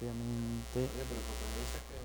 rápidamente. Oye, pero ¿por qué me dices que...?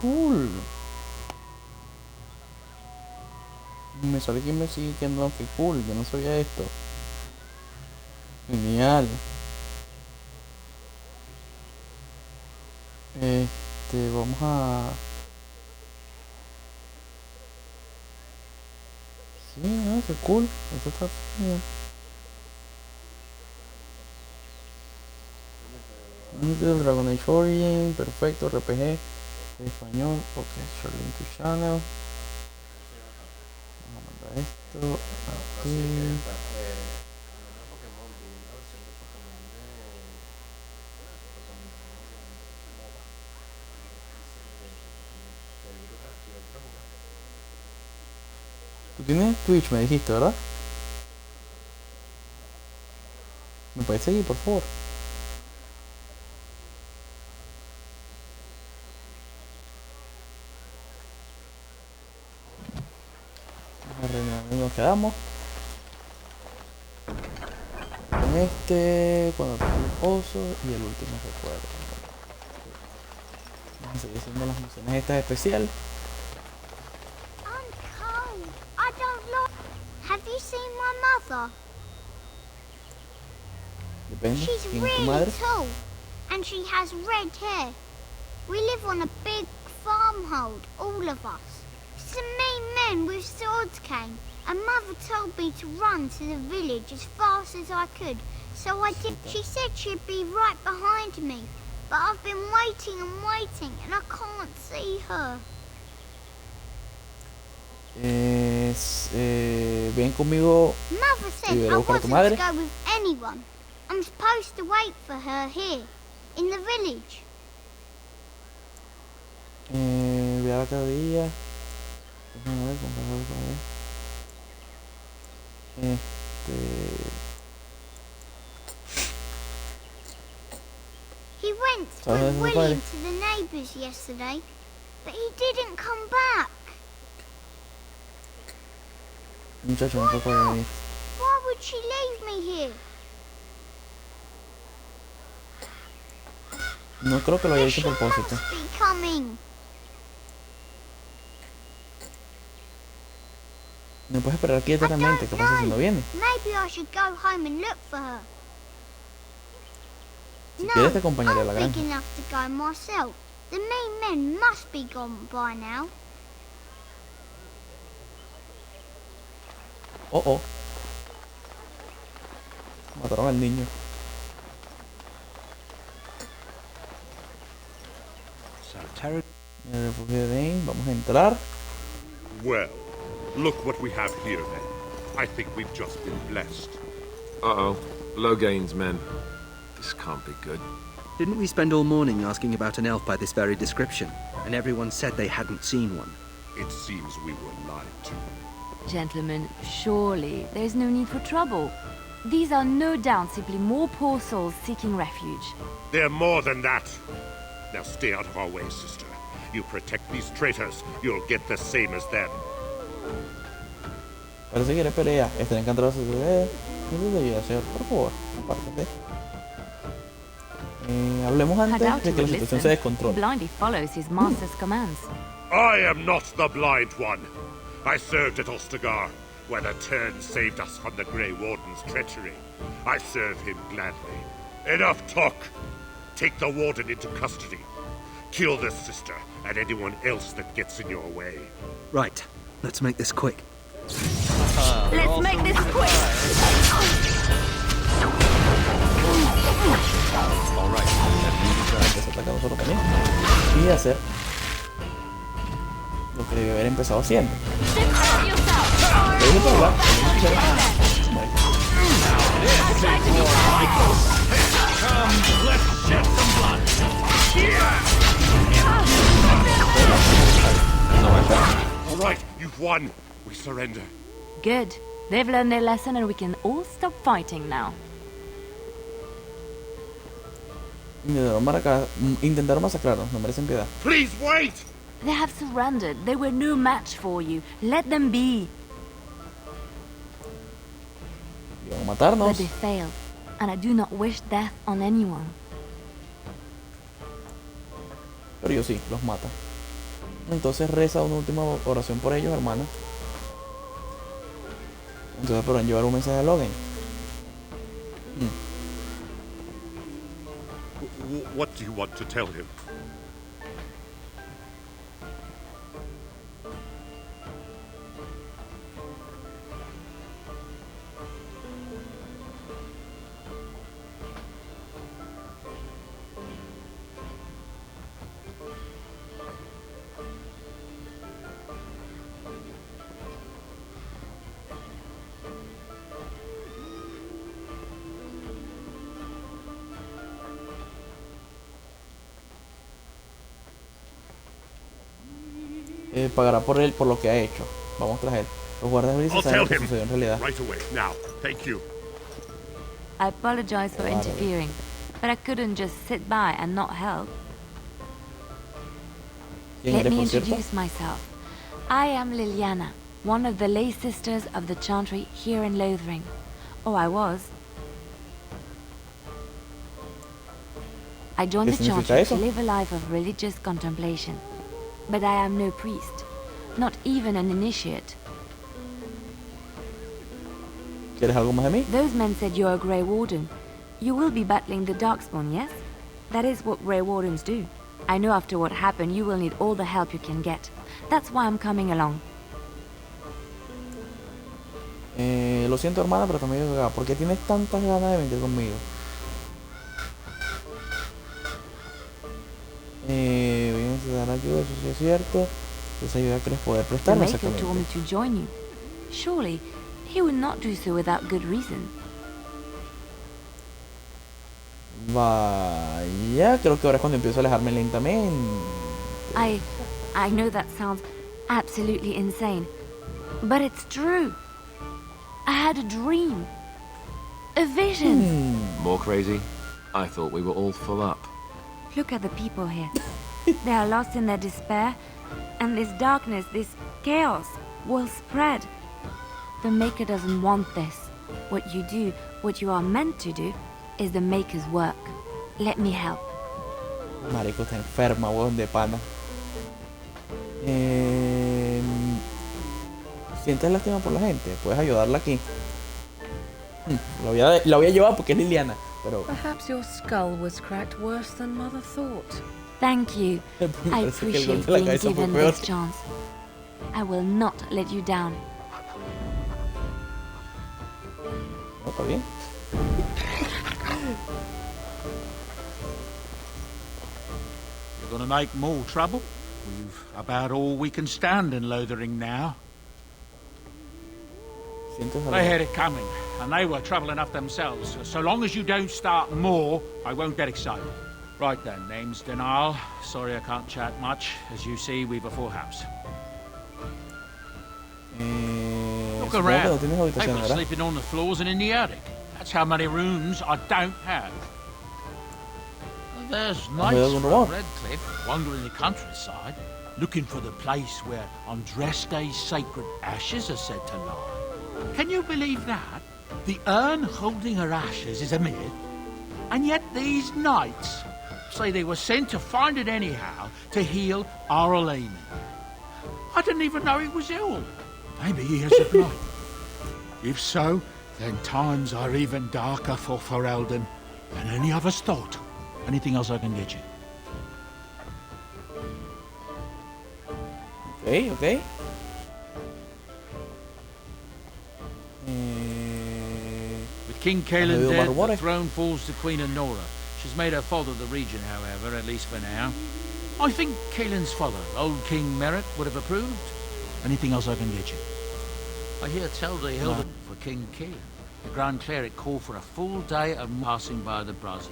Cool. Me sale que me sigue quedando, que cool, yo no sabía esto. Genial. Vamos a... Sí, no, qué cool. Eso está bien. Del Dragon Age Origin, perfecto, RPG, español, ok, share link to channel. Vamos a mandar esto Así que aquí. está... hablando de Pokémon, vi una versión de Pokémon de... Pokémon MOBA. Que hay brutal, si lo quieres jugar. Tú tienes Twitch, me dijiste, ¿verdad? ¿Me puedes seguir, por favor? Nos quedamos con cuando toque el pozo y el último recuerdo. Vamos a seguir haciendo las misiones estas especiales. I'm cold. I don't like. Have you seen my mother? Depende. She's ¿Quién es tu really madre? tall, and she has red hair. We live on a big farmhold, all of us. Some mean men with swords came, and Mother told me to run to the village as fast as I could. So I did. She said she'd be right behind me, but I've been waiting and waiting, and I can't see her. Ven conmigo. Mother said ¿Y I ir a buscar a tu wasn't madre? to go with anyone. I'm supposed to wait for her here, in the village. Viaja cada día. Déjame ver, comprar algo para ver. He went ¿Sabes dónde with está tu padre? William to the neighbours yesterday, but he didn't come back. Muchacho, no Why se puede not? venir. Why would she leave me here? No creo que lo haya But hecho she a propósito. must be coming. No puedes esperar aquí I eternamente. don't ¿Qué pasa si no know. viene? Maybe I should go home and look for her. Si No, quieres te acompañaré a la I'm big granja. enough to go myself. The mean men must be gone by now. Oh, oh. Mataron al niño. En el refugio de Dane, vamos a entrar. Well, look what we have here then. I think we've just been blessed. Uh-oh. Loghain's men. This can't be good. Didn't we spend all morning asking about an elf by this very description? And everyone said they hadn't seen one. It seems we were lied to. Gentlemen, surely there's no need for trouble. These are no doubt simply more poor souls seeking refuge. They're more than that. Now stay out of our way, sister. You protect these traitors, you'll get the same as them. Parece que quiere pelea. Estaré encantado de su pelea. Eso debería ser, por favor, apártate. Hablemos I antes doubt de he que la would situación se listen. He descontrole. blindly follows his master's commands. I am not the blind one. I served at Ostagar, where the Turn saved us from the Grey Warden's treachery. I serve him gladly. Enough talk! Take the Warden into custody. Kill this sister and anyone else that gets in your way. Right, let's make this quick. Let's make this quick! de hacer lo que debe haber empezado haciendo. Déjame por hablar. All right, you've won. We surrender. Good. They've learned their lesson and we can all stop fighting now. Intentaron masacrarnos, no merecen piedad. Please wait! They have surrendered. They were no match for you. Let them be. Iban a But matarnos. they failed, and I do not wish death on anyone. Pero yo sí, los mata. Entonces reza una última oración por ellos, hermana. Entonces podrán llevar un mensaje a Logan. What do you want to tell him? Pagará por él por lo que ha hecho. Vamos tras él. Los guardias I'll grises tell saben lo que him sucedió en realidad. right away. Now, thank you. I apologize for Claro. interfering, but I couldn't just sit by and not help. ¿Quién Let eres, me por cierto? introduce myself. I am Liliana, one of the lay sisters of the chantry here in Lothering. Or I was. I joined ¿Qué the significa chantry eso? to live a life of religious contemplation. But I am no priest, not even an initiate. ¿Quieres algo más de mí? Those men said you're a Grey Warden. You will be battling the Darkspawn, yes? That is what Grey Wardens do. I know after what happened you will need all the help you can get. That's why I'm coming along. Lo siento, hermana, pero también acá. ¿Por qué tienes tantas ganas de venir conmigo? Voy a necesitar ayuda, eso sí es cierto. Esa ayuda que les poder The prestar, Maker told me exactamente. to join you. Surely, he would not do so without good reason. Vaya, creo que ahora es cuando empiezo a alejarme lentamente. I know that sounds absolutely insane, but it's true. I had a dream. A vision. More crazy? I thought we were all full up. Look at the people here. They are lost in their despair, and this darkness, this chaos, will spread. The Maker doesn't want this. What you do, what you are meant to do, is the Maker's work. Let me help. Marico, está enferma, weón, de pana. ¿Sientes lástima por la gente? Puedes ayudarla aquí. La voy a llevar porque es Liliana. Pero Perhaps your skull was cracked worse than Mother thought. Thank you. me I parece que el appreciate golpe a la being cabeza fue given peor. this chance. I will not let you down. No, está bien. You're gonna make more trouble? We've about all we can stand in Lothering now. Sientes algo. They had it coming, and they were trouble enough themselves. So long as you don't start more, I won't get excited. Right then, name's Denial. Sorry I can't chat much. As you see, we've a full house. Look Supongo que no around. tienes habitación, People ¿verdad? sleeping on the floors and in the attic. That's how many rooms I don't have. There's knights algún from rumor? Redcliffe wandering the countryside, looking for the place where Andreste's sacred ashes are said to lie. Can you believe that? The urn holding her ashes is a myth, and yet these knights say they were sent to find it anyhow to heal our Elaine. I didn't even know he was ill. Maybe he has a blight. If so, then times are even darker for Ferelden than any of us thought. Anything else I can get you? Ok, ok. With King ¿Has Caelan oído más dead, the rumores? throne falls to Queen Honora. She's made her father the regent, however, at least for now. I think Kaelin's father, old King Merrick, would have approved. Anything else I can get you? I hear tell they held it for King Kaelin. The Grand Cleric called for a full day of passing by the brazier.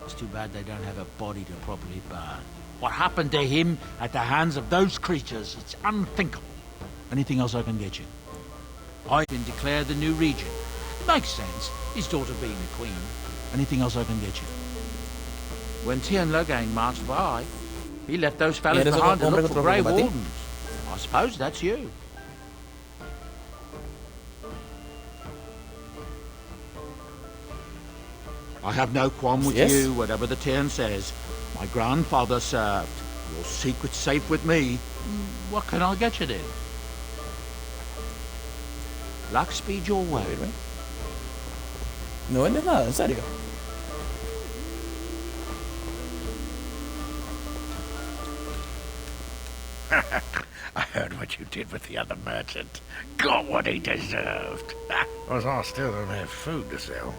It's too bad they don't have a body to properly burn. What happened to him at the hands of those creatures, it's unthinkable. Anything else I can get you? I've been declared the new regent. Makes sense, his daughter being the queen. Anything else I can get you? When Tian Logain marched by, he left those fellas ¿Eres behind to hombre look for que Grey combatir? Wardens. I suppose that's you. I have no qualm with Yes. you, whatever the Tian says. My grandfather served. Your secret's safe with me. What can I get you then? Luck speed your way. No vendes nada, en serio. I heard what you did with the other merchant. Got what he deserved. Because I still don't have food to sell.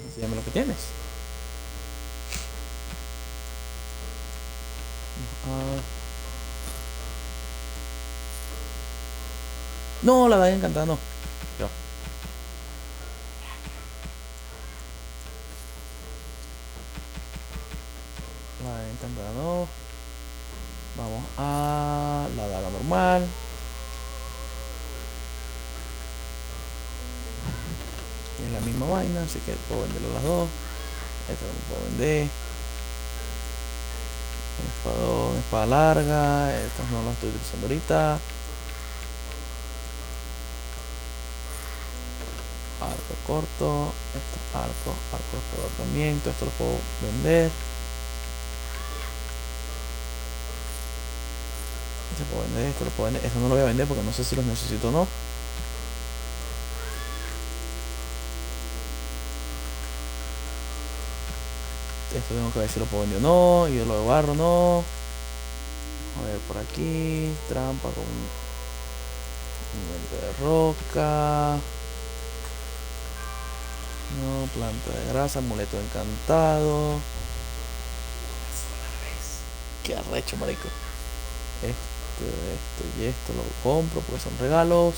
Enséñame lo que tienes. Ah. No, la daga encantada no. Yo. La daga encantada no. Vamos a la daga normal. Es la misma vaina, así que puedo venderlo las dos. Esta no puedo vender. Espadón, espada larga. Estas no las estoy utilizando ahorita. Arco corto. Esto arco espadón también. Todo esto lo puedo vender. Este puedo vender, esto lo puedo vender. Esto no lo voy a vender porque no sé si los necesito o no. Esto tengo que ver si lo puedo vender o no. Y lo de barro no. A ver por aquí. Trampa con un elemento de roca. No, planta de grasa, amuleto encantado. Qué arrecho, marico. Esto y esto lo compro porque son regalos.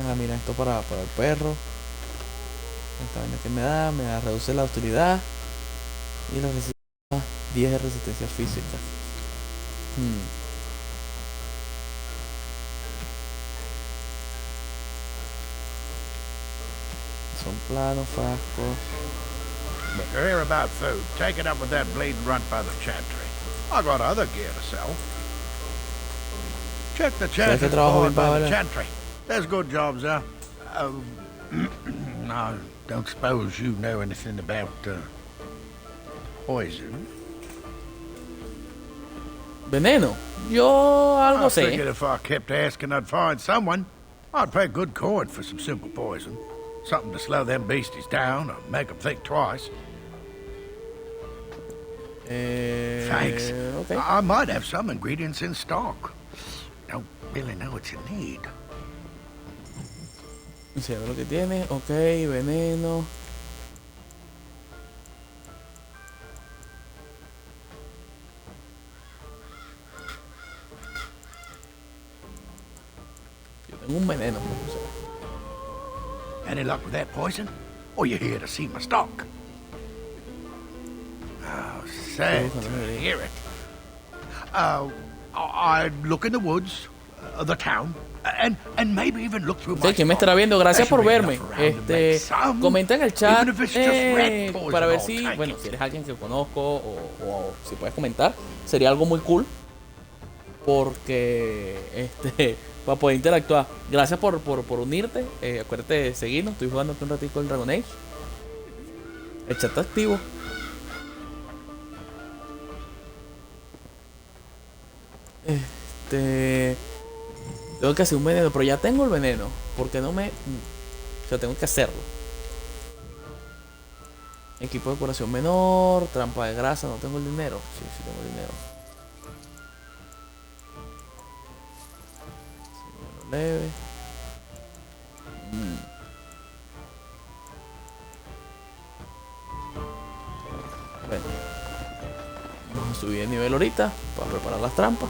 Ah, mira, esto para el perro. Esta vaina que me da reduce la hostilidad y la resistencia 10 de resistencia física. Son planos, frascos. But to hear about food, take it up with that bleeding runt by the chantry. I got other gear to sell. Check the ¿Sabes qué chantry trabajo board bien by pago? the chantry. There's good jobs there. I don't suppose you know anything about poison. Veneno. Yo algo I sé. figured if I kept asking, I'd find someone. I'd pay good coin for some simple poison. Something to slow them beasties down or make them think twice. Thanks. Okay. I might have some ingredients in stock. Don't really know what you need. Sí, a ver lo que tiene. Ok, veneno. Yo tengo un veneno. Any luck with that poison? Or you here to see my stock? Oh, sad to hear it. I'd look in the woods, the town, and maybe even look through my ¿Quién me stock. estará viendo? Gracias por There should verme. be enough around to make some, Comenta en el chat even if it's just red poison, para ver I'll si, take bueno, it. si eres alguien que conozco o si puedes comentar, sería algo muy cool porque para poder interactuar. Gracias por unirte. Acuérdate de seguirnos. Estoy jugando aquí un ratito el Dragon Age. El chat está activo. Tengo que hacer un veneno, pero ya tengo el veneno. Porque no me... O sea, tengo que hacerlo. Equipo de curación menor, trampa de grasa, no tengo el dinero. Sí, sí tengo el dinero. Leve. subí de nivel ahorita para preparar las trampas.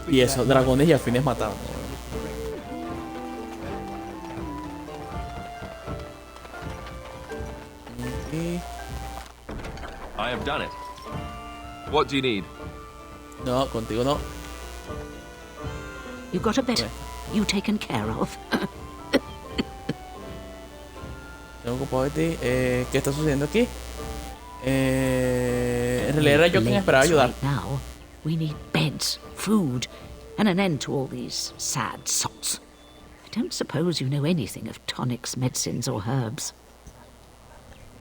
Y esos dragones y al fin es matado. Y... I have done it. What do you need? No, contigo no. You got a bit. You taken care of. Tengo ocupado de ti. ¿Qué está sucediendo aquí? En realidad era yo quien esperaba ayudar. Right now, we need beds, food, and an end to all these sad sots. I don't suppose you know anything of tonics, medicines, or herbs.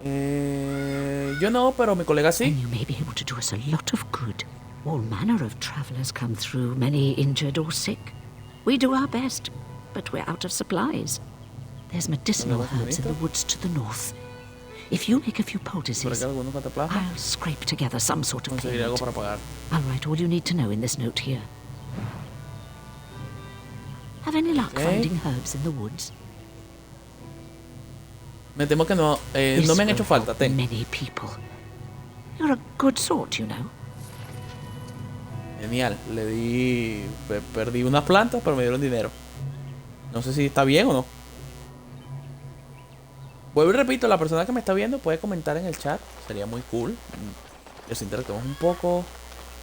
Yo no, pero mi colega sí. And you may be able to do us a lot of good. All manner of travelers come through, many injured or sick. We do our best, but we're out of supplies. There's medicinal herbs in the woods to the north. If you make a few poultices, I'll scrape together some sort of payment. I'll write all you need to know in this note here. Have any luck finding herbs in the woods? Me temo que no, no me han hecho falta. Ten. Many people. You're a good sort, you know. Genial. Le di... Perdí unas plantas, pero me dieron dinero. No sé si está bien o no. Vuelvo y repito, la persona que me está viendo puede comentar en el chat. Sería muy cool. Les interactuamos un poco.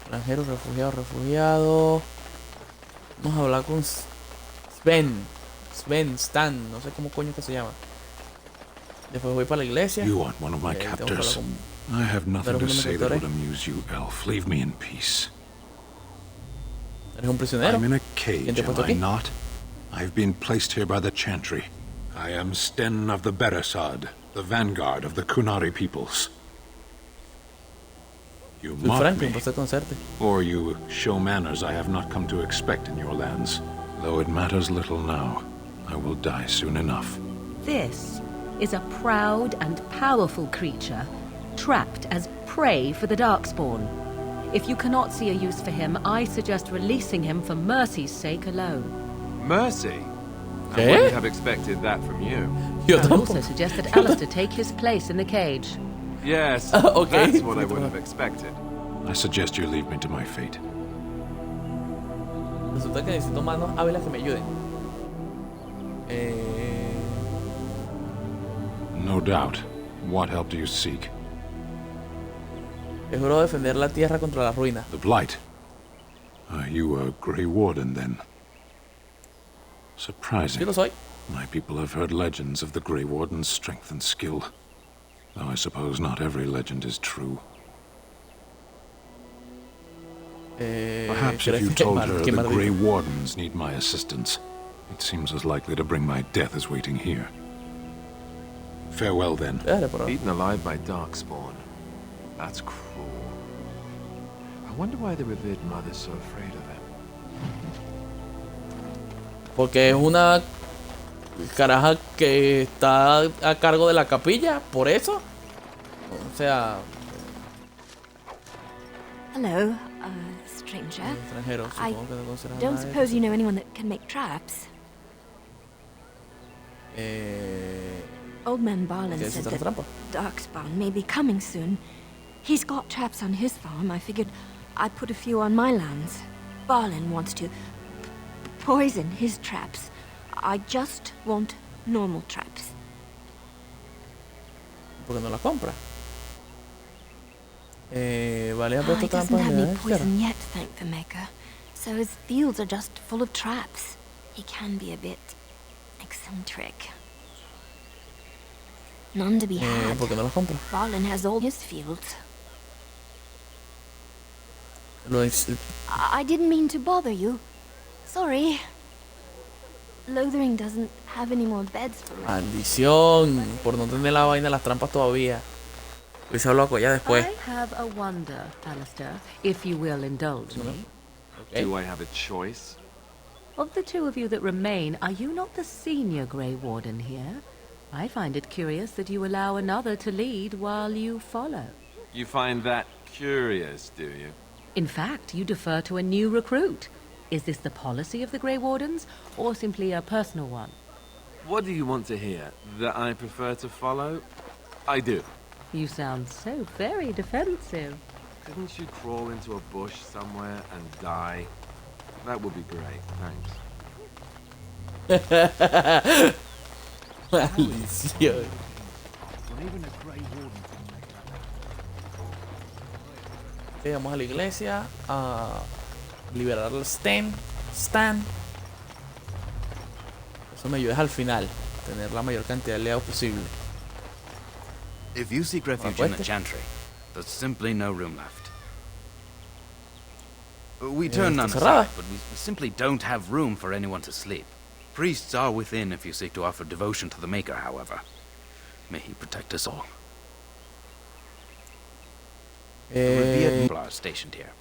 Extranjero, refugiado. Vamos a hablar con Stan. No sé cómo coño que se llama. Después voy para la iglesia. You want one of my captors? I have nothing to say that would amuse you, elf. Leave me in peace. ¿Eres un prisionero? I'm in a cage, am I not? I've been placed here by the Chantry. I am Sten of the Beresad, the vanguard of the Kunari peoples. You mock me, or you show manners I have not come to expect in your lands. Though it matters little now, I will die soon enough. This is a proud and powerful creature, trapped as prey for the Darkspawn. If you cannot see a use for him, I suggest releasing him for mercy's sake alone. Mercy? I wouldn't have expected that from you. I would also suggest that Alistair take his place in the cage. Yes, okay. That's what I would have expected. I suggest you leave me to my fate. Resulta que necesito manos hábiles que me ayuden. No doubt. What help do you seek? Es juro defender la tierra contra las ruinas. The Blight. Are you a Grey Warden, then? Surprising. Yo lo soy. My people have heard legends of the Grey Warden's strength and skill. Though I suppose not every legend is true. Perhaps if you told her the Grey Wardens need my assistance, it seems as likely to bring my death as waiting here. Farewell, then. Eaten alive by Darkspawn. That's cruel. I wonder why the revered mother's so afraid of him. Porque es una caraja que está a cargo de la capilla, por eso. O sea. Hello, stranger. I don't suppose you know anyone that can make traps. Old man Barlin said that Darkspawn may be coming soon. He's got traps on his farm. I figured I'd put a few on my lands. Barlin wants to poison his traps. I just want normal traps. ¿Por qué no la compra? Vale, ha puesto He doesn't trampas have en any la poison yet, thank the maker. So his fields are just full of traps. He can be a bit eccentric. None to be had. ¿Por qué no las compra? Barlin has all his fields. I didn't mean to bother you. Sorry. Lothering doesn't have any more beds for me. Maldición, por no tener la vaina de las trampas todavía. Hubiese hablado con ella después. I have a wonder, Alistair, if you will indulge me. Okay. Do I have a choice? Of the two of you that remain, are you not the senior Grey Warden here? I find it curious that you allow another to lead while you follow. You find that curious, do you? In fact, you defer to a new recruit. Is this the policy of the Grey Wardens, or simply a personal one? What do you want to hear? That I prefer to follow? I do. You sound so very defensive. Couldn't you crawl into a bush somewhere and die? That would be great, thanks. Maldición. Ok, vamos a la iglesia a liberar al Stan. Eso me ayuda al final, tener la mayor cantidad de aliados posible. If you seek refuge in the Chantry, there's simply no room left. We turn none aside, but we simply don't have room for anyone to sleep. Priests are within if you seek to offer devotion to the Maker, however. May he protect us all. The revered people are stationed here.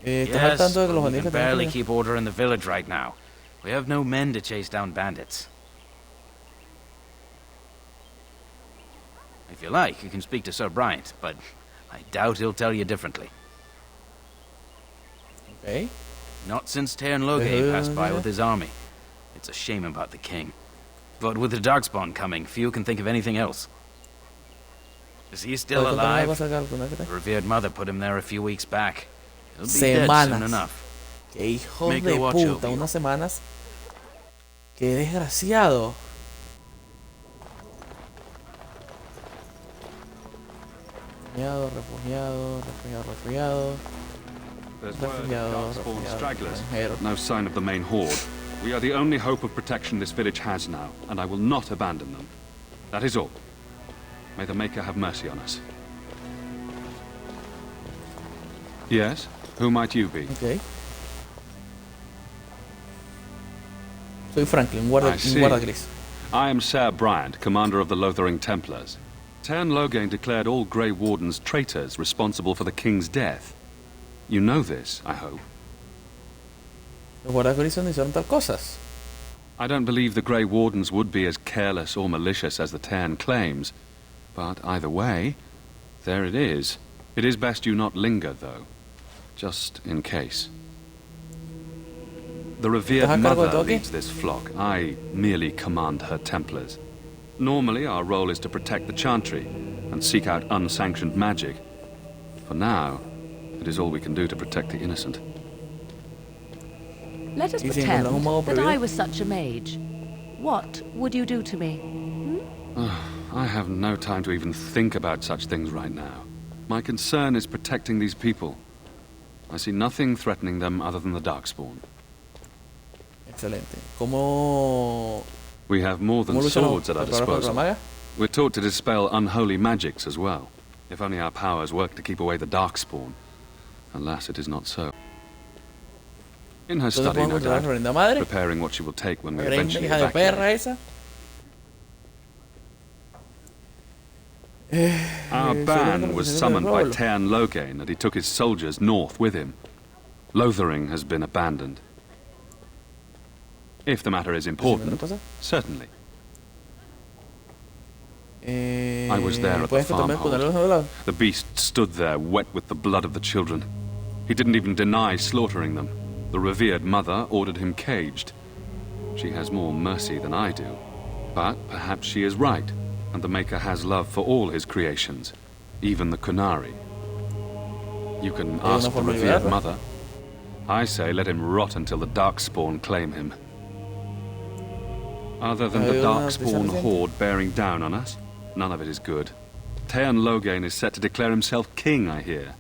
Yes, we can barely keep order in the village right now. We have no men to chase down bandits. If you like, you can speak to Sir Bryant, but I doubt he'll tell you differently. Okay. Not since Tairn Loghain passed by with his army. It's a shame about the king. But with the Darkspawn coming, few can think of anything else. Is he still alive? The revered mother put him there a few weeks back. He'll be dead soon enough. Qué hijo de puta, unas semanas. Qué desgraciado. Refugiado. There's word of Darkspawn stragglers, but no sign of the main horde. We are the only hope of protection this village has now, and I will not abandon them. That is all. May the Maker have mercy on us. Yes? Who might you be? Okay. Soy Franklin, guarda gris. I am Sir Bryant, commander of the Lothering Templars. Tairn Loghain declared all Grey Wardens traitors responsible for the king's death. You know this, I hope. Los guardas grises hicieron tal cosas. I don't believe the Grey Wardens would be as careless or malicious as the Tairn claims. But either way, there it is. It is best you not linger, though. Just in case. The revered mother leads this flock. I merely command her Templars. Normally, our role is to protect the Chantry and seek out unsanctioned magic. For now, it is all we can do to protect the innocent. Let us pretend that I was such a mage. What would you do to me? I have no time to even think about such things right now. My concern is protecting these people. I see nothing threatening them other than the Darkspawn. Excelente. ¿Cómo... We have more than swords at our disposal. We're taught to dispel unholy magics as well. If only our powers work to keep away the Darkspawn. Alas, it is not so. In her study, no doubt, preparing what she will take when we eventually evacuate. Our ban was summoned by Tairn Loghain, and he took his soldiers north with him. Lothering has been abandoned. If the matter is important, certainly. I was there at the farmhold. The beast stood there, wet with the blood of the children. He didn't even deny slaughtering them. The revered mother ordered him caged. She has more mercy than I do. But perhaps she is right, and the Maker has love for all his creations, even the Kunari. You can ask the revered mother. I say let him rot until the Darkspawn claim him. Other than the Darkspawn horde bearing down on us, none of it is good. Tairn Loghain is set to declare himself king, I hear.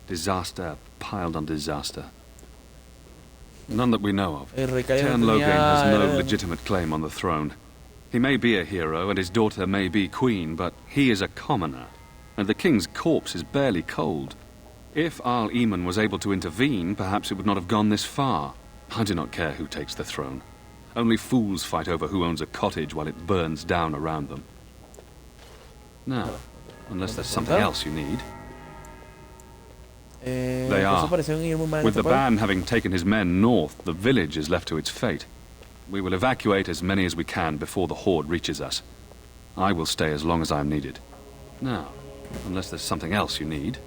Disaster piled on disaster. None that we know of. Tairn Loghain has no legitimate claim on the throne. He may be a hero, and his daughter may be queen, but he is a commoner, and the king's corpse is barely cold. If Arl Eamon was able to intervene, perhaps it would not have gone this far. I do not care who takes the throne. Only fools fight over who owns a cottage while it burns down around them. Now, unless there's something else you need. They are. With the ban having taken his men north, the village is left to its fate. We will evacuate as many as we can before the horde reaches us. I will stay as long as I am needed. Now, unless there's something else you need.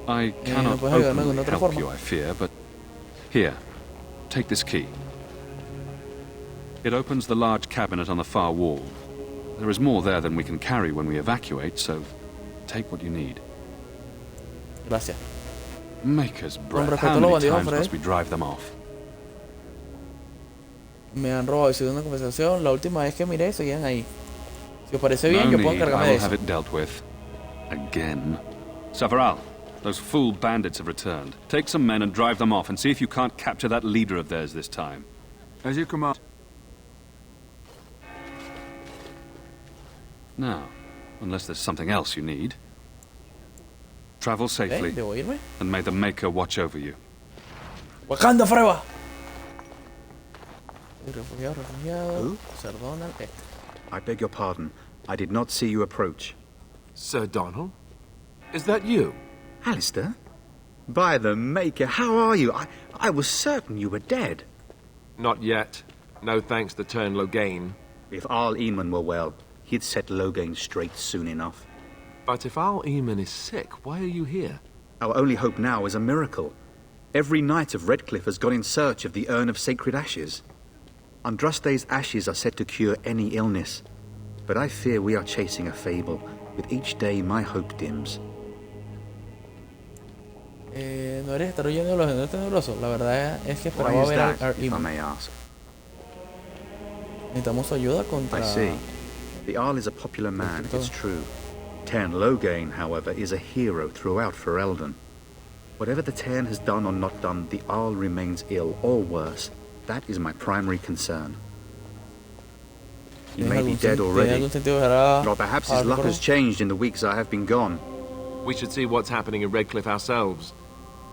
I cannot openly help you, I fear, but... Here, take this key. It opens the large cabinet on the far wall. There is more there than we can carry when we evacuate, so take what you need. Gracias. Maker's breath. respeto How a los many bandidos, times Fred. must we drive them off? Me han robado y sido una conversación. La última vez que miré seguían ahí. Si os parece bien, No yo puedo need. encargarme I de will eso. have it dealt with. Again. Savaral, those fool bandits have returned. Take some men and drive them off and see if you can't capture that leader of theirs this time. As you command. Now, unless there's something else you need. Travel safely, ¿Debo irme? and may the Maker watch over you. ¡Wakanda forever! Refugiado. Sir Donald, I beg your pardon. I did not see you approach. Sir Donald? Is that you? Alistair? By the Maker, how are you? I was certain you were dead. Not yet. No thanks to Turn Logain. If Arl Eamon were well, he'd set Logain straight soon enough. But if Arl Eamon is sick, why are you here? Our only hope now is a miracle. Every knight of Redcliffe has gone in search of the Urn of Sacred Ashes. Andraste's ashes are said to cure any illness. But I fear we are chasing a fable. With each day, my hope dims. ¿No eres estar huyendo de los enanos tenebrosos? La verdad es que Why esperaba is ver that, al if I Eamon. may ask? Necesitamos ayuda contra... I see. The Arl is a popular man, it's true. Tairn Logain, however, is a hero throughout Ferelden. Whatever the Tairn has done or not done, the Arl remains ill, or worse. That is my primary concern. He may be dead already, or perhaps his luck has changed in the weeks I have been gone. We should see what's happening in Redcliffe ourselves.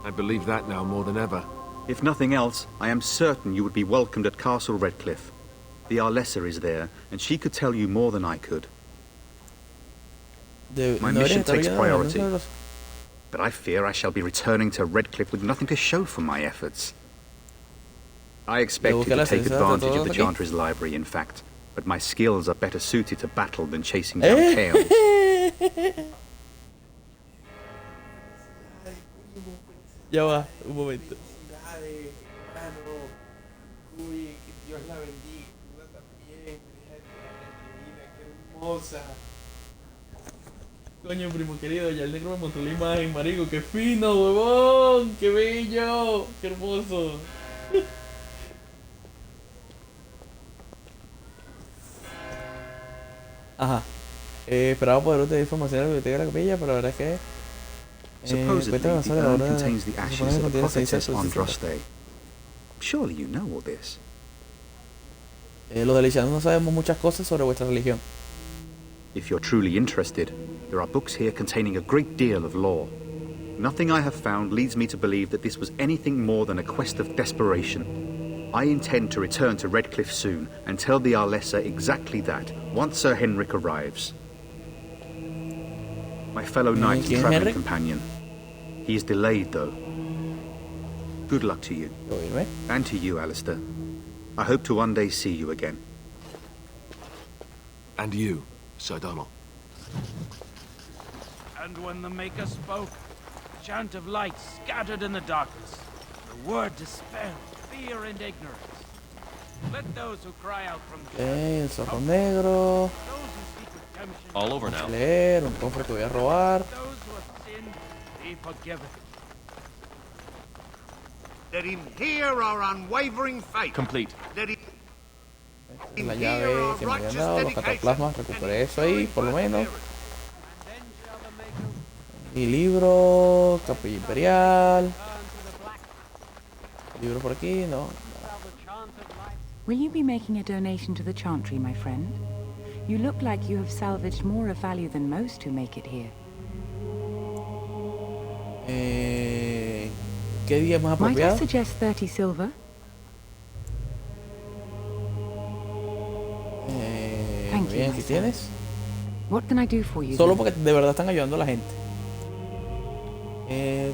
I believe that now more than ever. If nothing else, I am certain you would be welcomed at Castle Redcliffe. The Arlessa is there, and she could tell you more than I could. My mission takes priority, but I fear I shall be returning to Redcliffe with nothing to show for my efforts. I expected to take advantage of the Chantry's library, in fact, but my skills are better suited to battle than chasing down chaos. Ya va, un momento. Coño, primo querido, ya el negro me mostró la imagen, marico, qué fino, huevón, qué bello, qué hermoso. Ajá. Esperaba poder obtener información en la biblioteca de la capilla, pero la verdad es que... Supposedly, the urn contains the ashes of the prophetess Andraste. Surely you know all this. Los delicianos no sabemos muchas cosas sobre vuestra religión. If you're truly interested, there are books here containing a great deal of lore. Nothing I have found leads me to believe that this was anything more than a quest of desperation. I intend to return to Redcliffe soon and tell the Arlessa exactly that, once Sir Henrik arrives. My fellow knight and travelling companion. He is delayed, though. Good luck to you. And to you, Alistair. I hope to one day see you again. And you, Sir Donald. And when the Maker spoke, a chant of light scattered in the darkness, the word despair, fear, and ignorance. Let those who cry out from El zorro negro. All over now. Leer, un cofre que voy a robar. those who have sinned be forgiven. Let him hear our unwavering faith. Complete. Let him La llave que me habían dado, los cataplasmas, recuperé eso ahí, por lo menos. Mi libro, Capilla Imperial. Libro por aquí, no. Will you be making a donation to the Chantry, my friend? You look like you have salvaged more of value than most who make it here. ¿Qué día más Might I apropiado? suggest 30 silver? Thank you, Bien, my ¿qué son. tienes? What can I do for you? Solo then? porque de verdad están ayudando a la gente.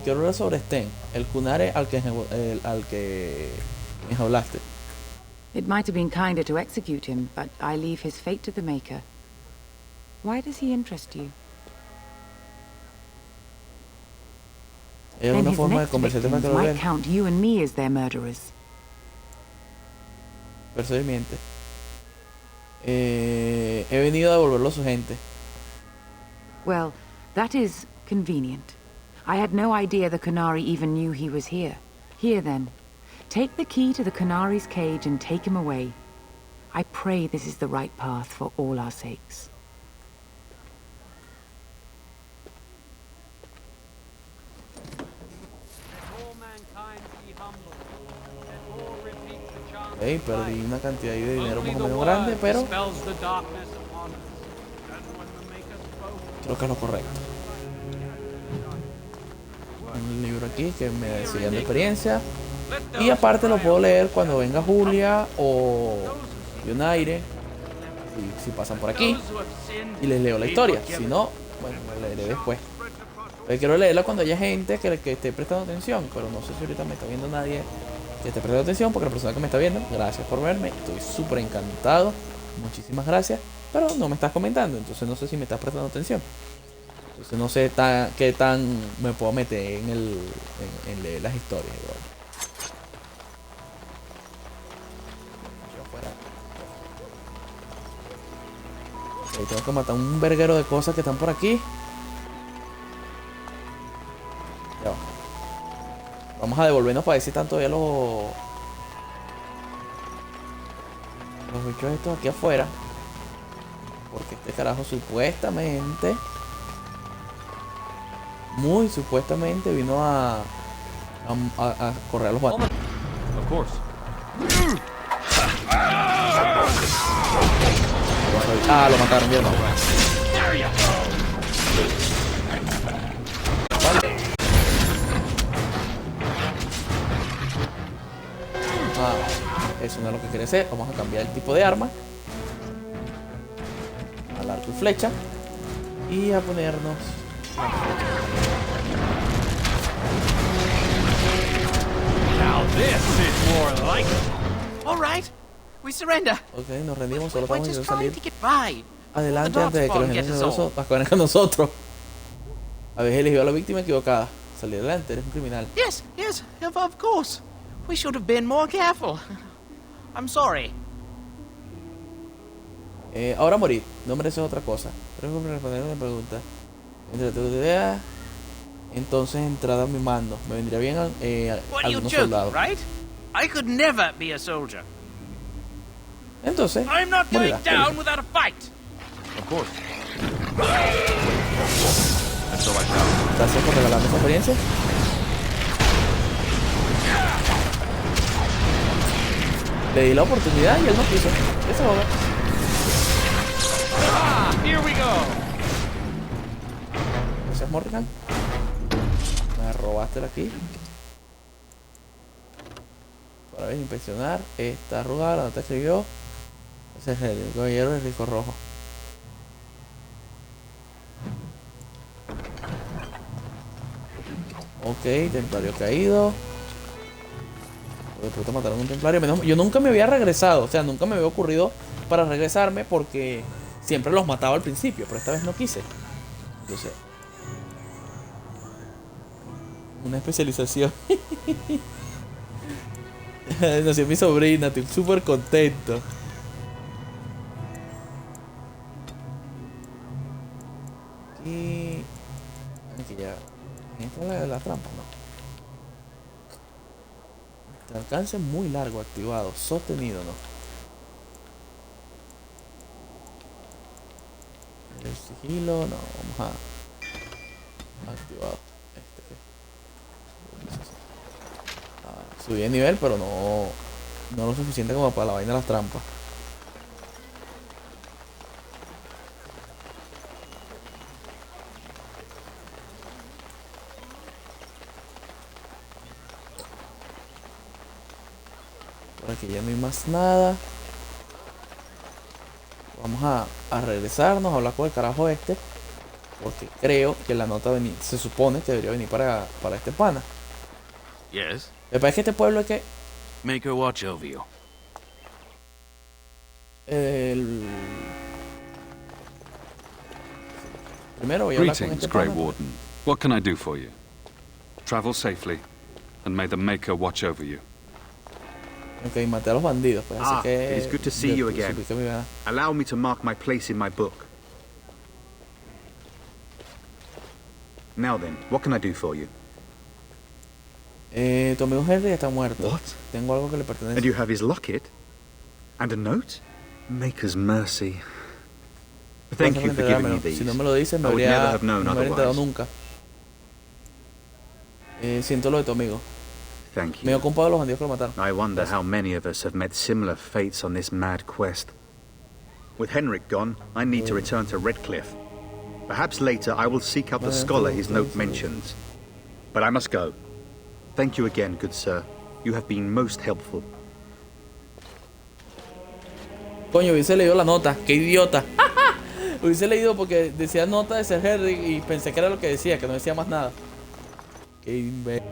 Quiero hablar sobre Sten, el Kunare al que me hablaste. It might have been kinder to execute him, but I leave his fate to the Maker. Why does he interest you? ¿Hay Then alguna his forma de next convencerte para que victims lo might vean? count you and me as their murderers. Persuadimiento. He venido a devolverlo a su gente. Well, that is convenient. I had no idea the Canary even knew he was here. Here then, take the key to the Canary's cage and take him away. I pray this is the right path for all our sakes. Ok, perdí una cantidad de dinero más o menos grande, pero creo que es lo correcto. Un libro aquí que me sigue de experiencia. Y aparte lo puedo leer cuando venga Julia o United, si pasan por aquí, y les leo la historia. Si no, bueno, la leeré después. Pero quiero leerla cuando haya gente que esté prestando atención, pero no sé si ahorita me está viendo nadie que esté prestando atención, porque la persona que me está viendo, gracias por verme, estoy súper encantado, muchísimas gracias, pero no me estás comentando, entonces no sé si me estás prestando atención. Entonces no sé qué tan me puedo meter en leer las historias, bro. Ok, tengo que matar un verguero de cosas que están por aquí. Ya va. Vamos a devolvernos para ver si están todavía los bichos estos aquí afuera. Porque este carajo supuestamente, muy supuestamente, vino a correr a los bandidos. Of course. Ah, lo mataron, bien, no. Vale. Ah, eso no es lo que quiere ser. Vamos a cambiar el tipo de arma al arco y flecha y a ponernos Now this is more like it. All right, we surrender. Ok, nos rendimos, solo estamos intentando salir To get by. adelante antes de que los enemigos acaben con nosotros. Habéis elegido a la víctima equivocada. Salir adelante, eres un criminal. Yes, of course. We should have been more careful. I'm sorry. Ahora morir, no mereces otra cosa. Pero que responder una pregunta. Entre tu idea, entonces entrada a mi mando. Me vendría bien What are you algunos joking, soldados. right? I could never be a soldier. Entonces, I'm not going morirás. down without a fight. Of course. And so I shall. Gracias por regalarme esa experiencia. Le di la oportunidad y él no quiso. ¿Qué se joda? Ah, here we go. Gracias, Morgan. Me robaste aquí. Para ver, inspeccionar. Está arrugada, la nota escribió. Ese es el caballero del rico rojo. Ok, templario caído. De puta, mataron a un templario. Yo nunca me había regresado. O sea, nunca me había ocurrido para regresarme porque siempre los mataba al principio. Pero esta vez no quise. Entonces, una especialización. Nació mi sobrina. Estoy súper contento. Y aquí ya. Esta es la trampa, ¿no? Este alcance muy largo activado, sostenido, ¿no? El sigilo, no, vamos a activado. Subí de nivel, pero no lo suficiente como para la vaina de las trampas. Por aquí ya no hay más nada. Vamos a regresarnos, a hablar con el carajo este. Porque creo que la nota se supone que debería venir para este pana. Yes. Me parece que este pueblo es que... Make her watch over you. Primero voy a hablar con Greetings, este Grey pana. Warden. What can I do for you? Travel safely, and may the Maker watch over you. Ok, maté a los bandidos, pues así que... It is good to see you again. supí que me iba a- Allow me to mark my place in my book. Now then, what can I do for you? Tu amigo Henry está muerto. What? Tengo algo que le pertenece. And you have his locket? And a note? Maker's mercy. Thank you for giving me these. Si no me lo dices, I would never have known no me habría enterado otherwise. nunca. Siento lo de tu amigo. Thank Me you. ocupo de los bandidos que lo mataron. I wonder how many of us have met similar fates on this mad quest. With Henrik gone, I need to return to Redcliffe. Perhaps later I will seek out the scholar his note mentions. But I must go. Thank you again, good sir. You have been most helpful. Coño, hubiese leído la nota. ¡Qué idiota! Hubiese leído porque decía nota de Sir Henry y pensé que era lo que decía, que no decía más nada. ¡Qué imbécil!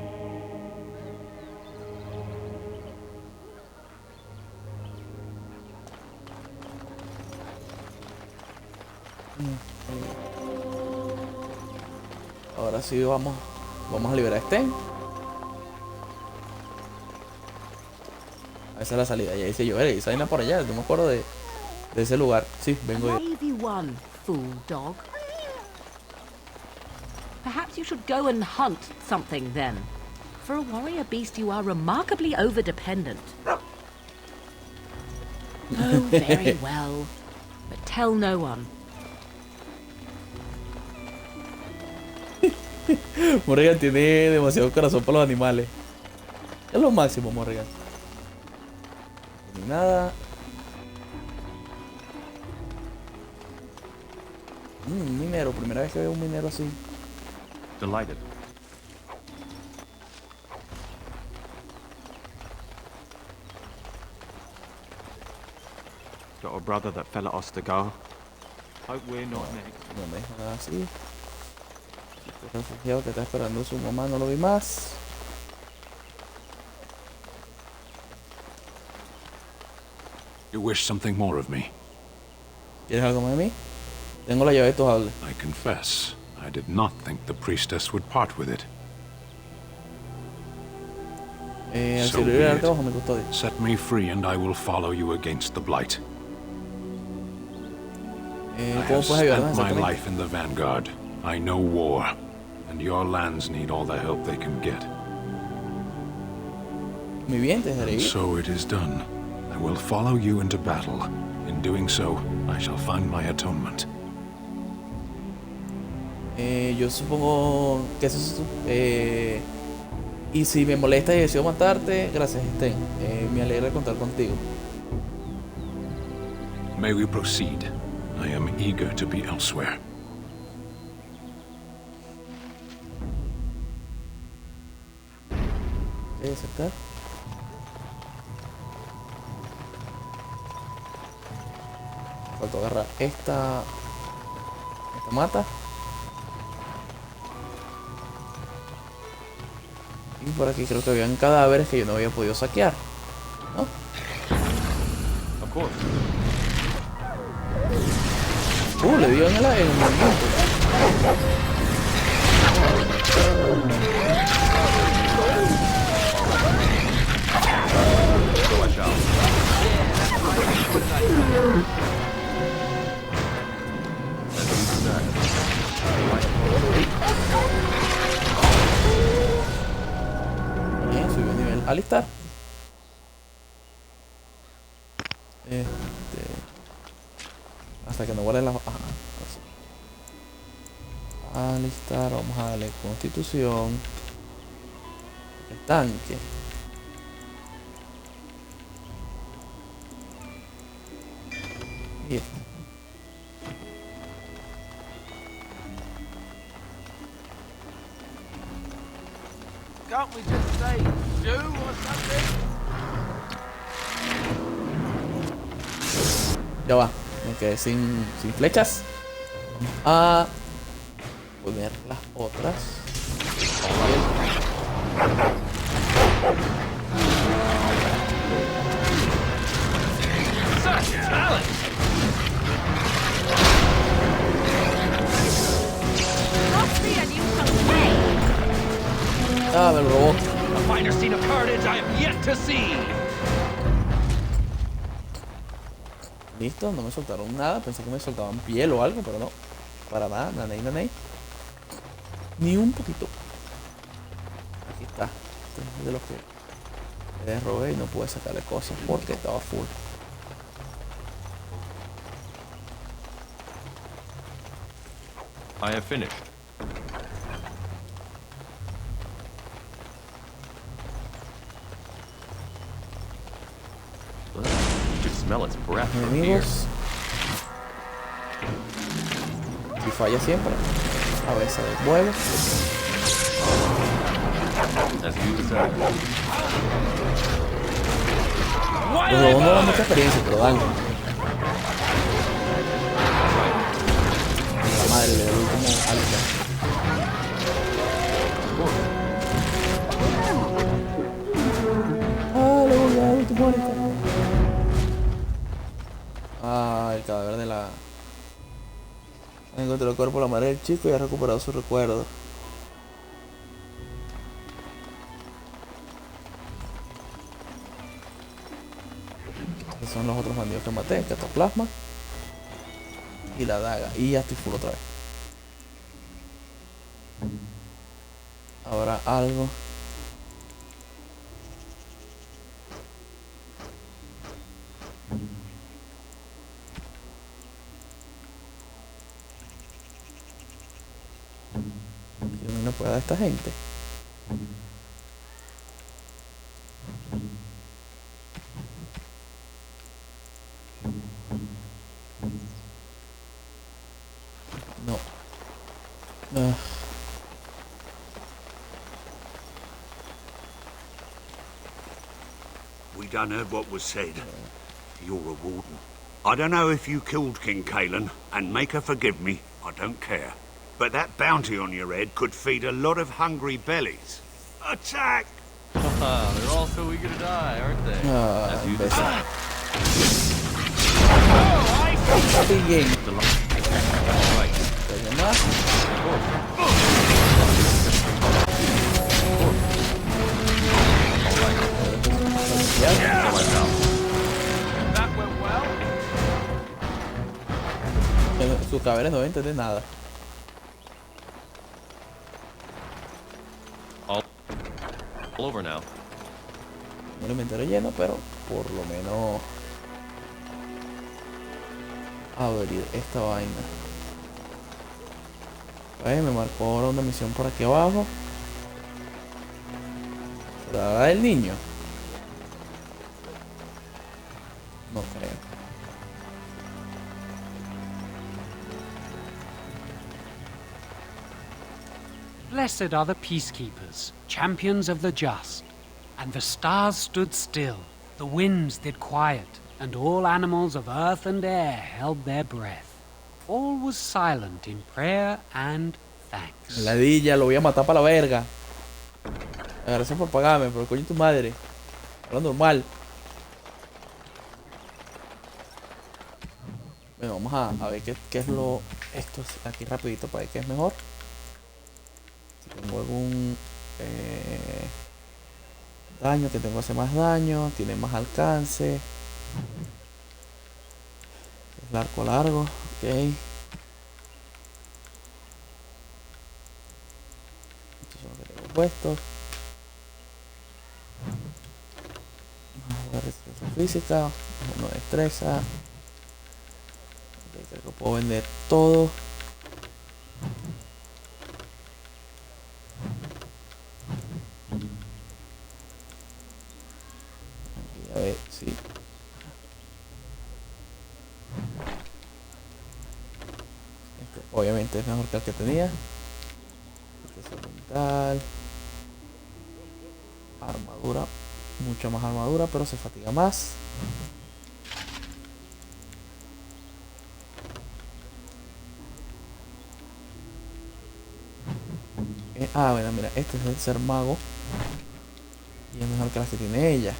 Ahora sí vamos a liberar a Sten. Esa es la salida. Ya dice yo, esa vaina por allá. No me acuerdo de ese lugar. Sí, vengo yo. Leave you one, fool dog. Perhaps you should go and hunt something then. For a warrior beast, you are remarkably over-dependent. Oh, very well. But tell no one. Morrigan tiene demasiado corazón para los animales. Es lo máximo, Morrigan. Ni nada. Un minero, primera vez que veo un minero así. Delighted. Got a brother that fell at Ostagar. Hope we're not next. No me deja nada así. Chico refugiado que está esperando a su mamá, no lo vi más. You wish something more of me? ¿Quieres algo más de mí? Tengo la llave de tu jaula. I confess, I did not think the priestess would part with it. So be it. Bajo mi custodia. Set me free and I will follow you against the Blight. I ¿Cómo have puedes ayudarme spent my exactamente? life in the vanguard. I know war, and your lands need all the help they can get. Muy bien, te dejaré And ir. so it is done. I will follow you into battle. In doing so, I shall find my atonement. Yo supongo que eso es... y si me molesta y deseo matarte, gracias, Sten. Me alegra contar contigo. May we proceed? I am eager to be elsewhere. Aceptar. Falta agarrar esta mata. Y por aquí creo que habían cadáveres que yo no había podido saquear, ¿no? Of course. Le dio en el movimiento. So I shall. Bien, subió el nivel. Alistar. Hasta que no guarde la... Ajá, así. Alistar, vamos a darle constitución. El tanque. Bien. Can't we just say do or something? Ya va. Me quedé sin flechas. Vamos a poner las otras. Such talent! Ah, me lo robó. A finer scene of carnage I have yet to see! Listo, no me soltaron nada. Pensé que me soltaban piel o algo, pero no. Para nada, nanay, nanay. Ni un poquito. Aquí está. Este es de los que le robé y no pude sacarle cosas porque estaba full. I have finished. You could smell its breath from here. Enemigos. Si falla siempre. A veces vuelve. As you decide. Los lobos no dan mucha experiencia, pero dan. La madre le doy como alta. Ah, le voy a dar último alta. Ah, el cadáver de la... Encontró el cuerpo de la madre del chico y ha recuperado su recuerdo. Estos son los otros bandidos que maté, el cataplasma y la daga. Y ya estoy full otra vez. Habrá algo. Que uno no pueda a esta gente. No. We done heard what was said. You're a warden. I don't know if you killed King Kalen, and make her forgive me, I don't care. But that bounty on your head could feed a lot of hungry bellies. Attack! They're all so eager to die, aren't they? As you decide. Sus cadáveres no deben entender nada. All over now. Un inventario lleno, pero por lo menos abrir esta vaina. Me marcó ahora una misión por aquí abajo. ¿Será la del niño? No creo. Blessed are the peacekeepers, champions of the just. And the stars stood still, the winds did quiet, and all animals of earth and air held their breath. All was silent in prayer and thanks. Ladilla, lo voy a matar para la verga. Gracias por pagarme, pero coño tu madre. Habla normal. Bueno, vamos a ver qué es lo... Esto es aquí rapidito para ver qué es mejor. Si tengo algún daño, que tengo hace más daño, tiene más alcance. El arco largo, ok. Estos son los que tengo puestos. Una resistencia física, uno destreza. Creo que puedo vender todo. Aquí, a ver si este, obviamente es mejor que el que tenía. Este es mental. Armadura, mucha más armadura, pero se fatiga más. Bueno, mira, este es el ser mago y es mejor que las que tiene ella.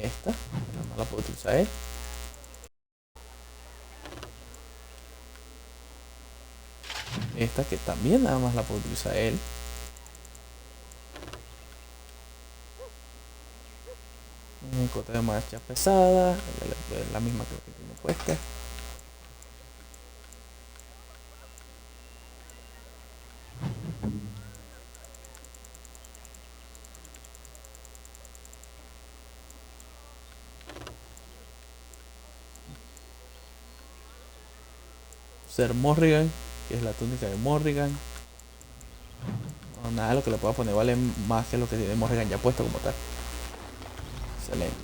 Esta no la puedo utilizar él. esta que también nada más la puede utilizar él. Cota de marcha pesada, la misma que tiene puesta. Ser Morrigan, que es la túnica de Morrigan. No, nada de lo que le pueda poner vale más que lo que tiene Morrigan ya puesto como tal. Excelente.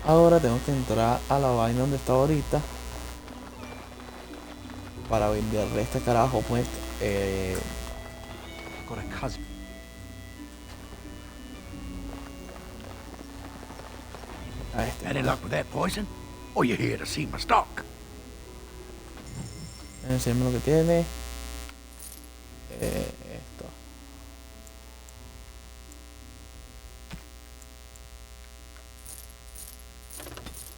Ahora tengo que entrar a la vaina donde está ahorita para venderle este carajo, pues. A este. Any luck with that poison? Or you here to see my stock? Enseñame lo que tiene. Esto.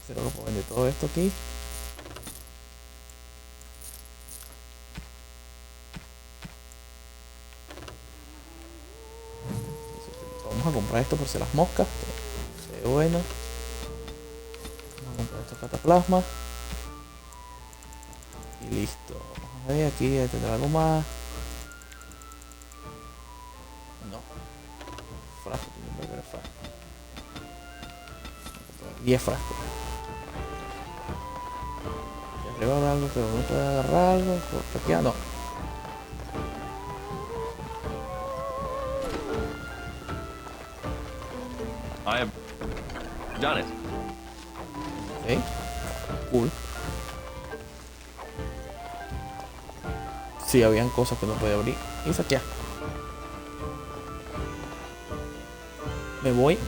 Creo que puedo vender todo esto aquí. Vamos a comprar esto por si las moscas. Se ve bueno. Vamos a comprar estos cataplasmas. Y listo. Vamos a ver, aquí debe tener algo más. No. Frasco, tiene que ver frasco. 10 frascos. Aquí arriba habrá algo que uno puede agarrar algo. Por aquí no. I have done it. Ok. Cool. Sí, habían cosas que no podía abrir y saquear. Me voy.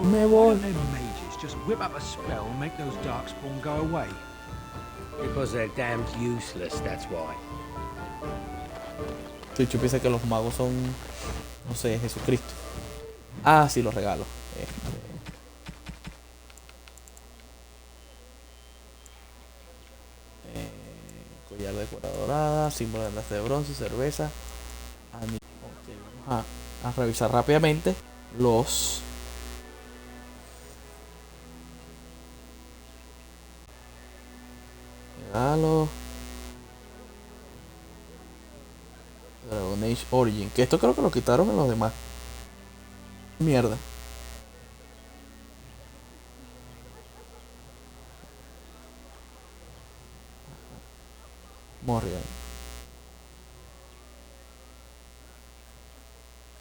Me voy. Them mages just whip up a spell and make those darkspawn go away. Because they're damned useless, that's why. Twitch piensa que los magos son, no sé, Jesucristo. Ah, sí, los regalos. Collar de cuerda dorada, símbolo de enlace de bronce, cerveza. Okay, vamos a revisar rápidamente los regalos. Dragon Age Origin, que esto creo que lo quitaron en los demás. Mierda. Morrigan.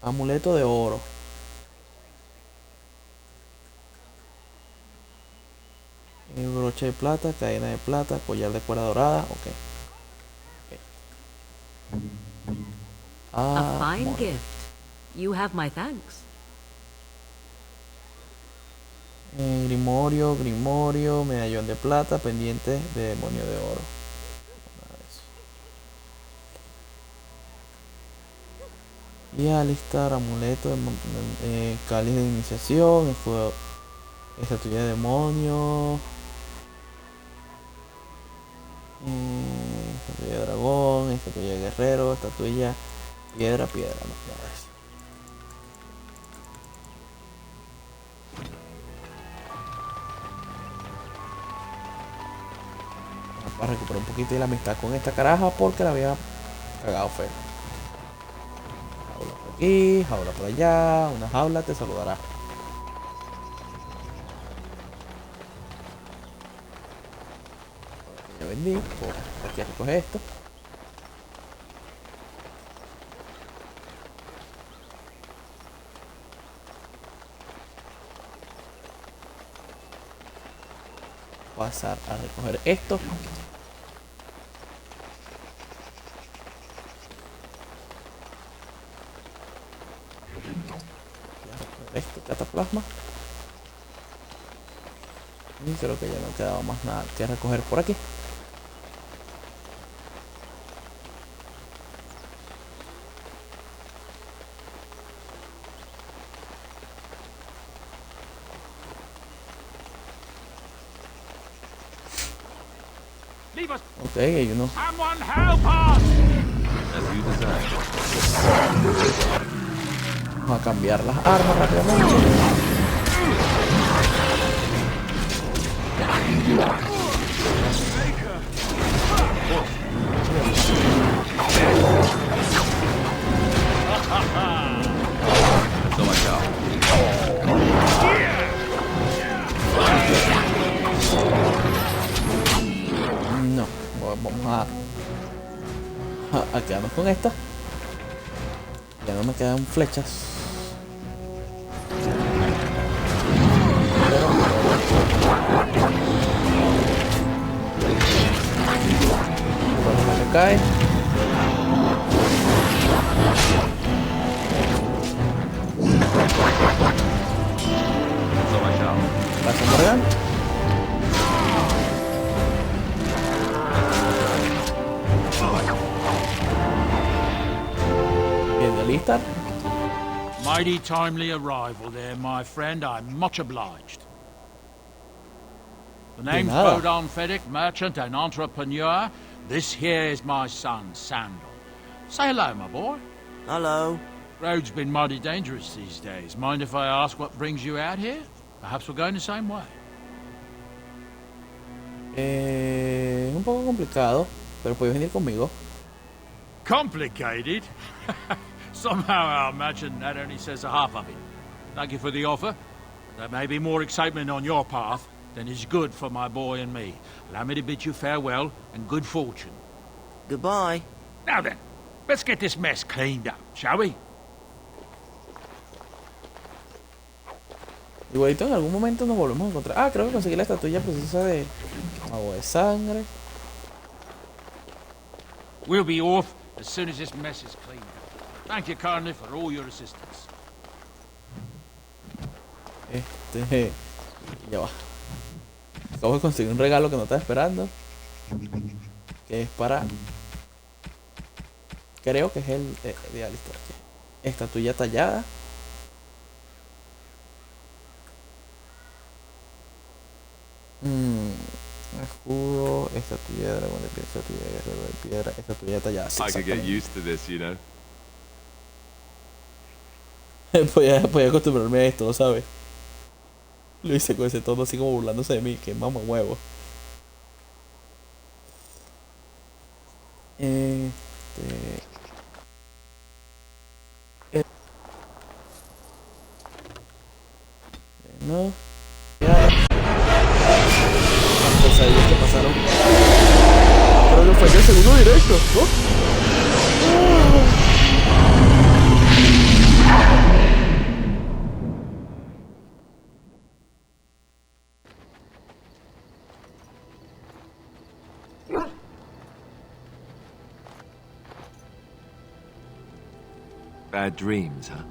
Amuleto de oro. Broche de plata, cadena de plata, collar de cuerda dorada. Ok. A fine gift. You have my thanks. Grimorio, medallón de plata, pendiente de demonio de oro. Y alistar, amuleto, cáliz de iniciación, escudo, estatuilla de demonio, estatuilla de dragón, estatuilla de guerrero, estatuilla piedra, no, nada de eso. Para recuperar un poquito de la amistad con esta caraja porque la había cagado feo. Jaula por aquí, jaula por allá, una jaula te saludará. Ya vendí, por aquí recoge esto. Pasar a recoger esto. Esto, cataplasma. Y creo que ya no quedaba más nada que recoger por aquí. save us! Ok, hay uno. Someone help us! As you desire. Vamos a cambiar las armas rápidamente. No, vamos a quedarnos con esta. Ya no me quedan flechas. Se cae. Pasa Morgan. Bien, de lista. Mighty timely arrival there, my friend. I'm much obliged. The name's nada. Bodon Feddick, merchant and entrepreneur. This here is my son, Sandal. Say hello, my boy. Hello. Road's been mighty dangerous these days. Mind if I ask what brings you out here? Perhaps we're going the same way. Un poco complicado, pero puedes venir conmigo. Complicated? Somehow I imagine that only says a half of it. Thank you for the offer. There may be more excitement on your path than is good for my boy and me. Allow me to bid you farewell and good fortune. Goodbye. Now then, let's get this mess cleaned up, shall we? Igualito en algún momento nos volvemos a encontrar. Ah, creo que conseguí la estatuilla preciosa de mago de sangre. We'll be off as soon as this mess is cleaned up. Thank you kindly for all your assistance. Ya va. Acabo de conseguir un regalo que no estaba esperando. Que es para... Creo que es el de Alistair. Estatuilla tallada. Escudo, estatuilla de dragón de piedra, estatuilla de guerrero de piedra, estatuilla tallada. Sí, I could get used to this, you know. Podía acostumbrarme a esto, ¿sabes? Lo hice con ese tono así como burlándose de mí, que mamá huevo. No. Pesadillas que pasaron. Creo que fue el segundo directo, ¿no? Bad dreams, huh?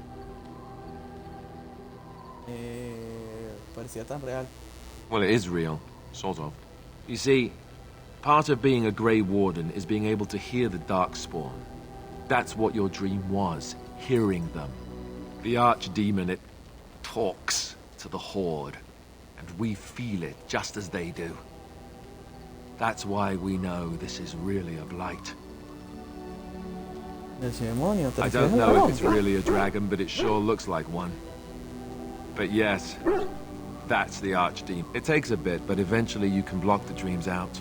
Parecía tan real. Well, it is real, sort of. You see, part of being a Grey Warden is being able to hear the Darkspawn. That's what your dream was, hearing them. The Archdemon, it talks to the Horde, and we feel it just as they do. That's why we know this is really a blight. I don't know if it's really a dragon, but it sure looks like one. But yes, that's the Archdemon. It takes a bit, but eventually you can block the dreams out.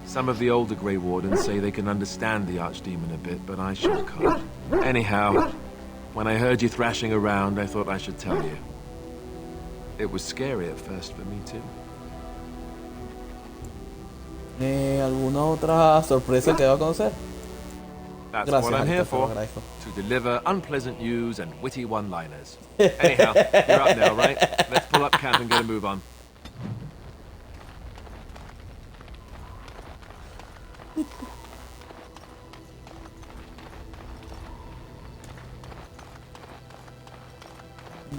Some of the older Grey Wardens say they can understand the Archdemon a bit, but I sure can't. Anyhow, when I heard you thrashing around, I thought I should tell you. It was scary at first for me too. ¿Alguna otra sorpresa que va a conocer? That's Gracias, what I'm here for. To deliver unpleasant news and witty one-liners. Anyhow, you're up now, right? Let's pull up camp and get a move on.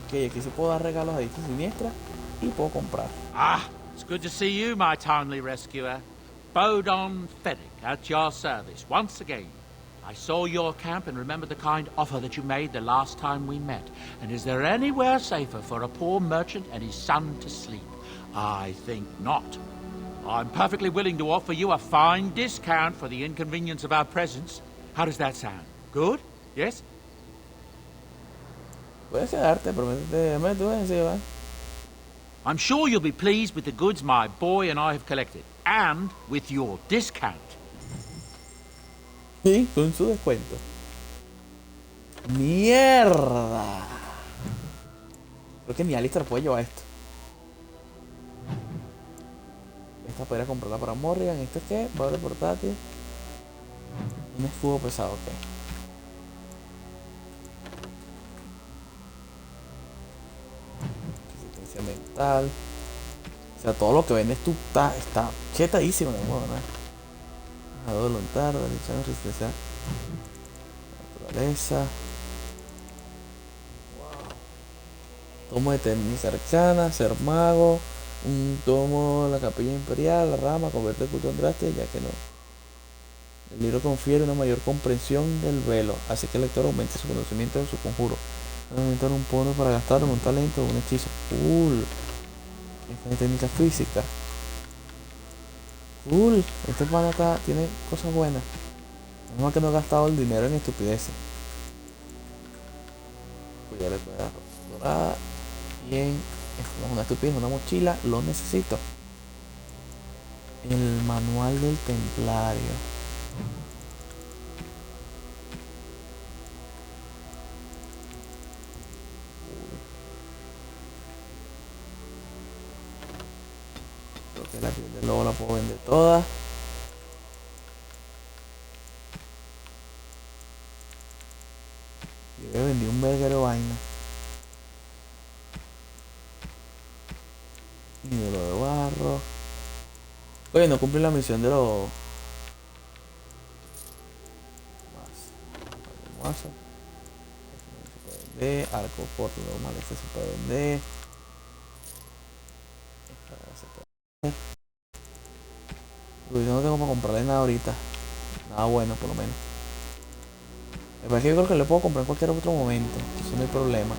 Ok, aquí se puedo dar regalos a diestra y siniestra y puedo comprar. Ah, it's good to see you, my timely rescuer. Bodon Feddick, at your service once again. I saw your camp and remember the kind offer that you made the last time we met. And is there anywhere safer for a poor merchant and his son to sleep? I think not. I'm perfectly willing to offer you a fine discount for the inconvenience of our presence. How does that sound? Good? Yes? Puedes quedarte, prométete, tú encima. I'm sure you'll be pleased with the goods my boy and I have collected, and with your discount. Sí, con su descuento. ¡Mierda! Creo que ni Alistair puede llevar esto. Esta podría comprarla para Morrigan. ¿Esto es qué? Bable portátil. Un escudo pesado, ok. Resistencia mental. O sea, todo lo que vendes tú está chetadísimo, de modo, ¿no? Nadador voluntario, resistencia. Naturaleza. Wow. Tomo de técnica arcana, ser mago. Un tomo la capilla imperial, la rama, convierte el culto en draste, ya que no. El libro confiere una mayor comprensión del velo, así que el lector aumente su conocimiento de su conjuro. Aumentar un punto para gastar un talento o un hechizo. Cool. Esta es técnica física. Cool. Este pana tiene cosas buenas. Es más que no he gastado el dinero en estupideces. Collar de cuidado dorada. Bien. Esto no es una estupidez, una mochila. Lo necesito. El manual del templario. Creo que la piel del lobo la puedo vender toda. Yo vendí un verguero de vaina. Ídolo de barro. Oye, no cumplí la misión de los... Más. Se puede vender. Arco corto normal, este se puede vender. Uy, no tengo para comprarle nada ahorita. Nada bueno, por lo menos. Me parece que yo creo que le puedo comprar en cualquier otro momento. Eso no hay problema.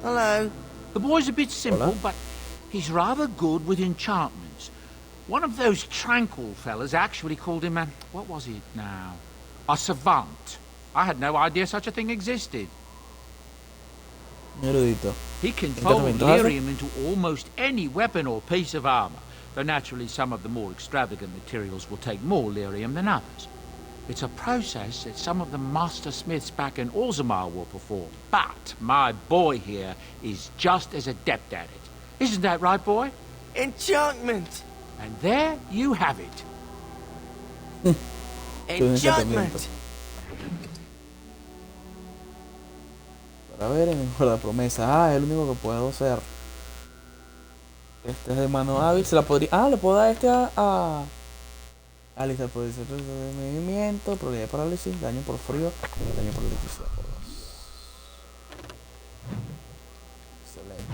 Hello. The boy's a bit simple, but he's rather good with enchantments. One of those tranquil fellas actually called him a... what was it now? A savant. I had no idea such a thing existed. Erudito. He can fold lyrium into almost any weapon or piece of armor, though naturally some of the more extravagant materials will take more lyrium than others. It's a process that some of the master smiths back in Orzammar will perform, but my boy here is just as adept at it. Isn't that right, boy? Enchantment! And there you have it. Enchantment! Para ver, mejor la promesa. Ah, es lo único que puedo hacer. Este es de mano hábil. Se la podría... Ah, le puedo dar este a Alistair por decir de movimiento, probabilidad de parálisis, daño por frío, daño por electricidad por 2. Excelente.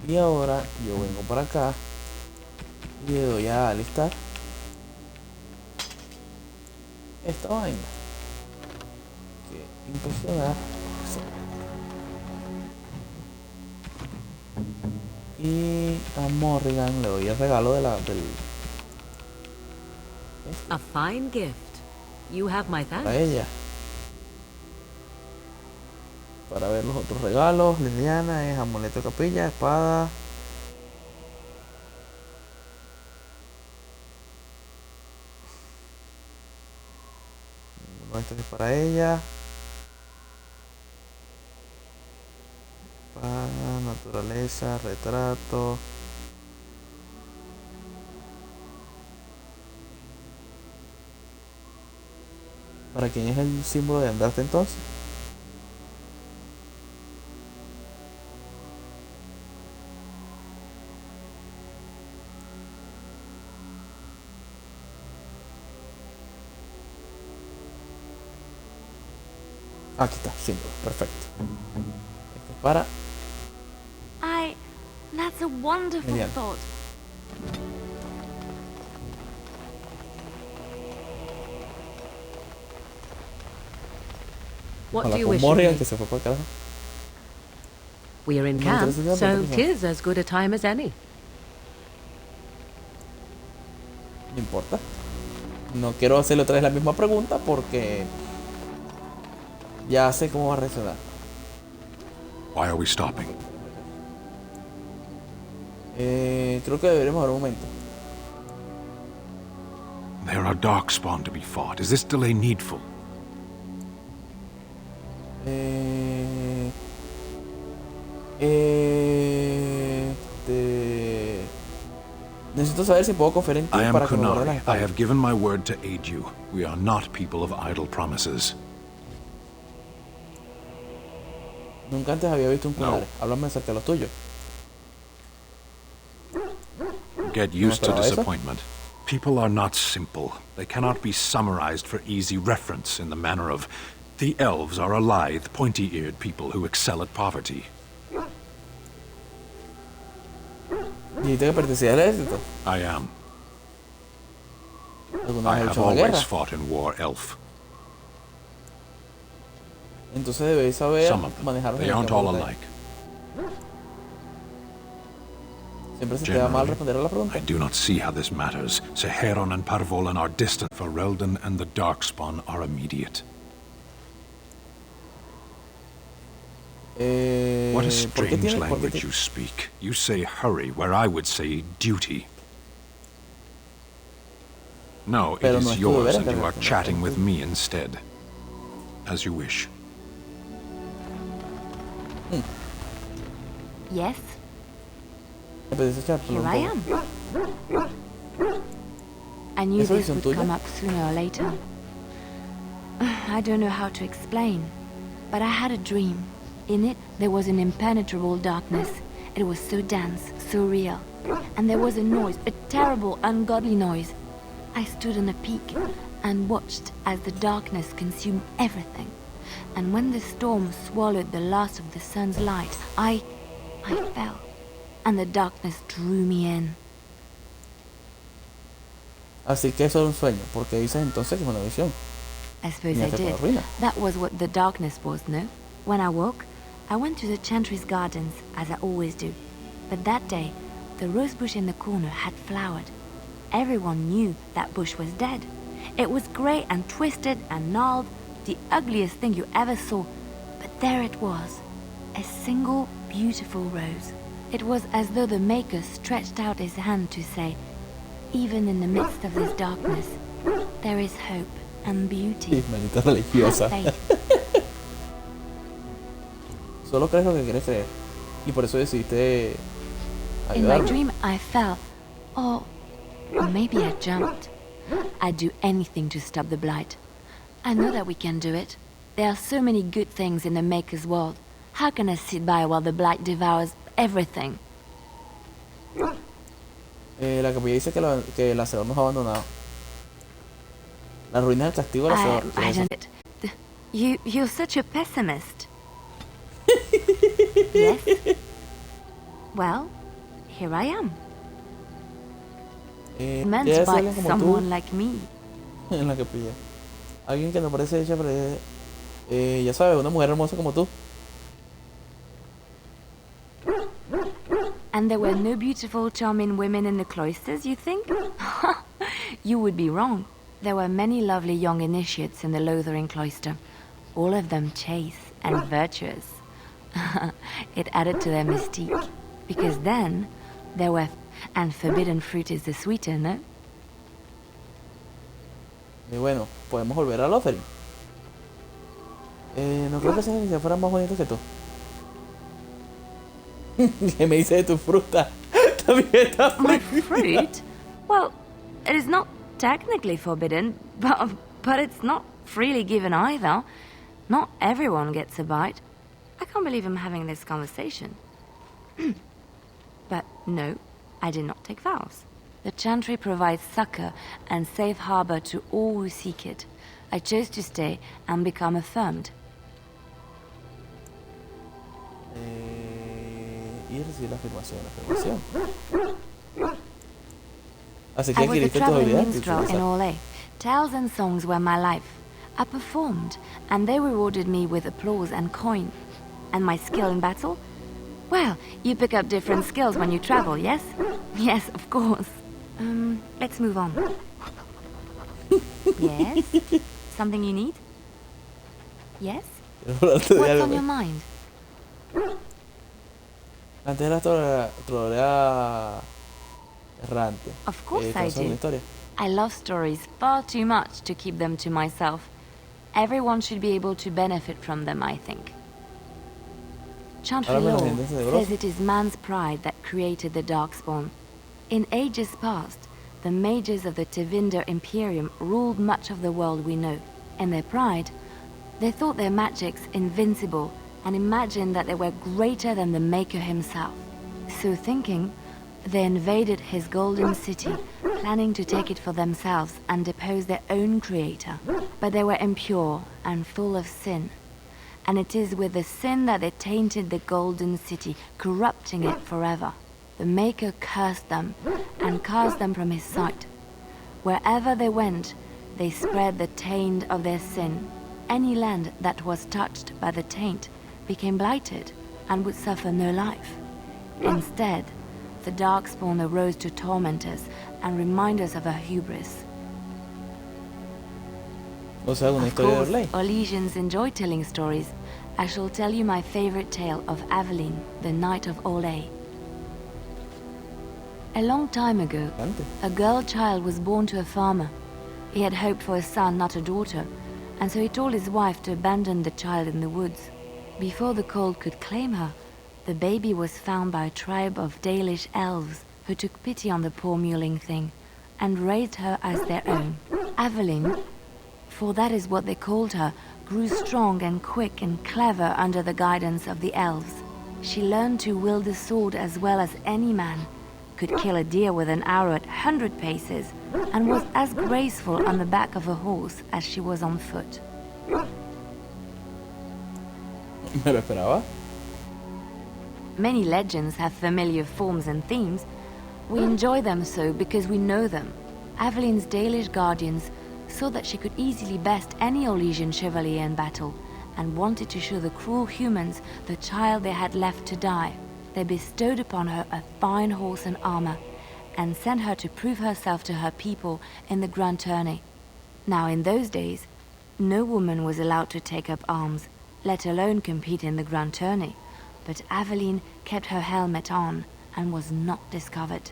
Y ahora yo vengo para acá y le doy a Alistair esta vaina. Que impresionar. Y a Morrigan le doy el regalo del... A fine gift. You have my thanks. Para ella. Para ver los otros regalos, Liliana es amuleto de capilla, espada. Esto es para ella. Para naturaleza, retrato. ¿Para quién es el símbolo de andarte entonces? Aquí está, símbolo, perfecto. Esto es para... That's a wonderful Genial. thought. What Hola, do you con wish of Morrigan, me? que se fue para el carajo. We're in camp, so 'tis as good a time as any. No importa. No quiero hacerle otra vez la misma pregunta porque ya sé cómo va a reaccionar. Why are we stopping? Creo que deberíamos dar un momento. There are darkspawn to be fought. Is this delay needful? Necesito saber si puedo confiar en ti I am para que me guarde las Kunari. I espaldas. have given my word to aid you. We are not people of idle promises. Nunca antes había visto un Kunari. Háblame acerca de los tuyos. Get used to esperaba eso. disappointment. People are not simple. They cannot be summarized for easy reference in the manner of the elves are a lithe, pointy-eared people who excel at poverty. Dijiste que pertenecías al ejército. I am. ¿Alguna I vez has have hecho una guerra? always fought in war, elf. Entonces debéis saber Some of them. manejar They aren't all alike. Siempre se te da mal responder a la pregunta. I do not see how this matters. Seheron and Parvolan are distant, for Relden and the Darkspawn are immediate. What a strange language you speak. You say hurry, where I would say duty. No, it Pero no is es tu yours, deber and you are encargarte, chatting with me instead. As you wish. Yes, Here here I am. I knew ¿Eso this dicen would tuyo? come up sooner or later. I don't know how to explain, but I had a dream. In it, there was an impenetrable darkness. It was so dense, so real. And there was a noise, a terrible, ungodly noise. I stood on a peak and watched as the darkness consumed everything. And when the storm swallowed the last of the sun's light, I fell. And the darkness drew me in. Así que eso era un sueño, porque dices entonces que es una visión. I suppose Mira I que te did. arruina. That was what the darkness was, no? When I woke, I went to the Chantry's gardens, as I always do. But that day, the rose bush in the corner had flowered. Everyone knew that bush was dead. It was grey and twisted and gnarled, the ugliest thing you ever saw. But there it was, a single beautiful rose. It was as though the Maker stretched out his hand to say, even in the midst of this darkness, there is hope and beauty. Sí, maldita religiosa. Have faith. Solo crees lo que quieres creer. Y por eso decidiste In my ayudarme. dream, I fell. Or maybe I jumped. I'd do anything to stop the blight. I know that we can do it. There are so many good things in the Maker's world. How can I sit by while the blight devours everything? La capilla dice que el hacedor nos ha abandonado. Las ruinas del castigo del hacedor. I don't. You're such a pessimist. Yes. Well, here I am. Meant ¿Quieres by alguien como someone tú like me. en la capilla? Alguien que no parece hecha, pero ya sabes, una mujer hermosa como tú. And there were no beautiful, charming women in the cloisters, you think? You would be wrong. There were many lovely young initiates in the Lothering cloister, all of them chaste and virtuous. It added to their mystique, because then there were... And forbidden fruit is the sweeter, no? Y bueno, podemos volver a Lothering. No creo que esa iglesia fuera más bonita que tú. ¿Qué me dice de tu fruta? También está My fruit? Well, it is not technically forbidden, but it's not freely given either. Not everyone gets a bite. I can't believe I'm having this conversation. But no, I did not take vows. The Chantry provides succor and safe harbor to all who seek it. I chose to stay and become affirmed. Y recibir la afirmación. Así que I was a adquiriste tus traveling habilidades. minstrel in Orlais. Tales and songs were my life. I performed, and they rewarded me with applause and coin. And my skill in battle? Well, you pick up different skills when you travel, yes? Yes, of course. Let's move on. Yes? Something you need? Yes? What's on your mind? Antes era trolea errante. Of course I ¿Conoces una do. historia? I love stories far too much to keep them to myself. Everyone should be able to benefit from them, I think. Chantry Ahora me lo Law entiendes de says grosso. it is man's pride that created the Darkspawn. In ages past, the mages of the Tevinder Imperium ruled much of the world we know. In their pride, they thought their magics invincible and imagined that they were greater than the Maker himself. So thinking, they invaded his golden city, planning to take it for themselves and depose their own creator. But they were impure and full of sin. And it is with the sin that they tainted the golden city, corrupting it forever. The Maker cursed them and cast them from his sight. Wherever they went, they spread the taint of their sin. Any land that was touched by the taint became blighted and would suffer no life. Instead, the Darkspawn arose to torment us and remind us of our hubris. O sea, una Of historia de course, Orley. Orlesians enjoy telling stories. I shall tell you my favorite tale of Aveline, the Knight of Orlais. A long time ago, a girl child was born to a farmer. He had hoped for a son, not a daughter, and so he told his wife to abandon the child in the woods. Before the cold could claim her, the baby was found by a tribe of Dalish elves who took pity on the poor mewling thing and raised her as their own. Aveline, for that is what they called her, grew strong and quick and clever under the guidance of the elves. She learned to wield a sword as well as any man, could kill a deer with an arrow at 100 paces, and was as graceful on the back of a horse as she was on foot. Me lo esperaba. Many legends have familiar forms and themes. We enjoy them so because we know them. Aveline's Dalish guardians saw that she could easily best any Orlesian chevalier in battle, and wanted to show the cruel humans the child they had left to die. They bestowed upon her a fine horse and armor, and sent her to prove herself to her people in the grand tourney. Now in those days, no woman was allowed to take up arms, let alone compete in the grand tourney, but Aveline kept her helmet on and was not discovered.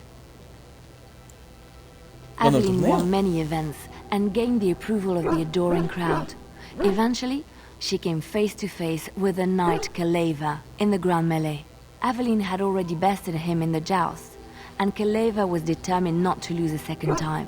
Aveline won many events and gained the approval of the adoring crowd. Eventually, she came face to face with the knight Kaleva in the grand melee. Aveline had already bested him in the joust, and Kaleva was determined not to lose a second time.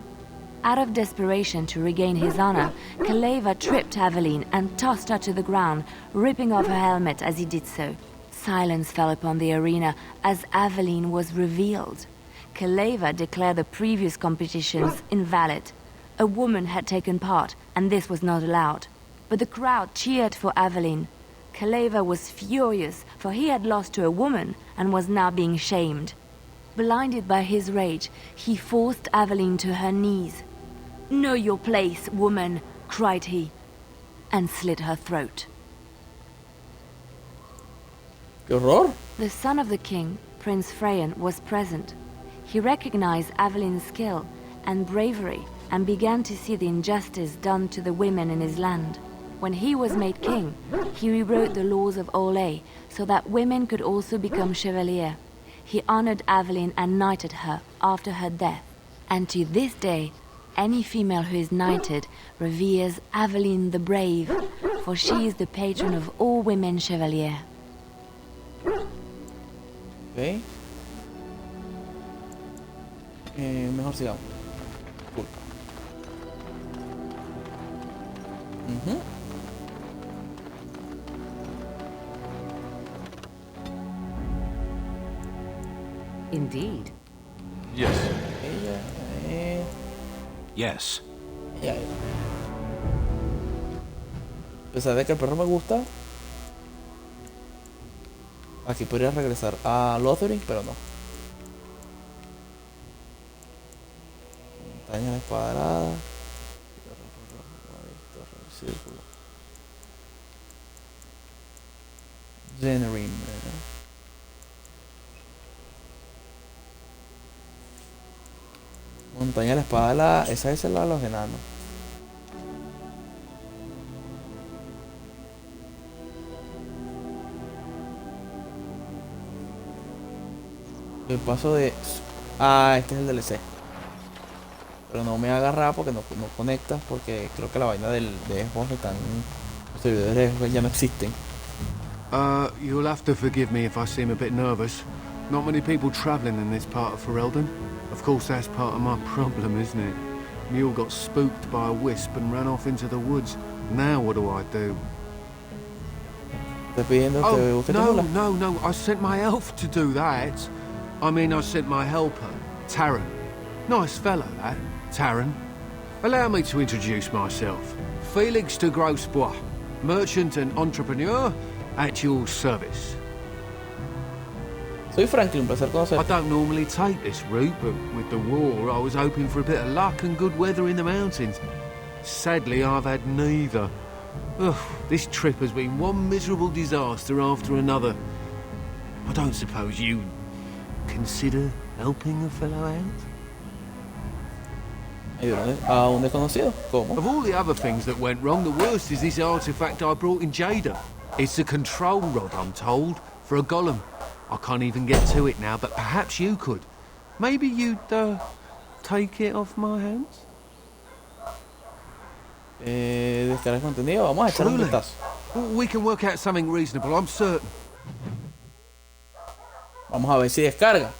Out of desperation to regain his honor, Kaleva tripped Aveline and tossed her to the ground, ripping off her helmet as he did so. Silence fell upon the arena as Aveline was revealed. Kaleva declared the previous competitions invalid. A woman had taken part, and this was not allowed. But the crowd cheered for Aveline. Kaleva was furious, for he had lost to a woman and was now being shamed. Blinded by his rage, he forced Aveline to her knees. "Know your place, woman," cried he, and slit her throat. ¡Qué horror! The son of the king, Prince Freyan, was present. He recognized Aveline's skill and bravery and began to see the injustice done to the women in his land. When he was made king, he rewrote the laws of Orlais so that women could also become chevalier. He honored Aveline and knighted her after her death. And to this day, any female who is knighted reveres Aveline the Brave, for she is the patron of all women chevalier. Ok. Mejor sigamos. Cool. Indeed. Yes. Yes. Ya. A pesar de que el perro me gusta, aquí podría regresar a Lothering, pero no. Montaña descuadrada. Círculo. Generim. Montaña de la espada, esa es la de los enanos. El paso de... Ah, este es el DLC. Pero no me agarra porque no conectas, porque creo que la vaina de Xbox están... Los servidores de Xbox ya no existen. You'll have to forgive me if I seem a bit nervous. Not many people travelling in this part of Ferelden. Of course, that's part of my problem, isn't it? Mule got spooked by a wisp and ran off into the woods. Now what do I do? No, I sent my elf to do that. I mean, I sent my helper, Taran. Nice fellow, that, Taran. Allow me to introduce myself. Felix de Grosbois, merchant and entrepreneur at your service. Soy Franklin, placer conocerte. I don't normally take this route, but with the war, I was hoping for a bit of luck and good weather in the mountains. Sadly, I've had neither. Ugh, this trip has been one miserable disaster after another. I don't suppose you consider helping a fellow out? A un desconocido? ¿Cómo? Of all the other things that went wrong, the worst is this artifact I brought in Jada. It's a control rod, I'm told, for a golem. I can't even get to it now, but perhaps you could. Maybe you'd, take it off my hands? Descargar contenido, vamos a echar un vistazo. We can work out something reasonable, I'm certain. Vamos a ver si descarga.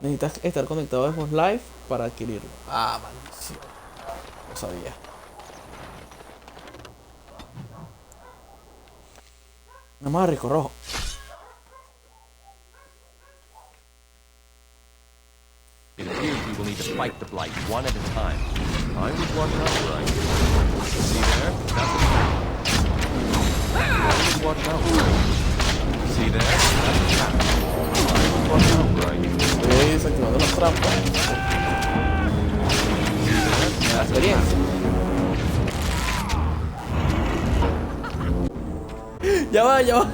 Necesitas estar conectado a Xbox Live para adquirirlo. Ah, maldición. No sabía. Vamos a rico rojo. It appears we will need to fight the blight one at a time. I was watching out right. See there? That's a trap. I was watching out right. See there? That's a trap. I was watching out right. Estoy desactivando las trampas. La experiencia. Ya va, ya va.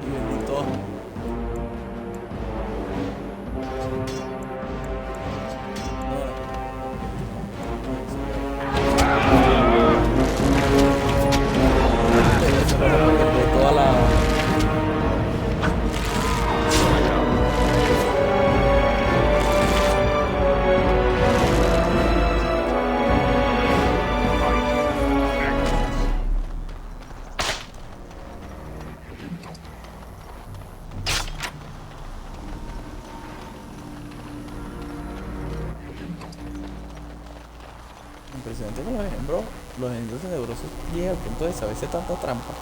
Y bendito. Toda la... Impresionante con los ejemplos tenebrosos llega al punto de saberse tanta trampa.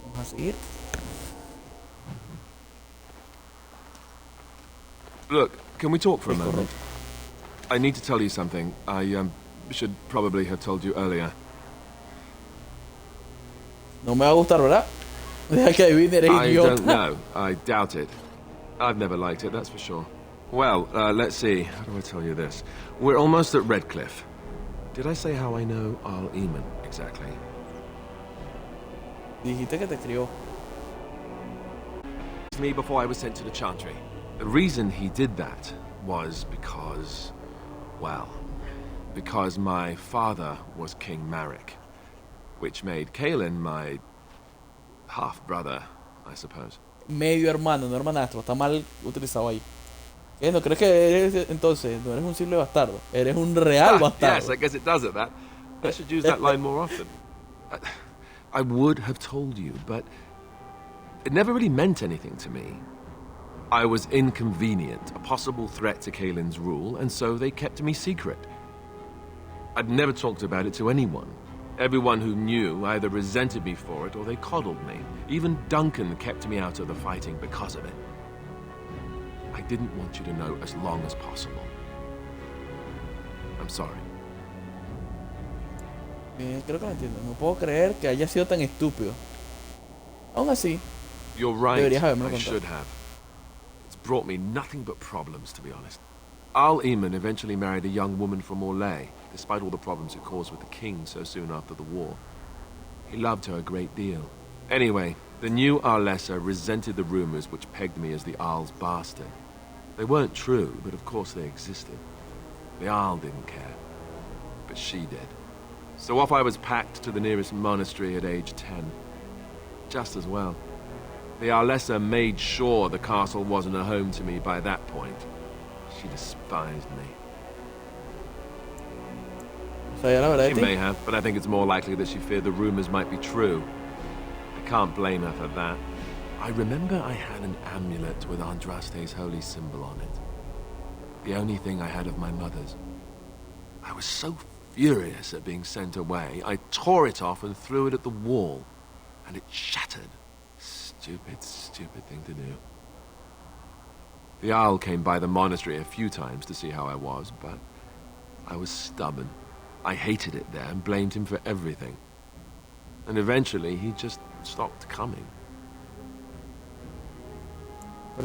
Vamos a seguir. Look, can we talk for a moment? I need to tell you something. I should probably have told you earlier. No me va a gustar, ¿verdad? Deja que adivine, eres I idiota. don't know. I doubt it. I've never liked it, that's for sure. Well, let's see. How do I tell you this? We're almost at Redcliffe. Did I say how I know Arl Eamon exactly? Dijiste que te crió. Me before I was sent to the Chantry. The reason he did that was because, well, because my father was King Marek, which made Kaelin my half-brother, I suppose. Medio hermano, no hermanastro. Está mal utilizado ahí. ¿Qué? ¿No crees que eres, entonces, no eres un simple bastardo? Eres un real bastardo. Yes, I guess it does it, that. I should use that line more often. I would have told you, but it never really meant anything to me. I was inconvenient, a possible threat to Kaelin's rule, and so they kept me secret. I'd never talked about it to anyone. Everyone who knew either resented me for it or they coddled me. Even Duncan kept me out of the fighting because of it. I didn't want you to know as long as possible. I'm sorry. Creo que lo entiendo. No puedo creer que haya sido tan estúpido. Aún así, you're right. deberías habérmelo I contado. should have. It's brought me nothing but problems, to be honest. Arl Eamon eventually married a young woman from Orlais, despite all the problems it caused with the king so soon after the war. He loved her a great deal. Anyway, the new Arlessa resented the rumors which pegged me as the Arl's bastard. They weren't true, but of course they existed. The Arl didn't care, but she did. So off I was packed to the nearest monastery at age 10. Just as well. The Arlessa made sure the castle wasn't a home to me by that point. She despised me. She may have, but I think it's more likely that she feared the rumors might be true. I can't blame her for that. I remember I had an amulet with Andraste's holy symbol on it. The only thing I had of my mother's. I was so furious at being sent away, I tore it off and threw it at the wall. And it shattered. Stupid, stupid thing to do. The Owl came by the monastery a few times to see how I was, but I was stubborn. I hated it there and blamed him for everything. And eventually, he just stopped coming. My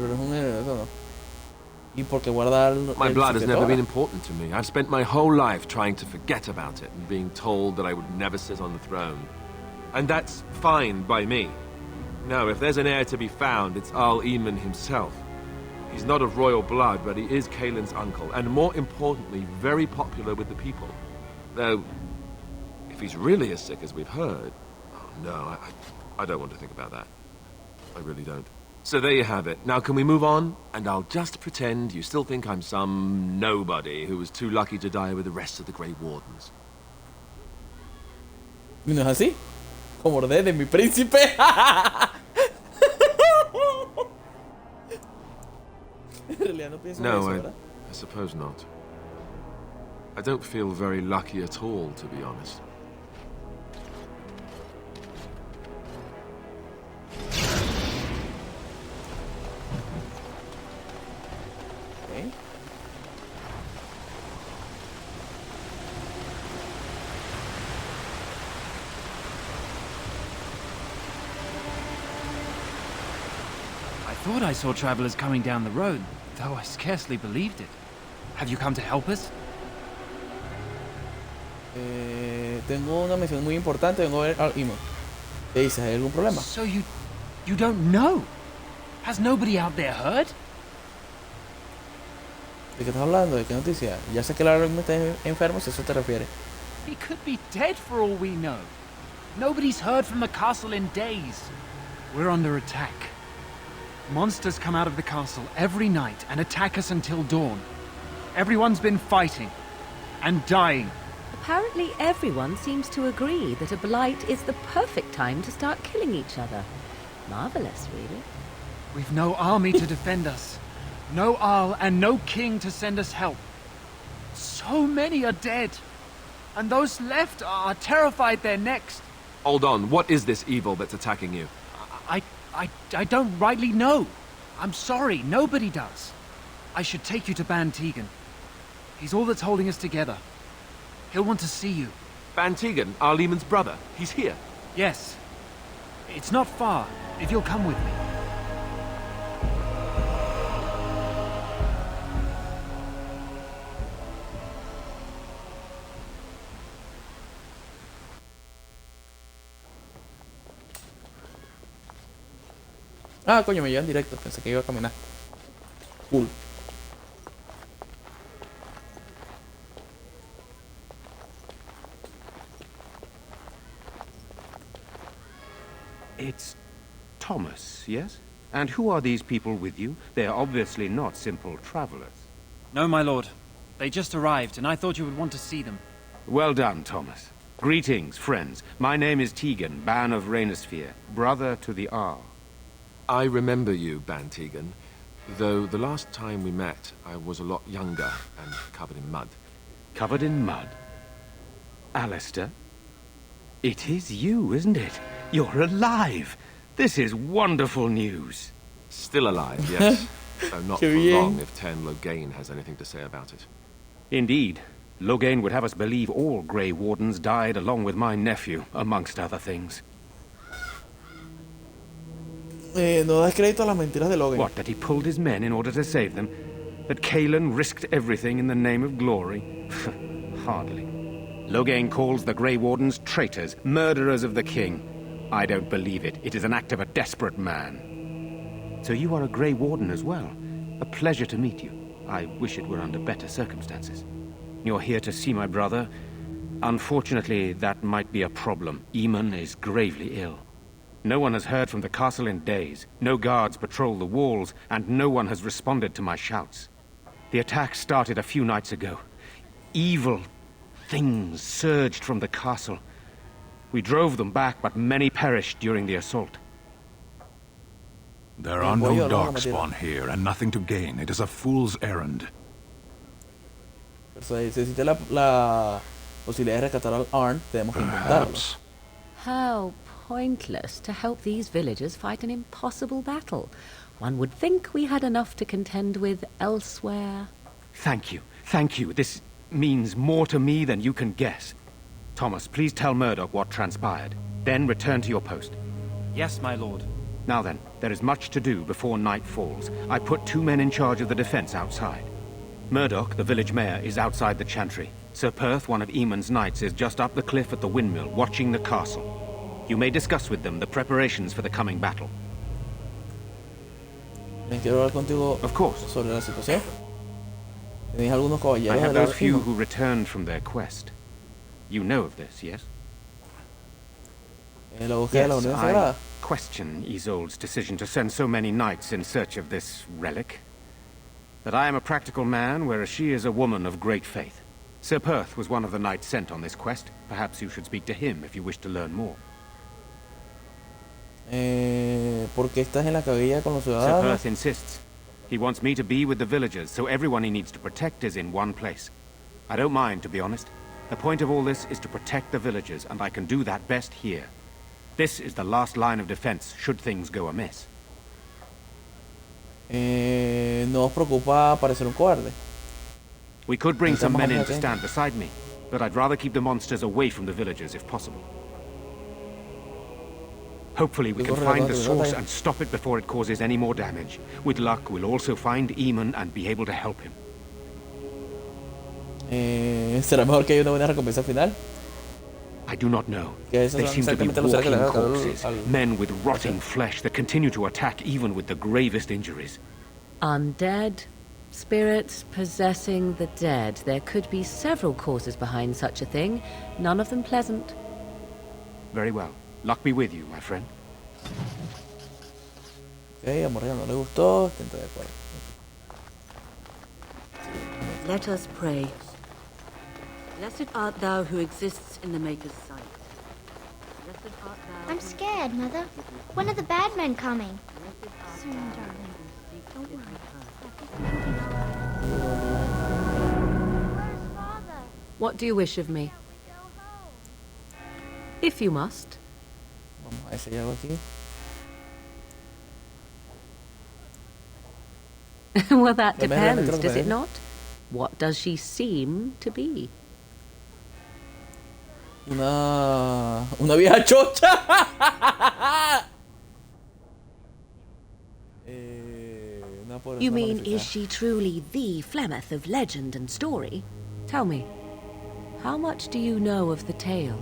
blood has never been important to me. I've spent my whole life trying to forget about it and being told that I would never sit on the throne. And that's fine by me. No, if there's an heir to be found, it's Arl Eamon himself. He's not of royal blood, but he is Kaelin's uncle, and more importantly, very popular with the people. Though, if he's really as sick as we've heard... Oh, no, I don't want to think about that. I really don't. So there you have it. Now can we move on? And I'll just pretend you still think I'm some nobody who was too lucky to die with the rest of the Grey Wardens. ¿No es así? Como ordené de mi príncipe. No, I suppose not. I don't feel very lucky at all, to be honest. Okay. I thought I saw travelers coming down the road, though I scarcely believed it. Have you come to help us? Tengo una misión muy importante. Vengo a ver al Imo. ¿Qué dices? ¿Hay algún problema? So you don't know? Has nobody out there heard? ¿De qué estás hablando? ¿De qué noticia? Ya sé que el Imo está enfermo, si a eso te refieres. He could be dead for all we know. Nobody's heard from the castle in days. We're under attack. Monsters come out of the castle every night and attack us until dawn. Everyone's been fighting and dying. Apparently everyone seems to agree that a blight is the perfect time to start killing each other. Marvelous, really. We've no army to defend us. No Arl and no king to send us help. So many are dead. And those left are terrified they're next. Hold on, what is this evil that's attacking you? I don't rightly know. I'm sorry, nobody does. I should take you to Ban Tegan. He's all that's holding us together. He'll want to see you. Ban Tegan, Arl Eamon's brother. He's here. Yes. It's not far, if you'll come with me. Ah, coño, me llevan directo. Pensé que iba a caminar. Cool. It's Thomas, yes? And who are these people with you? They're obviously not simple travelers. No, my lord. They just arrived, and I thought you would want to see them. Well done, Thomas. Greetings, friends. My name is Tegan, Ban of Rainersphere, brother to the Arl. I remember you, Ban Tegan, though the last time we met, I was a lot younger and covered in mud. Covered in mud? Alistair? It is you, isn't it? You're alive! This is wonderful news. Still alive, yes. Though not for long if Tern Loghain has anything to say about it. Indeed. Loghain would have us believe all Grey Wardens died along with my nephew, amongst other things. No das crédito a las mentiras de Loghain. What, that he pulled his men in order to save them? That Caelan risked everything in the name of glory? Hardly. Loghain calls the Grey Wardens traitors, murderers of the king. I don't believe it. It is an act of a desperate man. So you are a Grey Warden as well. A pleasure to meet you. I wish it were under better circumstances. You're here to see my brother? Unfortunately, that might be a problem. Eamon is gravely ill. No one has heard from the castle in days. No guards patrol the walls, and no one has responded to my shouts. The attack started a few nights ago. Evil things surged from the castle. We drove them back, but many perished during the assault. There are no darkspawn here, and nothing to gain. It is a fool's errand. Si existe la posibilidad de rescatar al Arn, tenemos que intentarlo. How pointless to help these villagers fight an impossible battle. One would think we had enough to contend with elsewhere. Thank you. Thank you. This means more to me than you can guess. Thomas, please tell Murdoch what transpired. Then return to your post. Yes, my lord. Now then, there is much to do before night falls. I put 2 men in charge of the defense outside. Murdoch, the village mayor, is outside the chantry. Sir Perth, one of Eamon's knights, is just up the cliff at the windmill, watching the castle. You may discuss with them the preparations for the coming battle. Quiero hablar contigo of course. Sobre la situación. Tenéis algunos caballeros. I have those few who returned from their quest. You know of this, yes? La búsqueda de la Unión I Sagrada. question Isolde's decision to send so many knights in search of this relic. That I am a practical man, whereas she is a woman of great faith. Sir Perth was one of the knights sent on this quest. Perhaps you should speak to him if you wish to learn more. ¿Por qué estás en la cabilla con los Sir ciudadanos? Perth insists. He wants me to be with the villagers, so everyone he needs to protect is in one place. I don't mind, to be honest. The point of all this is to protect the villagers, and I can do that best here. This is the last line of defense, should things go amiss. No os preocupa parecer un cobarde. We could bring some men in to Estamos stand beside me, but I'd rather keep the monsters away from the villagers if possible. Hopefully we can find the source and stop it before it causes any more damage. With luck, we'll also find Eamon and be able to help him. ¿Será mejor que haya una buena recompensa final? I do not know. Que They esos son seem to be exactamente los seres que le walking dan corpses, men with rotting flesh that continue to attack even with the gravest injuries. Undead, spirits possessing the dead. There could be several causes behind such a thing, none of them pleasant. Very well. Luck be with you, my friend. Ok, a Morrigan no le gustó, estoy de acuerdo. Let us pray. Blessed art thou who exists in the Maker's sight. Blessed art thou. I'm scared, Mother. When are the bad men coming? Soon, darling. Don't worry. What do you wish of me? If you must. Vamos a ver si hay algo aquí. Well, that Lo mejor depends, es does que it not? What does she seem to be? Una vieja chocha. You mean, is she truly the Flemeth of legend and story? Tell me, how much do you know of the tale?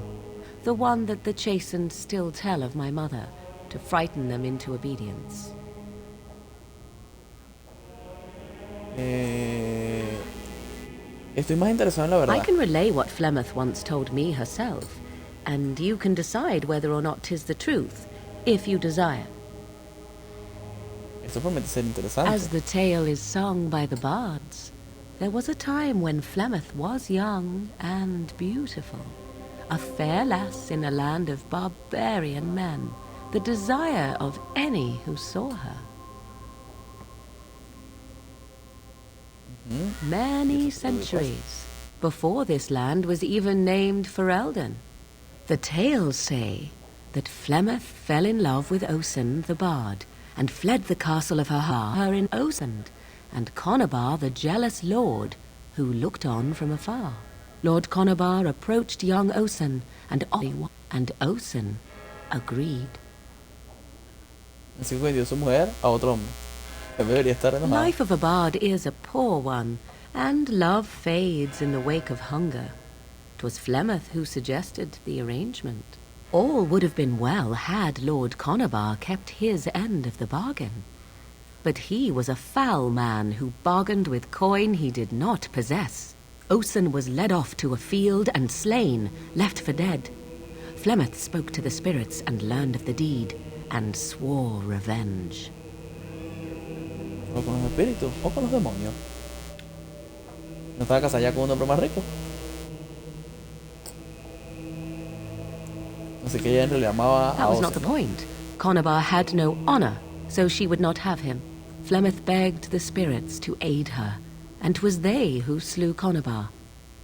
The one that the chastened still tell of my mother, to frighten them into obedience. Estoy más interesado en la verdad. I can relay what Flemeth once told me herself, and you can decide whether or not 'tis the truth, if you desire. Esto promete ser interesante. As the tale is sung by the bards, there was a time when Flemeth was young and beautiful, a fair lass in a land of barbarian men, the desire of any who saw her. Many centuries before this land was even named Ferelden. The tales say that Flemeth fell in love with Osen the bard and fled the castle of her in Osend, and Conobar the jealous lord who looked on from afar. Lord Conobar approached young Osen, and Osen agreed. Así que vendió su mujer a otro hombre. Debería estar enojado. Life of a bard is a poor one, and love fades in the wake of hunger. 'Twas Flemeth who suggested the arrangement. All would have been well had Lord Conobar kept his end of the bargain. But he was a foul man who bargained with coin he did not possess. Osen was led off to a field and slain, left for dead. Flemeth spoke to the spirits and learned of the deed, and swore revenge. O con los espíritus, o con los demonios. ¿No estaba casada ya con un hombre más rico? Así que ella en realidad amaba a That was not Osen, the ¿no? point. Conobar had no honor, so she would not have him. Flemeth begged the spirits to aid her, and 'twas they who slew Conobar.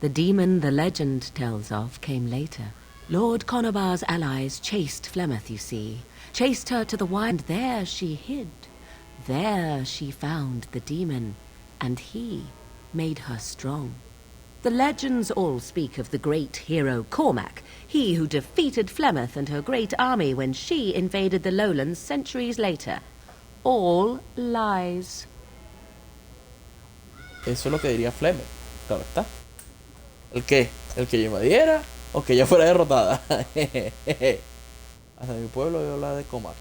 The demon the legend tells of came later. Lord Conobar's allies chased Flemeth, you see. Chased her to the wild, and there she hid. There she found the demon, and he made her strong. The legends all speak of the great hero Cormac, he who defeated Flemeth and her great army when she invaded the lowlands centuries later. All lies. Eso es lo que diría Flemeth. Claro está. ¿El qué? ¿El que yo invadiera o que ella fuera derrotada? Hasta mi pueblo yo hablaba de Cormac.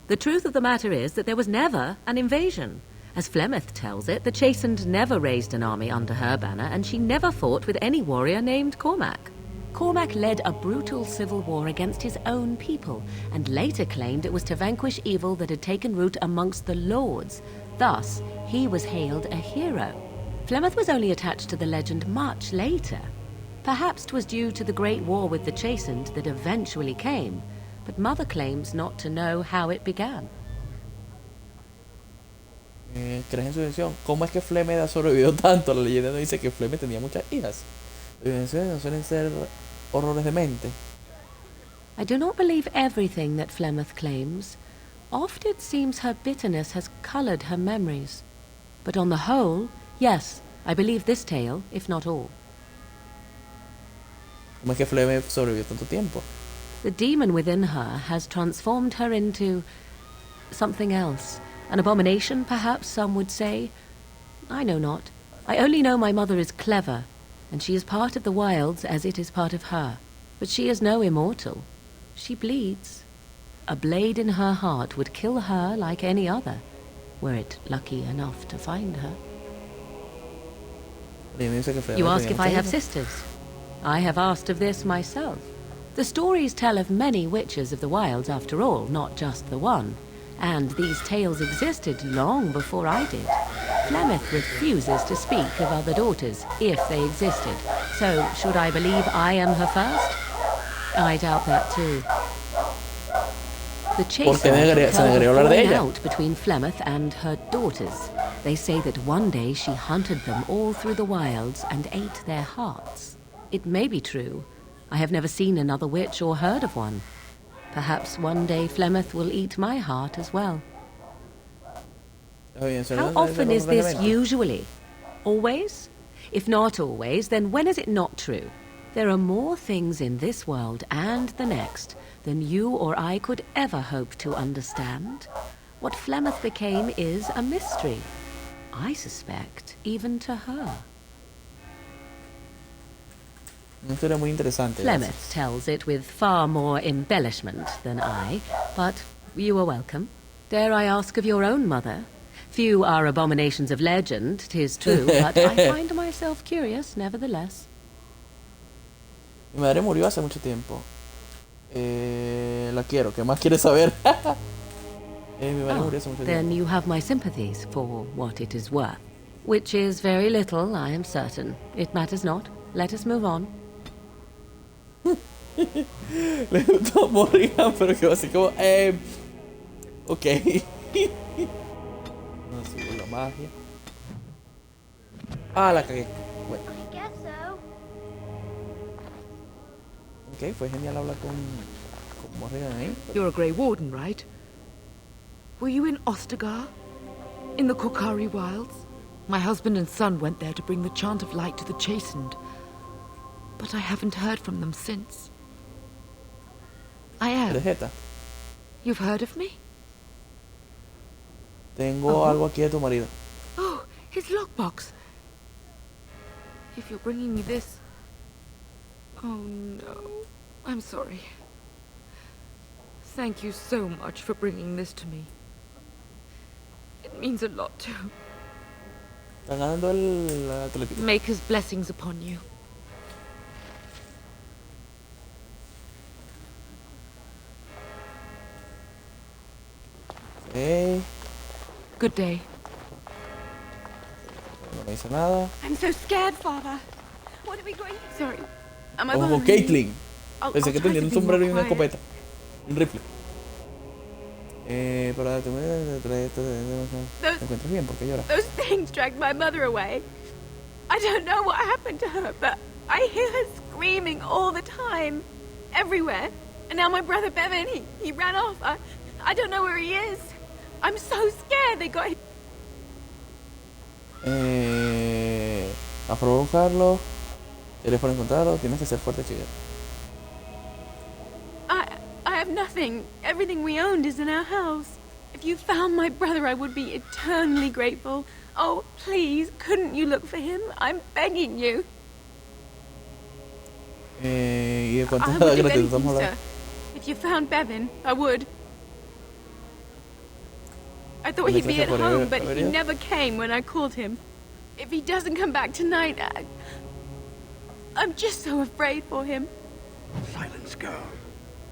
The truth of the matter is that there was never an invasion. As Flemeth tells it, the Chastened never raised an army under her banner, and she never fought with any warrior named Cormac. Cormac led a brutal civil war against his own people, and later claimed it was to vanquish evil that had taken root amongst the lords. Thus, he was hailed a hero. Flemeth was only attached to the legend much later. Perhaps 'twas due to the great war with the Chastened that eventually came, but Mother claims not to know how it began. ¿Crees en su invención? ¿Cómo es que Flemeth ha sobrevivido tanto? La leyenda no dice que Flemeth tenía muchas hijas. Las invenciones no suelen ser horrores de mente. I do not believe everything that Flemeth claims. Oft it seems her bitterness has colored her memories. But on the whole, yes, I believe this tale, if not all. ¿Cómo es que Flemeth sobrevivió tanto tiempo? The demon within her has transformed her into something else. An abomination, perhaps some would say. I know not. I only know my mother is clever, and she is part of the wilds as it is part of her. But she is no immortal. She bleeds. A blade in her heart would kill her like any other, were it lucky enough to find her. You ask if I have sisters. I have asked of this myself. The stories tell of many witches of the wilds after all, not just the one. And these tales existed long before I did. Flemeth refuses to speak of other daughters, if they existed. So, should I believe I am her first? I doubt that too. The Chastened falling out between Flemeth and her daughters. They say that one day she hunted them all through the wilds and ate their hearts. It may be true. I have never seen another witch or heard of one. Perhaps one day Flemeth will eat my heart as well. How often is this usually? Always? If not always, then when is it not true? There are more things in this world and the next than you or I could ever hope to understand. What Flemeth became is a mystery. I suspect, even to her. Una historia muy interesante. Flemeth tells it with far more embellishment than I, but you are welcome. Dare I ask of your own mother? Few are abominations of legend, 'tis true, but I find myself curious nevertheless. Mi madre murió hace mucho tiempo. La quiero. ¿Qué más quieres saber? Mi madre murió hace mucho tiempo. Then you have my sympathies for what it is worth. Which is very little, I am certain. It matters not. Let us move on. Le gustó Morrigan, pero quedó así como, ok. No sigo la magia. Ah, la cagué. Bueno. I guess so. Ok, fue genial hablar con Morrigan ahí. You're a Grey Warden, right? Were you in Ostagar? In the Korkari Wilds? My husband and son went there to bring the chant of light to the Chastened. But I haven't heard from them since. I am. You've heard of me? Tengo algo aquí de tu marido. Oh, his lockbox. If you're bringing me this... Oh, no. I'm sorry. Thank you so much for bringing this to me. It means a lot too. Están ganando el Atlético. Maker's blessings upon you. Okay. Good day. No me dice nada. I'm so scared, Father. What are we going to... Sorry. Am I Ojo, bothering Caitlyn. you? I'll Pensé que try tenía to un be sombrero y more una quiet. escopeta. Un rifle. Pero ¿te encuentras bien? ¿Por qué lloras? Those things dragged my mother away. I don't know what happened to her, but I hear her screaming all the time. Everywhere. And now my brother Bevan, he ran off. I don't know where he is. I'm so scared they got him. A provocarlo. Eres para encontrarlo. Tienes que ser fuerte, chica. I have nothing. Everything we owned is in our house. If you found my brother, I would be eternally grateful. Oh, please, couldn't you look for him? I'm begging you. ¿Y de cuánto I es would la do gratitud anything, estamos sir. hablando? If you found Bevan, I would. I thought ¿Y he'd be gracias at por home, but haber he ido? never came when I called him. If he doesn't come back tonight, I'm just so afraid for him. Silence, girl.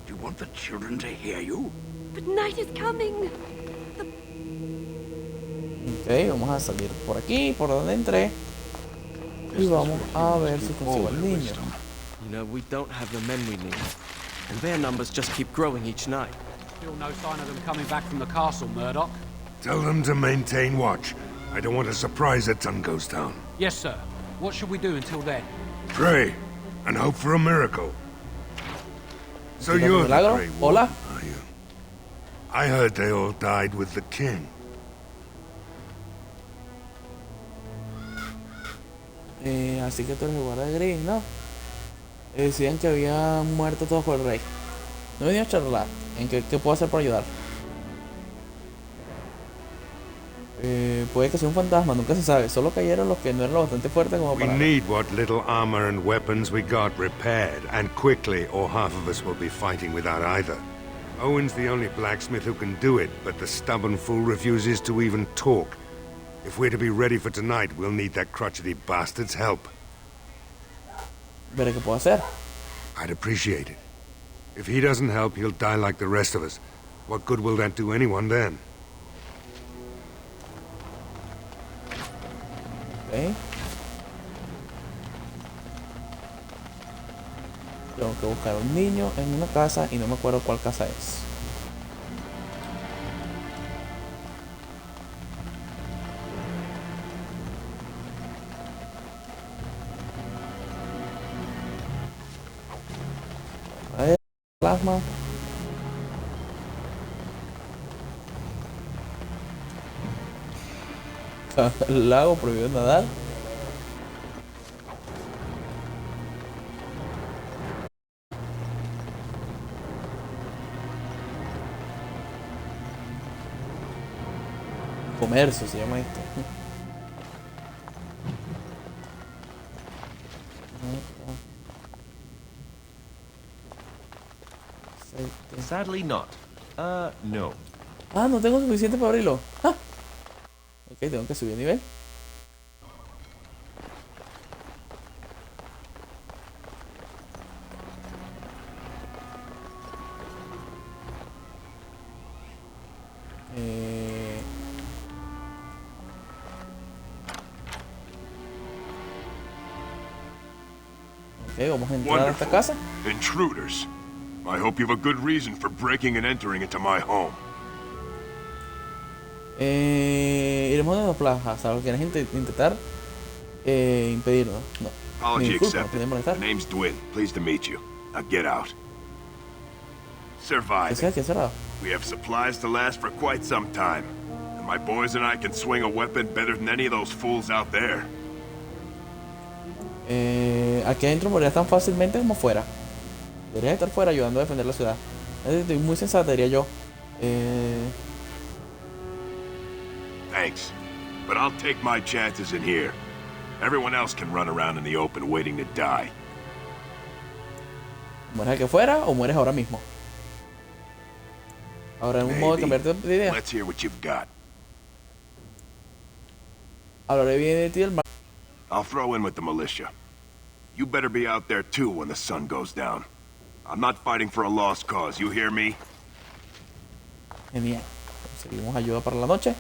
Do you want the children to hear you? But night is coming. Ok, vamos a salir por aquí, por donde entré. Y vamos a ver si consigo al niño. You know, we don't have the men we need. And their numbers just keep growing each night. Still no sign of them coming back from the castle, Murdoch. Tell them to maintain watch. I don't want a surprise that sun goes down. Yes, sir. What should we do until then? Pray, and hope for a miracle. So ¿Tienes un you're the milagro? Grey Hola. Warden, are you? I heard they all died with the king. Así que tú eres el guarda gris, ¿no? Decían que habían muerto todos por el rey. No venía a charlar. ¿En qué puedo hacer para ayudar? Puede que sea un fantasma, nunca se sabe. Solo cayeron los que no eran lo bastante fuertes como We para... need what little armor and weapons we got repaired, and quickly, or half of us will be fighting without either. Owen's the only blacksmith who can do it, but the stubborn fool refuses to even talk. If we're to be ready for tonight, we'll need that crotchety bastard's help. Veré qué puedo hacer. I'd appreciate it. If he doesn't help, he'll die like the rest of us. What good will that do anyone then? Ok. Tengo que buscar a un niño en una casa y no me acuerdo cuál casa es. A ver, plasma. El lago prohibido nadar. Comercio se llama esto. Sadly not. No. Ah, no tengo suficiente para abrirlo. Ah. Ok, tengo que subir de nivel. Ok, vamos a entrar a esta casa. Intruders. I hope you have a good reason for breaking and entering into my home. Iremos de dos plazas. ¿Sabes? ¿Quieres intentar impedirnos? No. Apology Disculpa, no accepted. podemos molestar. My name's Dwin. Pleased to meet you. Now get out. Surviving. ¿Qué cerrado? We have supplies to last for quite some time. And my boys and I can swing a weapon better than any of those fools out there. Aquí adentro morirías tan fácilmente como fuera. Deberías estar fuera ayudando a defender la ciudad. Estoy muy sensata, diría yo. Thanks. But I'll take my chances in here. Everyone else can run around in the open waiting to die. ¿Mueres aquí afuera o mueres ahora mismo? ¿Habrá algún modo de cambiarte de idea? Let's hear what you've got. Hablaré bien de ti del mar. I'll throw in with the militia. You better be out there too when the sun goes down. I'm not fighting for a lost cause, you hear me? Genial. Conseguimos ayuda para la noche.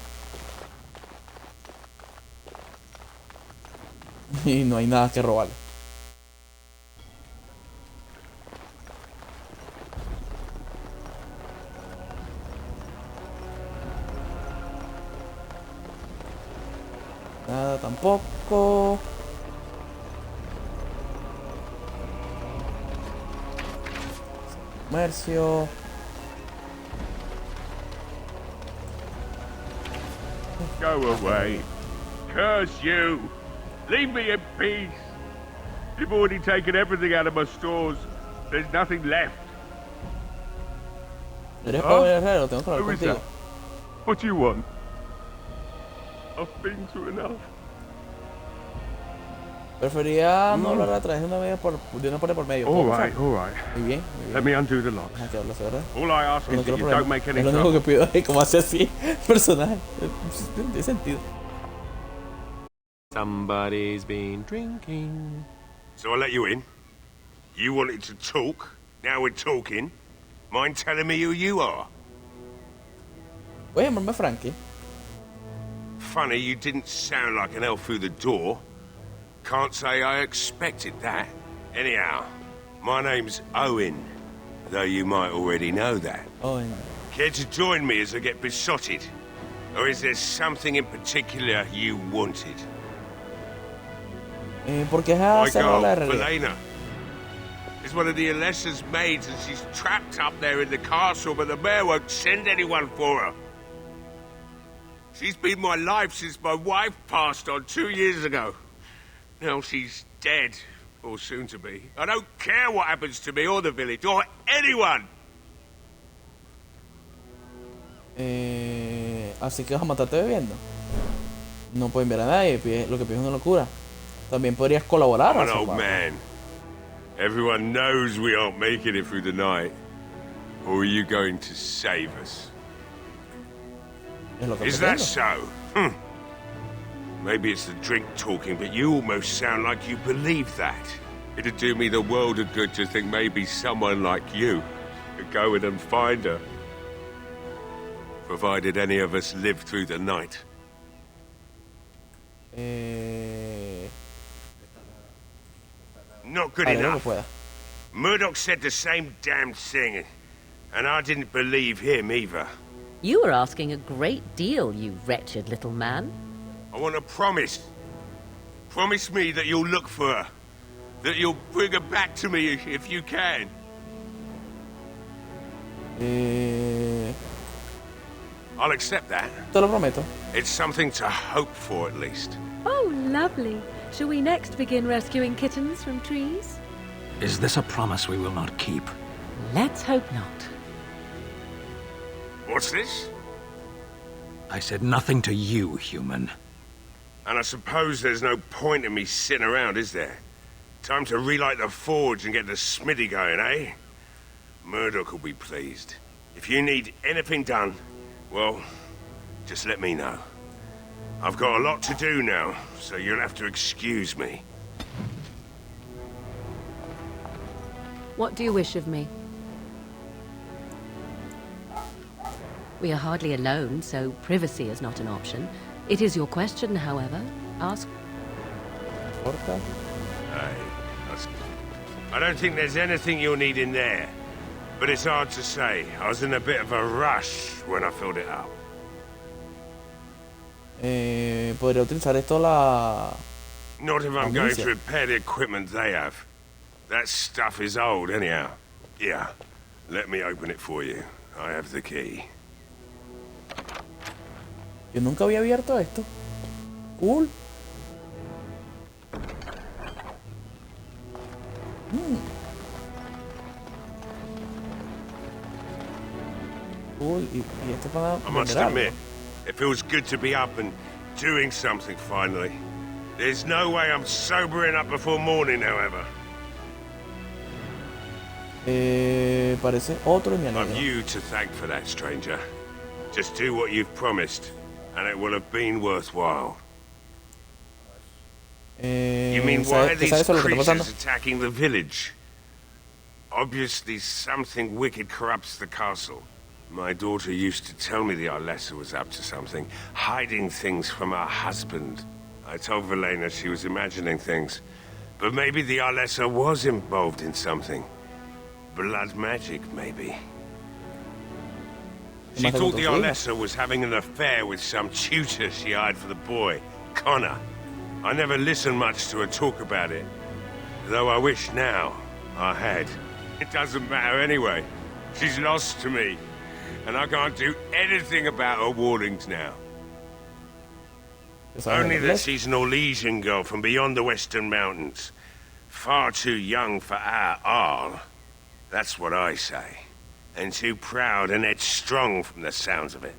Y no hay nada que robarle. Nada tampoco. Comercio. Go away. Curse you. Leave me in peace. You've already taken everything out of my stores. There's nothing left. ¿Eres pobre herrero? Tengo que hablar Who is contigo. that? What do you want? I've been through enough. Prefería no hablar a través de una pared por medio. All right, all right. Muy bien, muy bien. Let me undo the lock. Deja que hable, ¿verdad? All I ask No is that quiero you problemas. don't make any Es lo único que trouble. pido es como hace así el personaje. Tiene sentido. Somebody's been drinking. So I let you in. You wanted to talk. Now we're talking. Mind telling me who you are? Voy a llamarme Frankie. Funny, you didn't sound like an elf through the door. Can't say I expected that. Anyhow, my name's Owen, though you might already know that. Owen. Care to join me as I get besotted? Or is there something in particular you wanted? ¿Por qué es My hacerlo la girl, realidad? Belena, is one of the Alessa's maids and she's trapped up there in the castle, but the mayor won't send anyone for her. She's been my life since my wife passed on 2 years ago. Now she's dead, or soon to be. I don't care what happens to me or the village, or anyone! Así que vas a matarte bebiendo. No pueden ver a nadie, lo que pides es una locura. También podrías colaborar. I'm a an old salvarlo. man. Everyone knows we aren't making it through the night. Or are you going to save us? Es lo que Is that pretendo. so? Maybe it's the drink talking, but you almost sound like you believe that. It'd do me the world of good to think maybe someone like you could go in and find her. Provided any of us live through the night. Not good Haré lo que enough. pueda. Murdoch said the same damn thing, and I didn't believe him either. You were asking a great deal, you wretched little man. I want a promise. Promise me that you'll look for her. That you'll bring her back to me if you can. I'll accept that. Te lo prometo. It's something to hope for, at least. Oh, lovely. Shall we next begin rescuing kittens from trees? Is this a promise we will not keep? Let's hope not. What's this? I said nothing to you, human. And I suppose there's no point in me sitting around, is there? Time to relight the forge and get the smithy going, eh? Murdoch will be pleased. If you need anything done, well, just let me know. I've got a lot to do now, so you'll have to excuse me. What do you wish of me? We are hardly alone, so privacy is not an option. It is your question, however. Ask. I don't think there's anything you'll need in there. But it's hard to say. I was in a bit of a rush when I filled it up. Podría utilizar esto Not if I'm going Amnesia. to repair the equipment they have. That stuff is old, anyhow. Yeah, let me open it for you. I have the key. Yo nunca había abierto esto. Cool. Cool. Y esto para I must vender algo. admit, It feels good to be up and doing something finally. There's no way I'm sobering up before morning, however. Parece otro y me I've alegro. you to thank for that, stranger. Just do what you've promised, and it will have been worthwhile. You mean why are ¿Sabes these eso lo que está creatures pasando? attacking the village? Obviously something wicked corrupts the castle. My daughter used to tell me the Arlessa was up to something, hiding things from her husband. I told Velena she was imagining things, but maybe the Arlessa was involved in something. Blood magic, maybe. She thought the Arlessa was having an affair with some tutor she hired for the boy, Connor. I never listened much to her talk about it, though I wish now I had. It doesn't matter anyway. She's lost to me, and I can't do anything about her warnings now. Only that she's an Orlesian girl from beyond the Western Mountains. Far too young for our Arl. That's what I say. And too proud and headstrong from the sounds of it.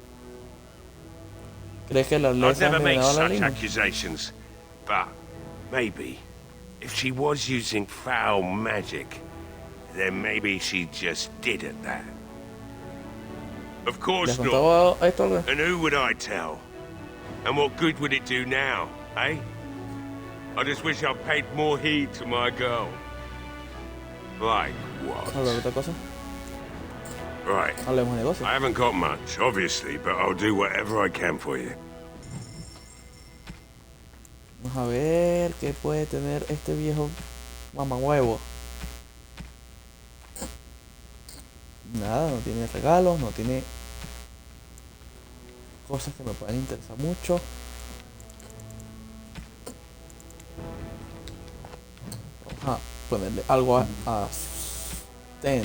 ¿Crees que la I'd Arlessa never es make envenenada a la such línea? accusations, but maybe, if she was using foul magic, then maybe she just did at that. Of course ¿Les not. contaba esto algo? And who would I tell? And what good would it do now, eh? I just wish I paid more heed to my girl. Like what? ¿Hablar de otra cosa? Right. Hablemos de negocio. I haven't got much, obviously, but I'll do whatever I can for you. Vamos a ver qué puede tener este viejo mamahuevo. Nada, no tiene regalos, no tiene cosas que me puedan interesar mucho. Vamos a ponerle algo a Sten.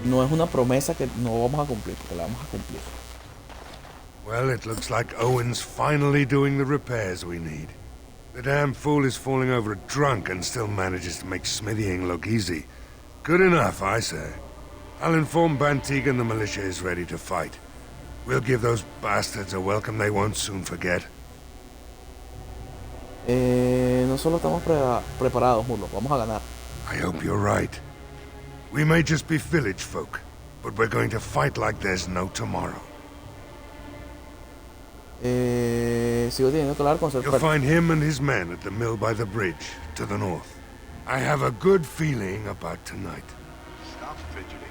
No es una promesa que no vamos a cumplir, porque la vamos a cumplir. Well, it looks like Owen's finally doing the repairs we need. The damn fool is falling over drunk and still manages to make smithying look easy. Good enough, I say. I'll inform Bantig and the militia is ready to fight. We'll give those bastards a welcome they won't soon forget. No solo estamos preparados, Murlo, vamos a ganar. I hope you're right. We may just be village folk, but we're going to fight like there's no tomorrow. Sigo teniendo que hablar con Sir You'll Fred. find him and his men at the mill by the bridge, to the north. I have a good feeling about tonight. Stop fidgeting.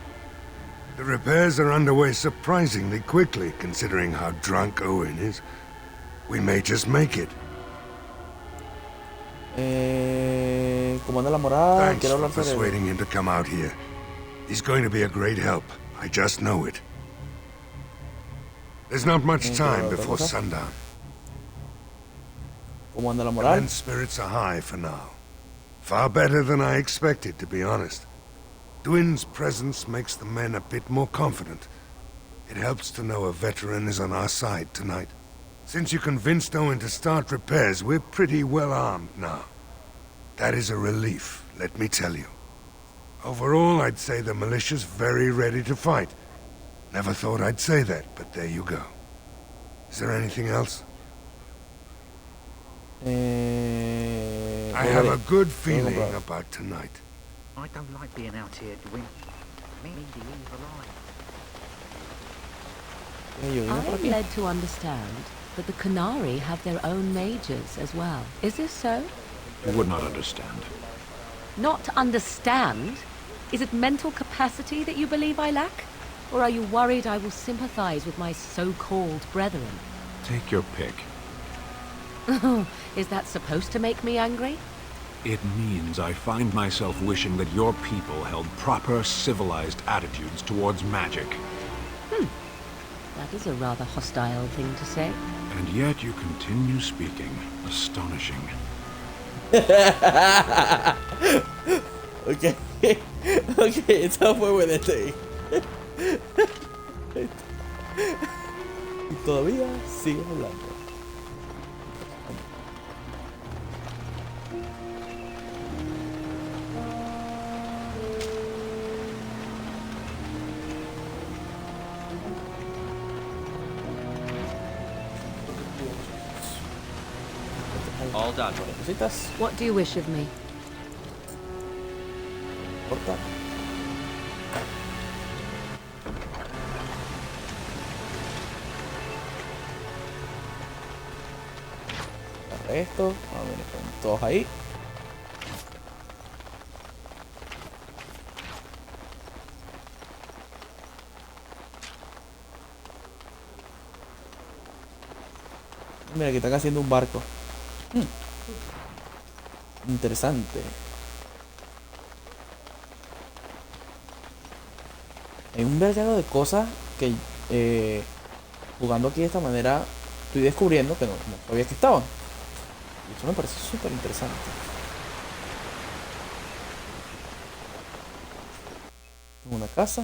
The repairs are underway surprisingly quickly, considering how drunk Owen is. We may just make it. Comando la moral, Thanks quiero for hablar sobre él. persuading him to come out here. He's going to be a great help. I just know it. There's not much time before sundown. Comando la The moral. men's spirits are high for now. Far better than I expected, to be honest. Dwin's presence makes the men a bit more confident. It helps to know a veteran is on our side tonight. Since you convinced Owen to start repairs, we're pretty well armed now. That is a relief, let me tell you. Overall, I'd say the militia's very ready to fight. Never thought I'd say that, but there you go. Is there anything else? I have a good feeling about tonight. I don't like being out here, Dwin. Me the evil eye. I'm led to understand that the Canary have their own mages as well. Is this so? You would not understand. Not understand? Is it mental capacity that you believe I lack? Or are you worried I will sympathize with my so-called brethren? Take your pick. Is that supposed to make me angry? It means I find myself wishing that your people held proper, civilized attitudes towards magic. That is a rather hostile thing to say. And yet you continue speaking. Astonishing. Ok. Ok, esta fue buena este. Y todavía sigue hablando. All done. Cositas. What do you wish of me? Corta. Agarra esto. Vamos a ver, están todos ahí. Mira, aquí están haciendo un barco. Interesante. Hay un vergazo de cosas que jugando aquí de esta manera estoy descubriendo que no sabía que estaban. Y eso me parece súper interesante. Tengo una casa.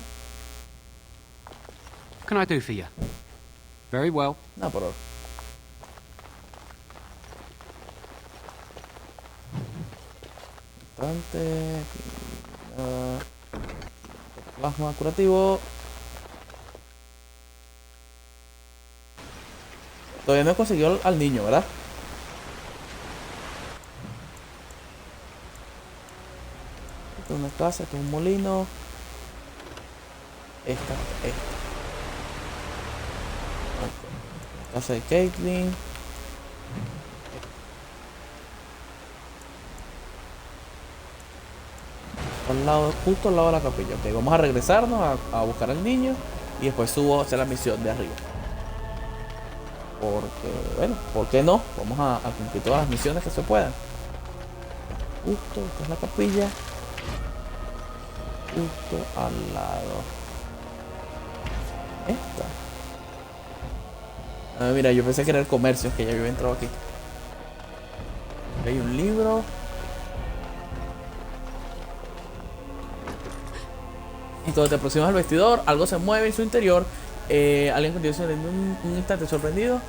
What can I do for you? Very well. No, por ahora. Bastante. Plasma curativo. Todavía no he conseguido al niño, ¿verdad? Esta es una casa, este es un molino. Esta. Okay. Casa de Caitlyn. Al lado, justo al lado de la capilla. Ok, vamos a regresarnos a buscar al niño y después subo a hacer la misión de arriba. Porque, bueno, ¿por qué no? Vamos a cumplir todas las misiones que se puedan. Justo, esta es la capilla. Justo al lado. Esta. Ah, mira, yo pensé que era el comercio, que ya había entrado aquí. Hay un libro. Y cuando te aproximas al vestidor, algo se mueve en su interior. Alguien continúa en un instante sorprendido.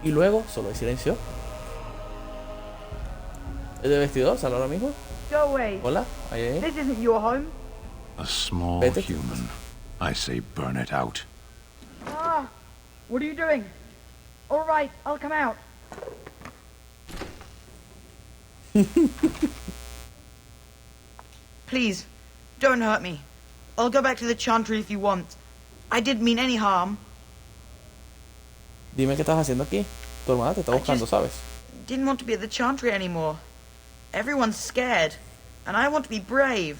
Y luego solo hay silencio. ¿Es de vestidor? ¿Sale ahora mismo? Go away. Hola, ahí. This isn't your home. A small human. I say burn it out. Ah, what are you doing? All right, I'll come out. Please, don't hurt me. I'll go back to the chantry if you want. I didn't mean any harm. Dime qué estás haciendo aquí. Tu hermana te está buscando, ¿sabes? Didn't want to be at the chantry anymore. Everyone's scared, and I want to be brave.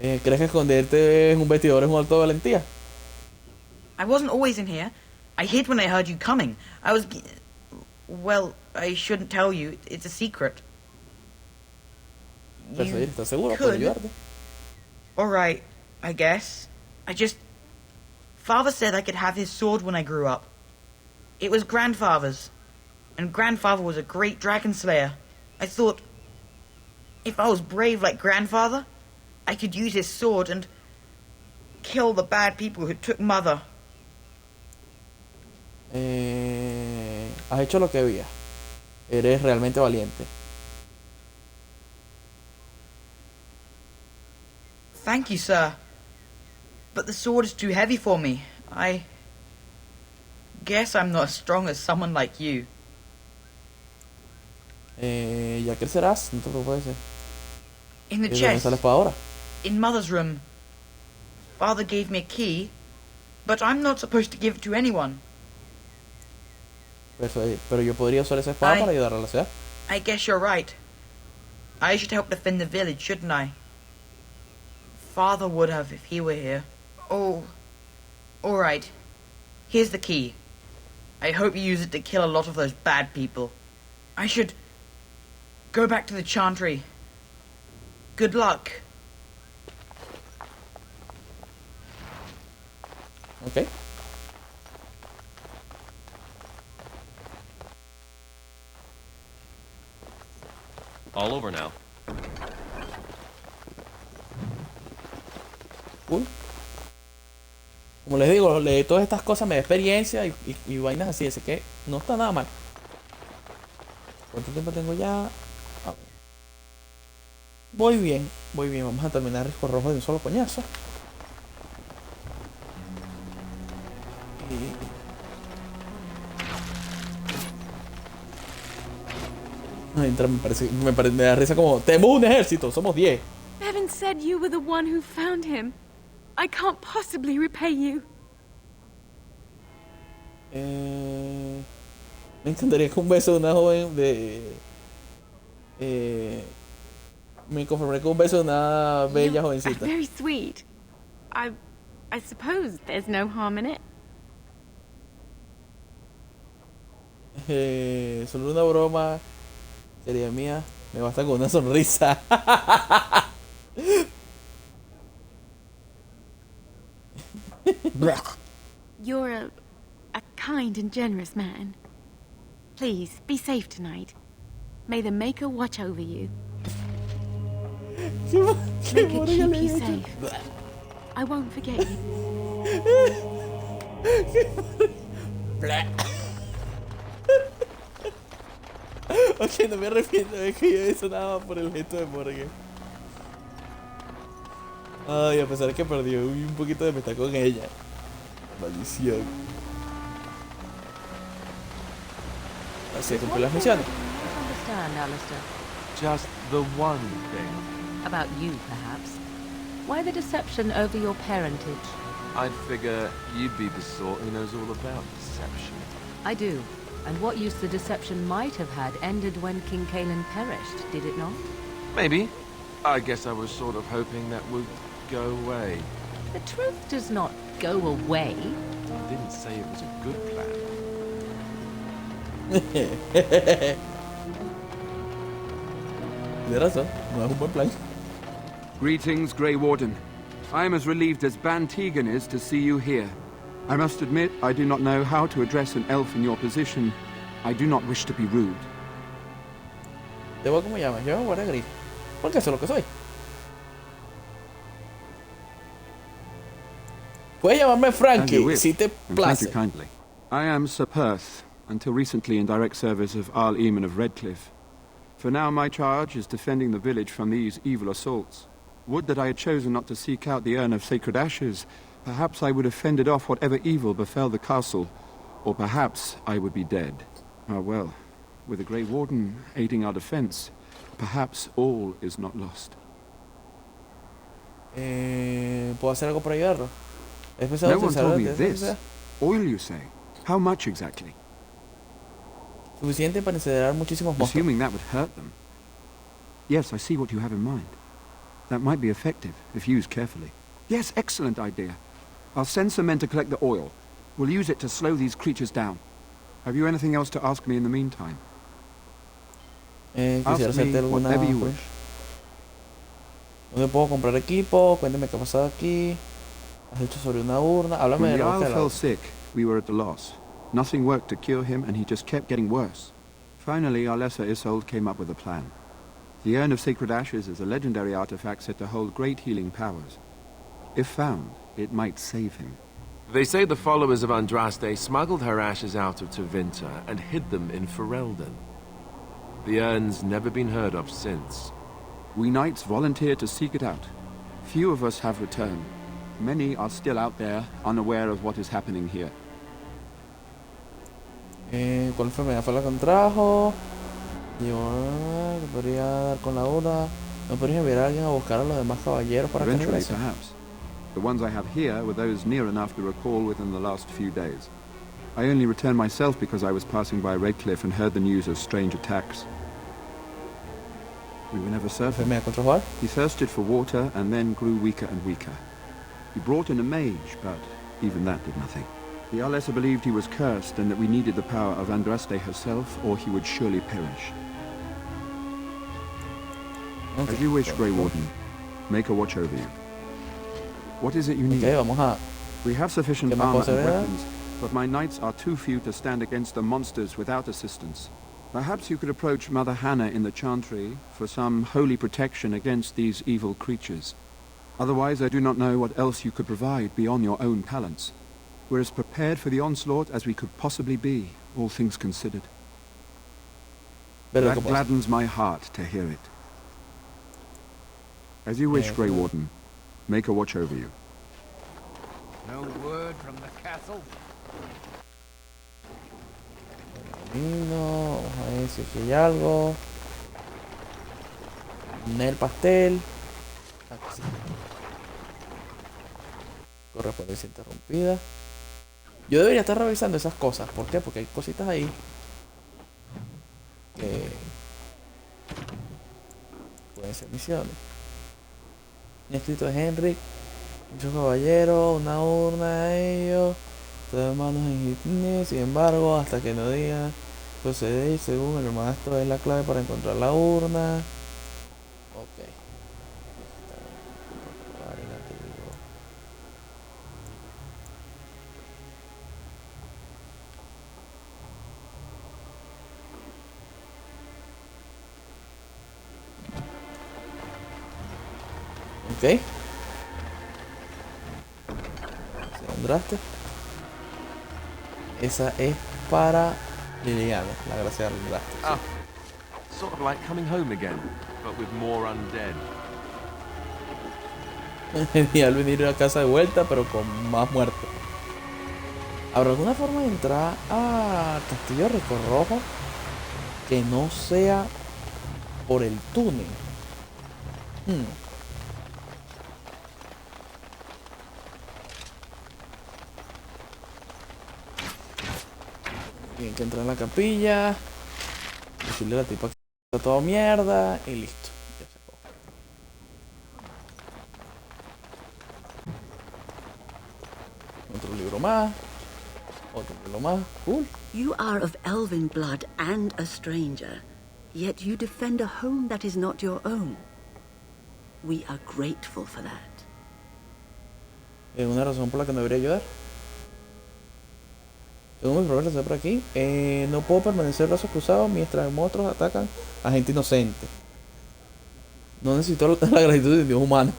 ¿Crees que esconderte en un vestidor es un acto de valentía? I wasn't always in here. I hid when I heard you coming. I was... Well, I shouldn't tell you. It's a secret. ¿Estás seguro? ¿Puedo ayudarte? Alright, I guess. Father said I could have his sword when I grew up. It was Grandfather's. And Grandfather was a great dragon slayer. I thought, if I was brave like Grandfather, I could use his sword and kill the bad people who took Mother. Has hecho lo que debías. Eres realmente valiente. Thank you, sir. But the sword is too heavy for me. I guess I'm not as strong as someone like you. Ya crecerás, no te preocupes. In the ¿De dónde chest. está la espada ahora? In Mother's room. Father gave me a key, but I'm not supposed to give it to anyone. Pero yo podría usar esa espada para ayudar a la ciudad. I guess you're right. I should help defend the village, shouldn't I? Father would have if he were here. Oh, alright. Here's the key. I hope you use it to kill a lot of those bad people. I should go back to the chantry. Good luck. Okay. All over now. Cool. Como les digo, leí todas estas cosas, me da experiencia y vainas así, así que no está nada mal. ¿Cuánto tiempo tengo ya? A ver. Voy bien, vamos a terminar el risco rojo de un solo coñazo. Me da risa como, tenemos un ejército, somos 10. Bevan said you were the one who found him. I can't possibly repay you. Me encantaría que un beso de una joven de... me conformaré con un beso de una bella jovencita. Very sweet. I suppose there's no harm in it. Solo una broma sería mía. Me basta con una sonrisa. You're a kind and generous man. Please, be safe tonight. May the Maker watch over you. Maker keep you safe. I won't forget you. Ok, no me arrepiento de que yo eso nada más por el gesto de Morgan. Ay, a pesar de que perdió un poquito de meta con ella. Maldición. Así cumple las misiones. Understand, Alistair. Just the one thing. About you, perhaps. Why the deception over your parentage? I'd figure you'd be the sort who knows all about deception. I do. And what use the deception might have had ended when King Caelan perished, did it not? Maybe. I guess I was sort of hoping that would go away. The truth does not go away. I didn't say it was a good plan. Tienes razón, no es un buen plan. Greetings, Grey Warden. I am as relieved as Ban Tegan is to see you here. I must admit, I do not know how to address an elf in your position. I do not wish to be rude. ¿Te voy cómo llamas? Yo me guarda gris. Porque eso es lo que soy. Puedes llamarme Frankie, si te place. Thank you kindly. I am Sir Perth, until recently in direct service of Arl Eamon of Redcliffe. For now my charge is defending the village from these evil assaults. Would that I had chosen not to seek out the urn of sacred ashes. Perhaps I would have fended off whatever evil befell the castle, or perhaps I would be dead. Ah well, with the Grey Warden aiding our defense, perhaps all is not lost. ¿Puedo hacer algo para ayudarlo? No one told me this. Oil, you say? How much exactly? Suficiente para incinerar muchísimos monstruos. Assuming that would hurt them. Yes, I see what you have in mind. That might be effective, if used carefully. Yes, excellent idea. I'll send some men to collect the oil. We'll use it to slow these creatures down. Have you anything else to ask me in the meantime? Quisiera hacerte alguna... whatever you wish. ¿Dónde puedo comprar equipo? Cuéntame qué ha pasado aquí. Has hecho sobre una urna. Háblame When de the la Isle hoja. fell sick, we were at a loss. Nothing worked to cure him, and he just kept getting worse. Finally, our lesser Isolde came up with a plan. The Urn of Sacred Ashes is a legendary artifact said to hold great healing powers. If found, it might save him. They say the followers of Andraste smuggled her ashes out of Tevinter and hid them in Ferelden. The urn's never been heard of since. We knights volunteered to seek it out. Few of us have returned. Many are still out there, unaware of what is happening here. ¿Cuál enfermedad fue la que contrajo? Yo podría dar con la urna. ¿No podría enviar a alguien a buscar a los demás caballeros para que Eventually, regresen? perhaps. The ones I have here were those near enough to recall within the last few days. I only returned myself because I was passing by Redcliffe and heard the news of strange attacks. We were never certain. He thirsted for water and then grew weaker and weaker. He brought in a mage, but even that did nothing. The Alessa believed he was cursed and that we needed the power of Andraste herself, or he would surely perish. Okay. As you wish, Grey Warden. Make a watch over you. What is it you need? We have sufficient armor and weapons, but my knights are too few to stand against the monsters without assistance. Perhaps you could approach Mother Hannah in the Chantry for some holy protection against these evil creatures. Otherwise, I do not know what else you could provide beyond your own talents. We're as prepared for the onslaught as we could possibly be, all things considered. That gladdens my heart to hear it. As you wish, Grey Warden. Make a watch over you. No word from the castle? No, vamos a ver si aquí hay algo. el pastel. Aquí sí. Correspondencia interrumpida. Yo debería estar revisando esas cosas. ¿Por qué? Porque hay cositas ahí que pueden ser misiones. Un escrito de Henry. Muchos caballeros, una urna a ellos. Todas manos en hitne. Sin embargo, hasta que no digan procedéis según el maestro es la clave para encontrar la urna. Ok. Ok. ¿Se esa es para Liliana, la gracia del draste. Ah, sort of like coming home again, but with more undead. Genial venir a casa de vuelta, pero con más muertos. ¿Habrá alguna forma de entrar a Castillo Rojo que no sea por el túnel? Tienen que entrar en la capilla, decirle a la tipa que está todo mierda y listo. Ya se acabó. Otro libro más. Otro libro más. Cool. You are of elven blood and a stranger, yet you defend a home that is not your own. We are grateful for that. ¿Es una razón por la que no debería ayudar? Según mis problemas por aquí, no puedo permanecer brazos cruzados mientras monstruos atacan a gente inocente. No necesito la gratitud de Dios humano.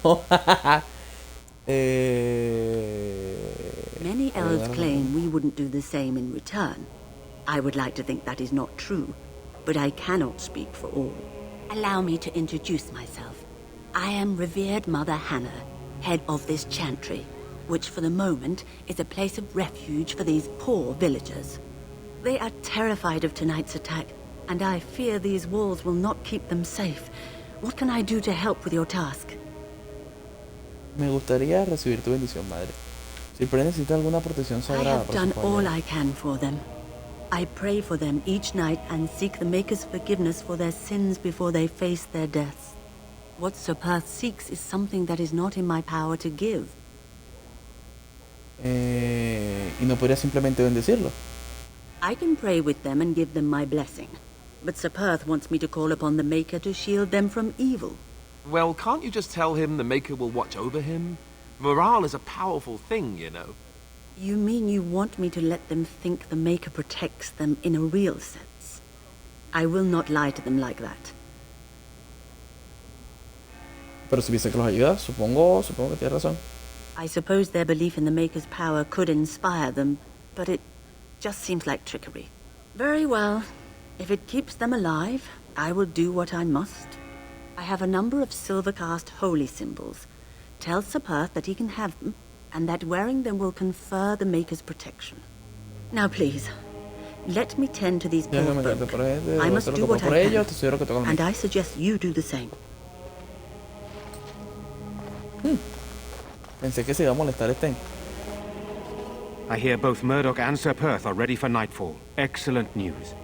Many elves claim we wouldn't do the same in return. I would like to think that is not true, but I cannot speak for all. Allow me to introduce myself. I am revered Mother Hannah, head of this chantry, which for the moment is a place of refuge for these poor villagers. They are terrified of tonight's attack, and I fear these walls will not keep them safe. What can I do to help with your task? Me gustaría recibir tu bendición, madre. Siempre necesita alguna protección sagrada. I have done all I can for them. I pray for them each night and seek the Maker's forgiveness for their sins before they face their deaths. What Sir Perth seeks is something that is not in my power to give. Y no podría simplemente bendecirlo. I can pray with them and give them my blessing, but Sir Perth wants me to call upon the Maker to shield them from evil. Well, can't you just tell him the Maker will watch over him? Morale is a powerful thing, you know. You mean you want me to let them think the Maker protects them in a real sense? I will not lie to them like that. Pero si dice que los ayuda, supongo que tiene razón. I suppose their belief in the Maker's power could inspire them, but it just seems like trickery. Very well. If it keeps them alive, I will do what I must. I have a number of silver-cast holy symbols. Tell Sir Perth that he can have them, and that wearing them will confer the Maker's protection. Now please, let me tend to these poor folk. I must do what I can, and I suggest you do the same. Pensé que se iba a molestar este. I hear both Murdoch and Sir Perth are ready for nightfall. Excellent news.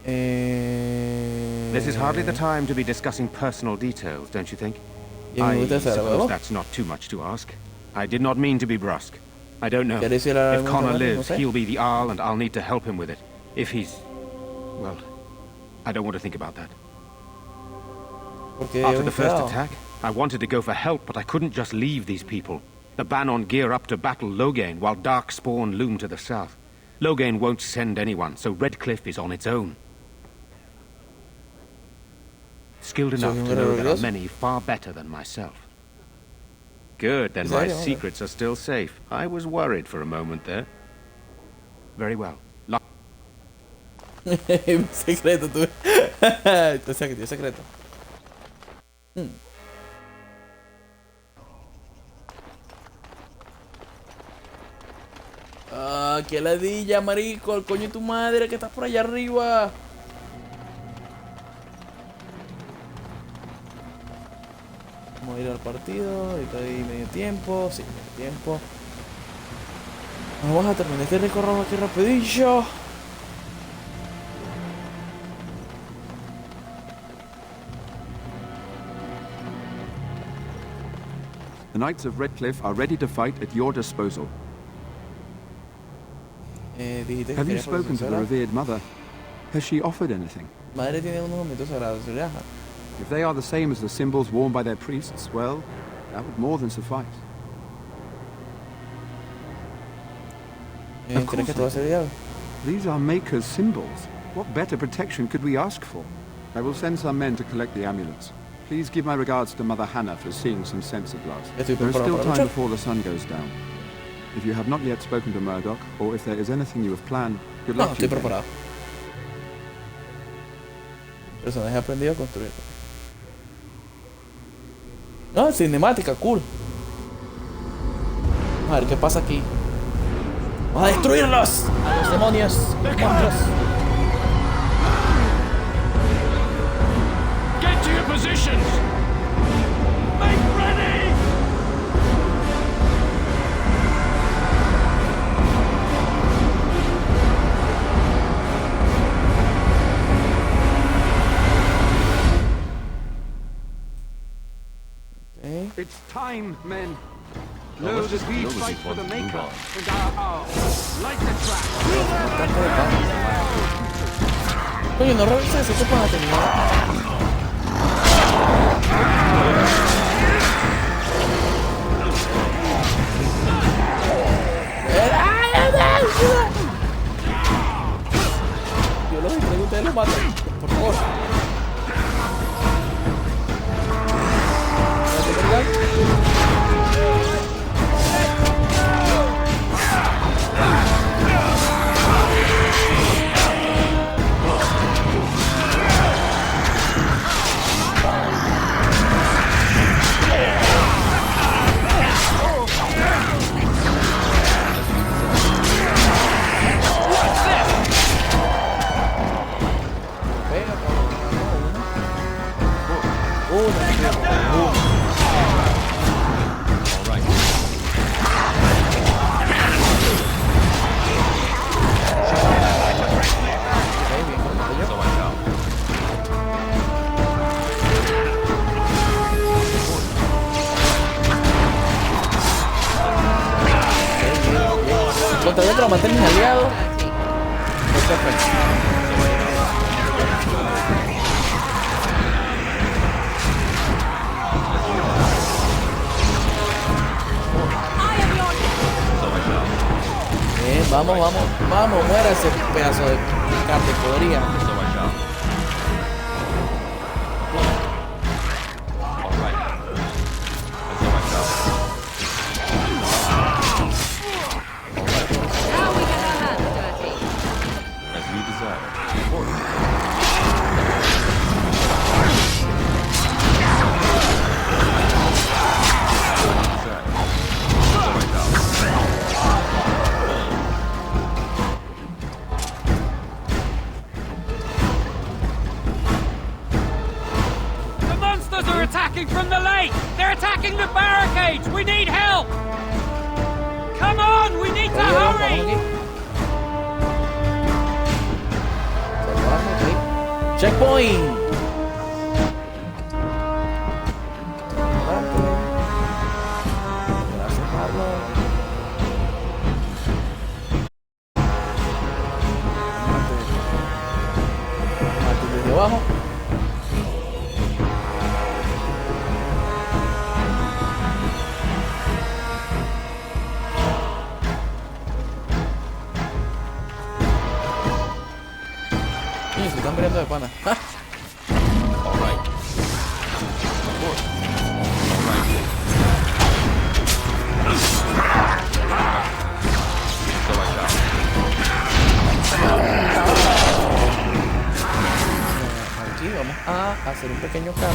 This is hardly the time to be discussing personal details, don't you think? I suppose that's not too much to ask. I did not mean to be brusque. I don't know. If Connor lives, he'll be the Arl, and I'll need to help him with it. If he's... well, I don't want to think about that. After the first attack, I wanted to go for help, but I couldn't just leave these people. The Bannon gear up to battle Loghain, while Darkspawn loom to the south. Loghain won't send anyone, so Redcliffe is on its own. Skilled enough to know there are many far better than myself. Good, then my secrets are still safe. I was worried for a moment there. Very well. Secreto, tú. Secreto. Ah, qué ladilla, marico, el coño de tu madre que estás por allá arriba. partido. Ahorita hay medio tiempo. Sí, medio tiempo. Vamos a terminar este rico rojo aquí rapidillo. The Knights of Redcliffe are ready to fight at your disposal. Have you spoken to the revered mother? Has she offered anything? Madre tiene unos momentos sagrados. If they are the same as the symbols worn by their priests, well, that would more than suffice. Of course, these are Maker's symbols. What better protection could we ask for? I will send some men to collect the amulets. Please give my regards to Mother Hannah for seeing some sensor glass. There is still time before the sun goes down. If you have not yet spoken to Murdoch, or if there is anything you have planned, good luck to you. Estoy preparado. Personaje aprendido a construir. No, cinemática, cool. A ver qué pasa aquí. ¡Vamos a destruirlos! ¡A los demonios! ¡Los monstruos! Get to your positions! Make ready! Okay. It's time, men. Know that we fight for the Maker and our hour. Light the track. Oye, no revises eso para terminar. Yo los entrego y ustedes los matan. Por favor. Contra dentro, matar a mis aliados. Bien, vamos, vamos, vamos, muera ese pedazo de carne podrida. From the lake! They're attacking the barricades! We need help! Come on! We need to hurry! Checkpoint! Gracias, Pablo. Mate desde abajo. Se están peleando de pana. ¡Ah! Aquí vamos a hacer un pequeño cambio.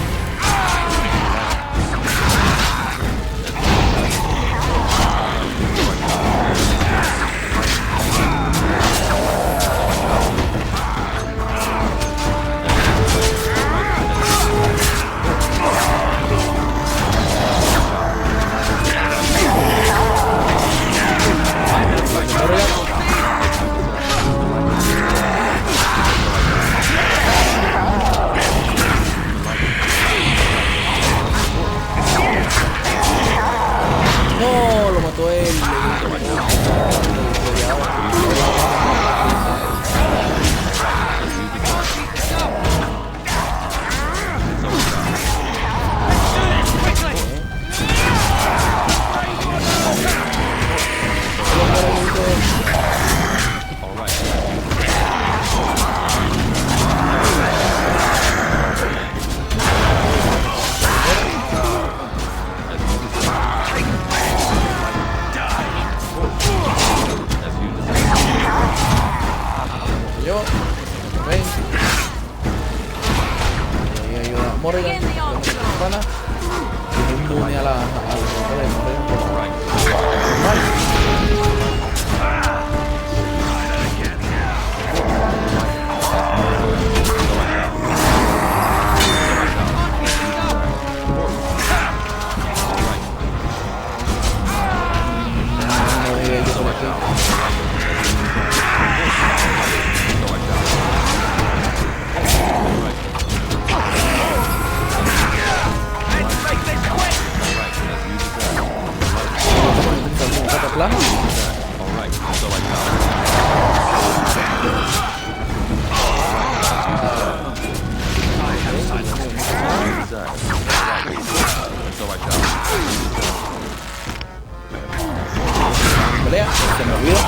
plano. All right, so I thought. Pelea, se me olvidó.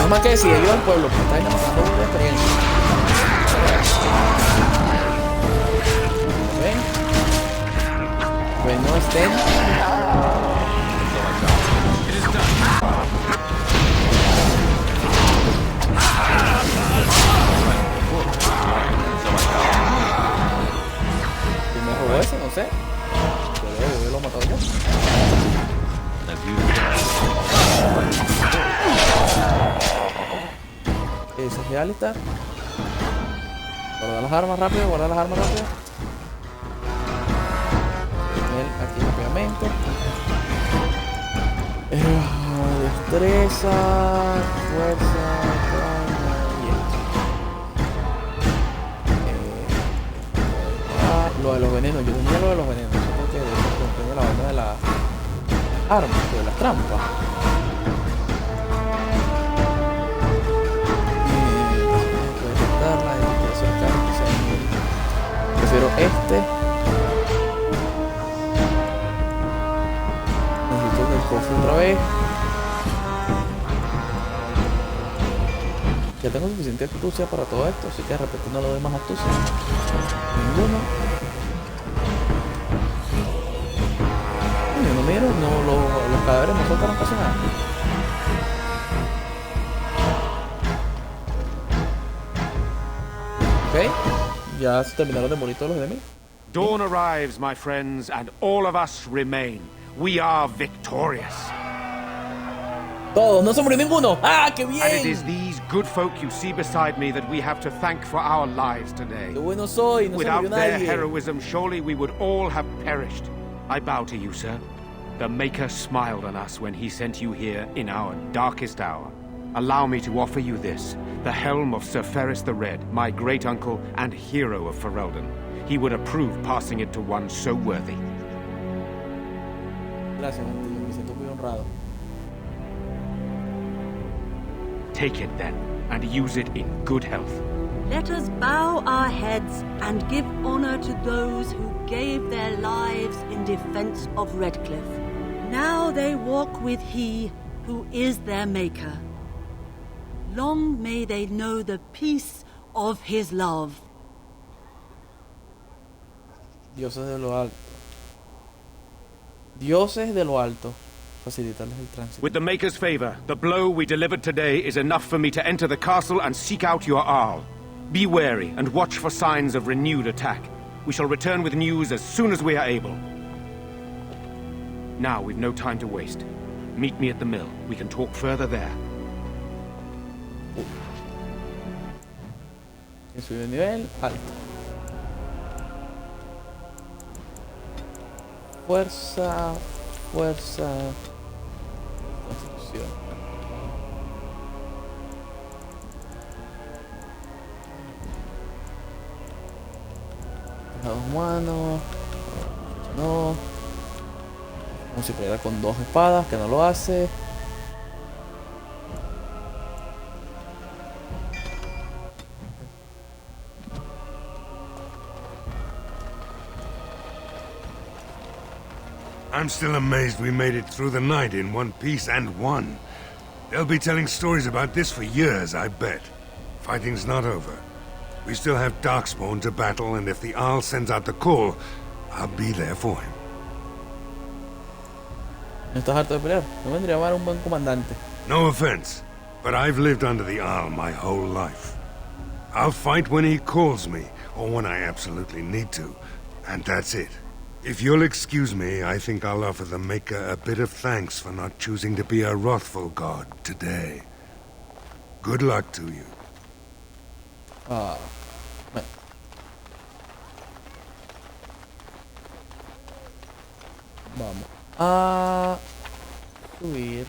No más que decir, ayuda al pueblo, porque está demostrando mucha experiencia. ¿Ven? Pues no estén. ¿Quién me robó ese? No sé. Yo lo he matado yo. Ese es realista. Guardar las armas rápido, guardar las armas rápido. Él aquí rápidamente. Destreza, fuerza, daño y esto. Lo de los venenos, yo tenía lo de los venenos, eso porque de eso contiene la vaina de las armas, de las trampas. Prefiero este. Necesito el cofre otra vez. Ya tengo suficiente astucia para todo esto, así que de repente no le doy más astucia. Ninguno. Yo no miro, no, los cadáveres no soltaron casi nada. Ok. Ya se terminaron de morir todos los enemigos. Dawn arrives, my friends, and all of us remain. We are victorious. Todos, no se murió ninguno. ¡Ah, qué bien! And it is these good folk you see beside me that we have to thank for our lives today. Qué bueno soy, no Without se murió their nadie. heroism, surely we would all have perished. I bow to you, sir. The Maker smiled on us when he sent you here in our darkest hour. Allow me to offer you this, the helm of Sir Ferris the Red, my great-uncle and hero of Ferelden. He would approve passing it to one so worthy. Gracias, Antillo, me siento muy honrado. Take it then, and use it in good health. Let us bow our heads and give honor to those who gave their lives in defense of Redcliffe. Now they walk with he who is their maker. Long may they know the peace of his love. Dioses de lo alto. Dioses de lo alto. Facilitarles el tránsito. With the Maker's favor, the blow we delivered today is enough for me to enter the castle and seek out your Arl. Be wary and watch for signs of renewed attack. We shall return with news as soon as we are able. Now we've no time to waste. Meet me at the mill. We can talk further there. Subir de nivel alto. Fuerza, fuerza, constitución. A dos manos. No. Como si peleara con dos espadas, que no lo hace. I'm still amazed we made it through the night in one piece and won. They'll be telling stories about this for years, I bet. Fighting's not over. We still have Darkspawn to battle, and if the Arl sends out the call, I'll be there for him. ¿No estás harto de pelear? No vendría mal un buen comandante. No offense, but I've lived under the Arl my whole life. I'll fight when he calls me, or when I absolutely need to, and that's it. If you'll excuse me, I think I'll offer the Maker a bit of thanks for not choosing to be a wrathful god today. Good luck to you. Ah, bueno. Vamos a subir.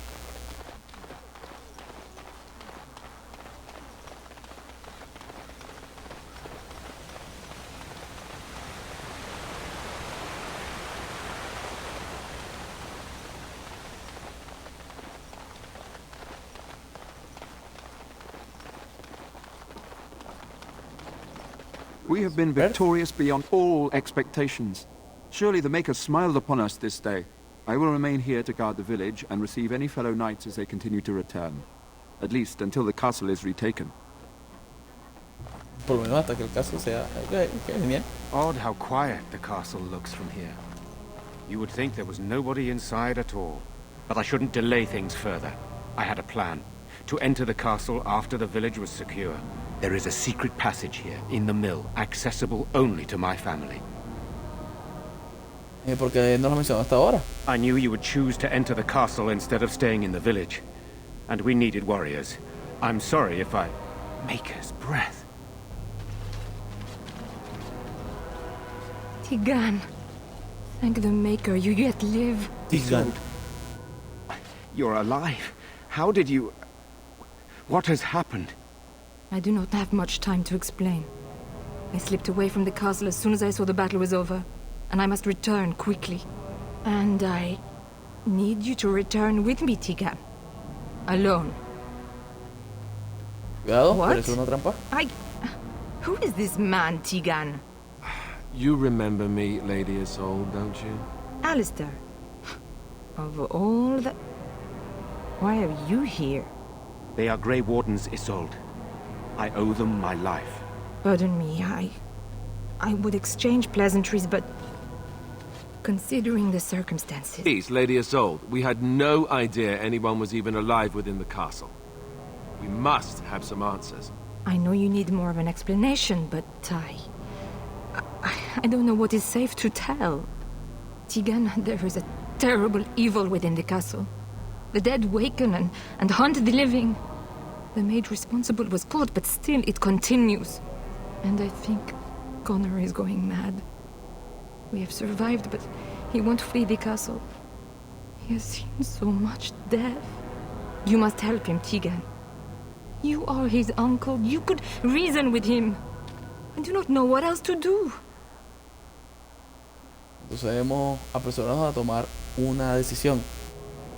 We have been victorious beyond all expectations. Surely the Maker smiled upon us this day. I will remain here to guard the village and receive any fellow knights as they continue to return. At least until the castle is retaken. Por lo menos hasta que el castle sea... Okay, genial. Odd how quiet the castle looks from here. You would think there was nobody inside at all. But I shouldn't delay things further. I had a plan. To enter the castle after the village was secure. There is a secret passage here, in the mill, accessible only to my family. ¿Por qué no lo mencionó hasta ahora? I knew you would choose to enter the castle instead of staying in the village. And we needed warriors. I'm sorry if I... Maker's breath. Tigan. Thank the Maker you yet live. Tigan. You're alive. How did you... What has happened? I do not have much time to explain. I slipped away from the castle as soon as I saw the battle was over, and I must return quickly. And I need you to return with me, Tigan. Alone. Cuidado, what? ¿Eres una trampa? Who is this man, Tigan? You remember me, Lady Isolde, don't you? Alistair. Of all the... Why are you here? They are Grey Wardens, Isolde. I owe them my life. Pardon me, I would exchange pleasantries, but... considering the circumstances... Please, Lady Isolde, we had no idea anyone was even alive within the castle. We must have some answers. I know you need more of an explanation, but I don't know what is safe to tell. Tigan, there is a terrible evil within the castle. The dead waken and hunt the living. The maid responsible was caught, but still it continues. And I think Connor is going mad. We have survived, but he won't flee the castle. He has seen so much death. You must help him, Tigan. You are his uncle. You could reason with him. I do not know what else to do. Entonces debemos apresurarnos a tomar una decisión.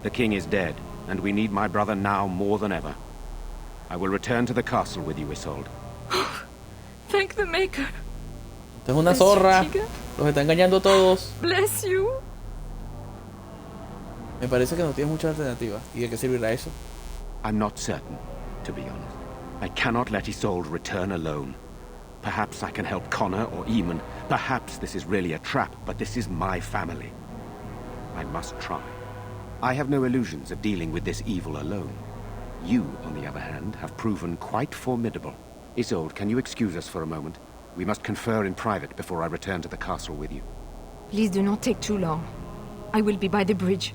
The king is dead, and we need my brother now more than ever. I will return to the castle with you, Isolde. Thank the Maker. Esta es una zorra. Los está engañando a todos. Bless you. Me parece que no tienes mucha alternativa. ¿Y de qué servirá eso? I'm not certain, to be honest. I cannot let Isolde return alone. Perhaps I can help Connor or Eamon. Perhaps this is really a trap, but this is my family. I must try. I have no illusions of dealing with this evil alone. You, on the other hand, have proven quite formidable. Isolde, can you excuse us for a moment? We must confer in private before I return to the castle with you. Please do not take too long. I will be by the bridge.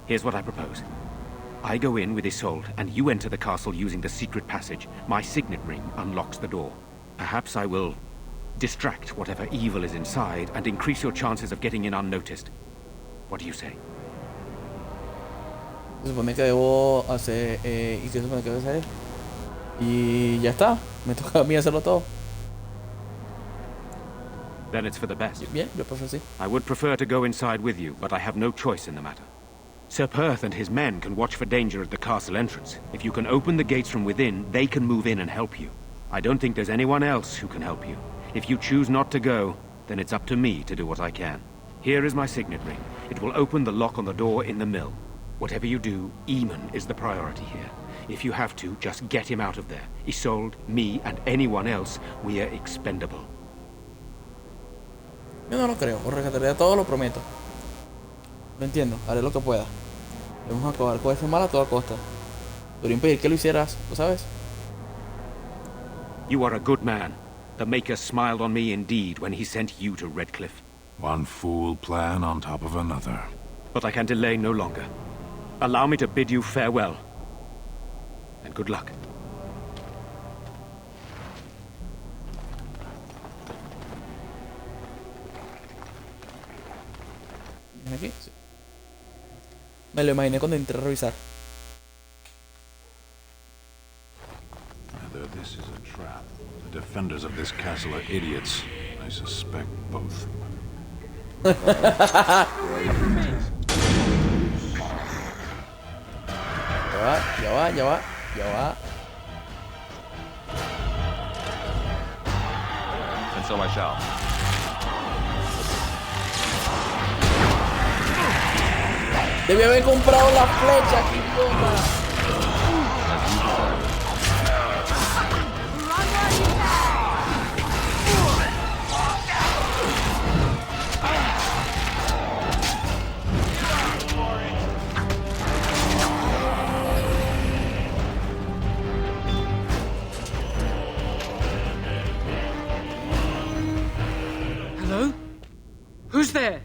Here's what I propose. I go in with Isolde, and you enter the castle using the secret passage. My signet ring unlocks the door. Perhaps I will distract whatever evil is inside and increase your chances of getting in unnoticed. What do you say? Se supone que debo hacer... ¿Y qué se supone que debo hacer? Y ya está. Me toca a mí hacerlo todo. Then it's for the best. Bien, yo prefiero así. I would prefer to go inside with you, but I have no choice in the matter. Sir Perth and his men can watch for danger at the castle entrance. If you can open the gates from within, they can move in and help you. I don't think there's anyone else who can help you. If you choose not to go, then it's up to me to do what I can. Here is my signet ring. It will open the lock on the door in the mill. Whatever you do, Eamon is the priority here. If you have to, just get him out of there. Isolde, me, and anyone else, we are expendable. Yo no lo creo. Os rescataré a todos, lo prometo. Lo entiendo. Haré lo que pueda. Debemos acabar con ese mal a toda costa. Pero impedir que lo hicieras, ¿lo sabes? You are a good man. The Maker smiled on me indeed when he sent you to Redcliffe. One fool plan on top of another. But I can delay no longer. Allow me to bid you farewell. And good luck. aquí? Sí. Me lo imaginé cuando entré a revisar. Either this is a trap. The defenders of this castle are idiots. I suspect both. Ya va. And so I shall. Debí haber comprado la flecha, qué idiota. Hello? Who's there?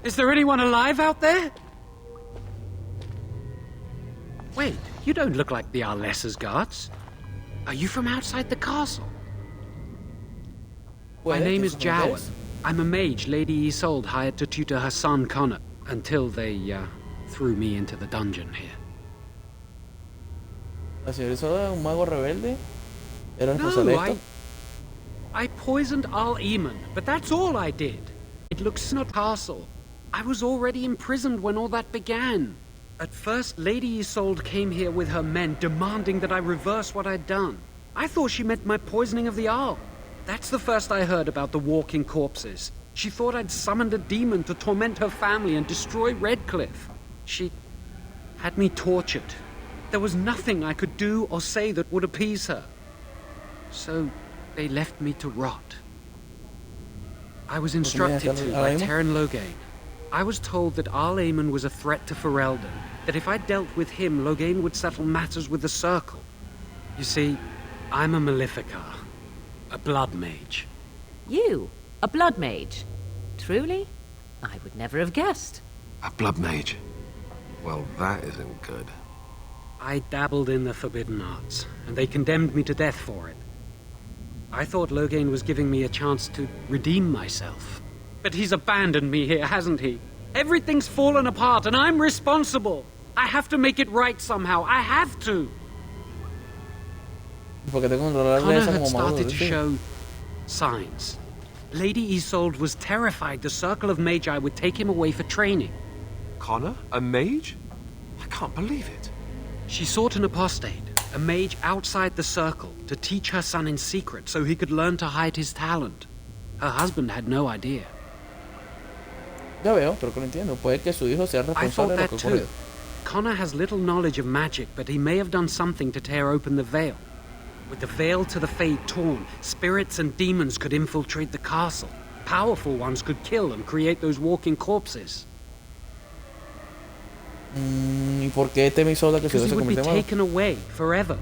Is there anyone alive out there? Wait, you don't look like the Arlessa's guards. Are you from outside the castle? My name is Jowen. I'm a mage Lady Isolde hired to tutor her son Connor until they threw me into the dungeon here. La señora Isolde, un mago rebelde. Era No, responsable de esto. I poisoned Al Eamon, but that's all I did. It looks not castle. I was already imprisoned when all that began. At first, Lady Isolde came here with her men, demanding that I reverse what I'd done. I thought she meant my poisoning of the Arl. That's the first I heard about the walking corpses. She thought I'd summoned a demon to torment her family and destroy Redcliffe. She had me tortured. There was nothing I could do or say that would appease her. So they left me to rot. I was instructed to by Terran Loghain. I was told that Arl Eamon was a threat to Ferelden, that if I dealt with him, Loghain would settle matters with the Circle. You see, I'm a Maleficar, a blood mage. You? A blood mage? Truly? I would never have guessed. A blood mage? Well, that isn't good. I dabbled in the forbidden arts, and they condemned me to death for it. I thought Loghain was giving me a chance to redeem myself. But he's abandoned me here, hasn't he? Everything's fallen apart, and I'm responsible. I have to make it right somehow. I have to. Connor had started to show signs. Lady Isolde was terrified the Circle of Magi would take him away for training. Connor? A mage? I can't believe it. She sought an apostate, a mage outside the Circle, to teach her son in secret so he could learn to hide his talent. Her husband had no idea. Ya veo, pero que lo entiendo. Puede que su hijo sea responsable de lo que ocurrió. Connor has little knowledge of magic, but he may have done something to tear open the veil. With the veil to the Fade torn, spirits and demons could infiltrate the castle. Powerful ones could kill and create those walking corpses. ¿Y por qué teme Isolde que su hijo se would be convierta en mago? taken away forever.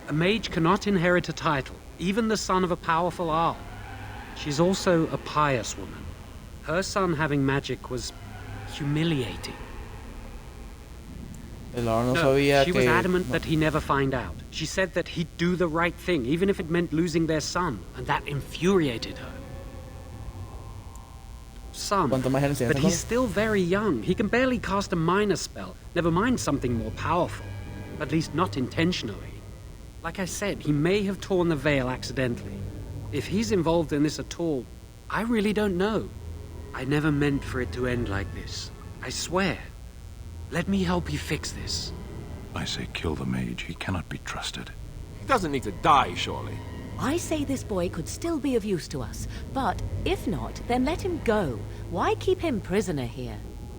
A mage cannot inherit a title, even the son of a powerful Arl. She's also a pious woman. Her son having magic was humiliating. El Arl no sabía she que... was adamant that he never find out. She said that he'd do the right thing, even if it meant losing their son, and that infuriated her. Son, but he's still very young. He can barely cast a minor spell, never mind something more powerful. At least not intentionally. Like I said, he may have torn the veil accidentally. If he's involved in this at all, I really don't know. I never meant for it to end like this. I swear. Let me help you fix this. I say kill the mage. He cannot be trusted. He doesn't need to die, surely. I say this boy could still be of use to us, but if not, then let him go. Why keep him prisoner here?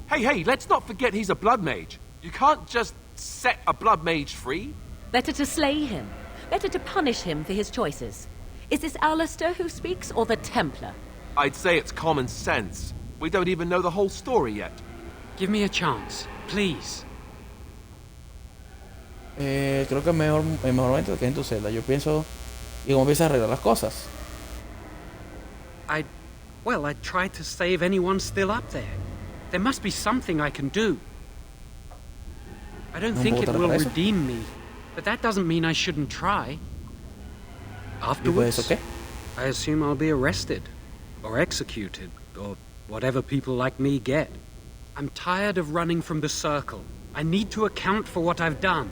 Hey, let's not forget he's a blood mage. You can't just set a blood mage free. Better to slay him. Better to punish him for his choices. Is this Alistair who speaks, or the Templar? I'd say it's common sense. We don't even know the whole story yet. Give me a chance, please. Creo que el mejor momento es que en tu celda. Yo pienso... ¿Y cómo empiezas a arreglar las cosas? I tried to save anyone still up there. There must be something I can do. I don't think it will redeem me, but that doesn't mean I shouldn't try. Afterwards, I assume I'll be arrested, or executed, or whatever people like me get. I'm tired of running from the circle. I need to account for what I've done.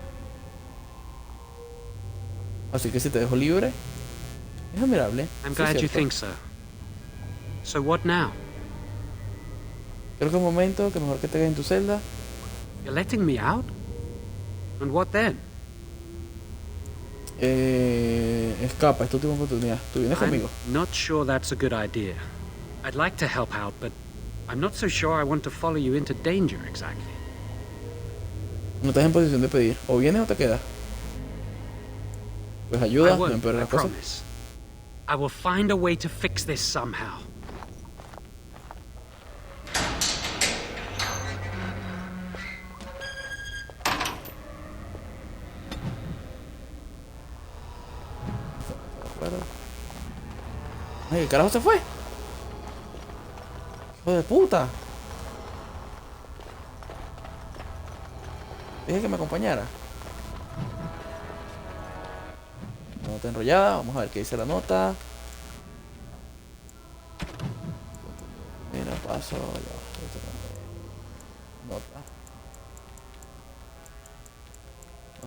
Así que si te dejo libre, es admirable. I'm Sí, glad you cierto. think so. So what now? Creo que es un momento que mejor que te quedes en tu celda. You're letting me out? And what then? Escapa, es tu última oportunidad. Tú vienes conmigo. I'm not sure that's a good idea. I'd like to help out, but I'm not so sure I want to follow you into danger exactly. No estás en posición de pedir. O vienes o te quedas. Pues ayuda, I no won't, empeores I las cosas. promise. I will find a way to fix this somehow. Ay, ¿qué carajo se fue? Hijo de puta. Dije que me acompañara. Nota enrollada, vamos a ver qué dice la nota. Mira, paso. Nota.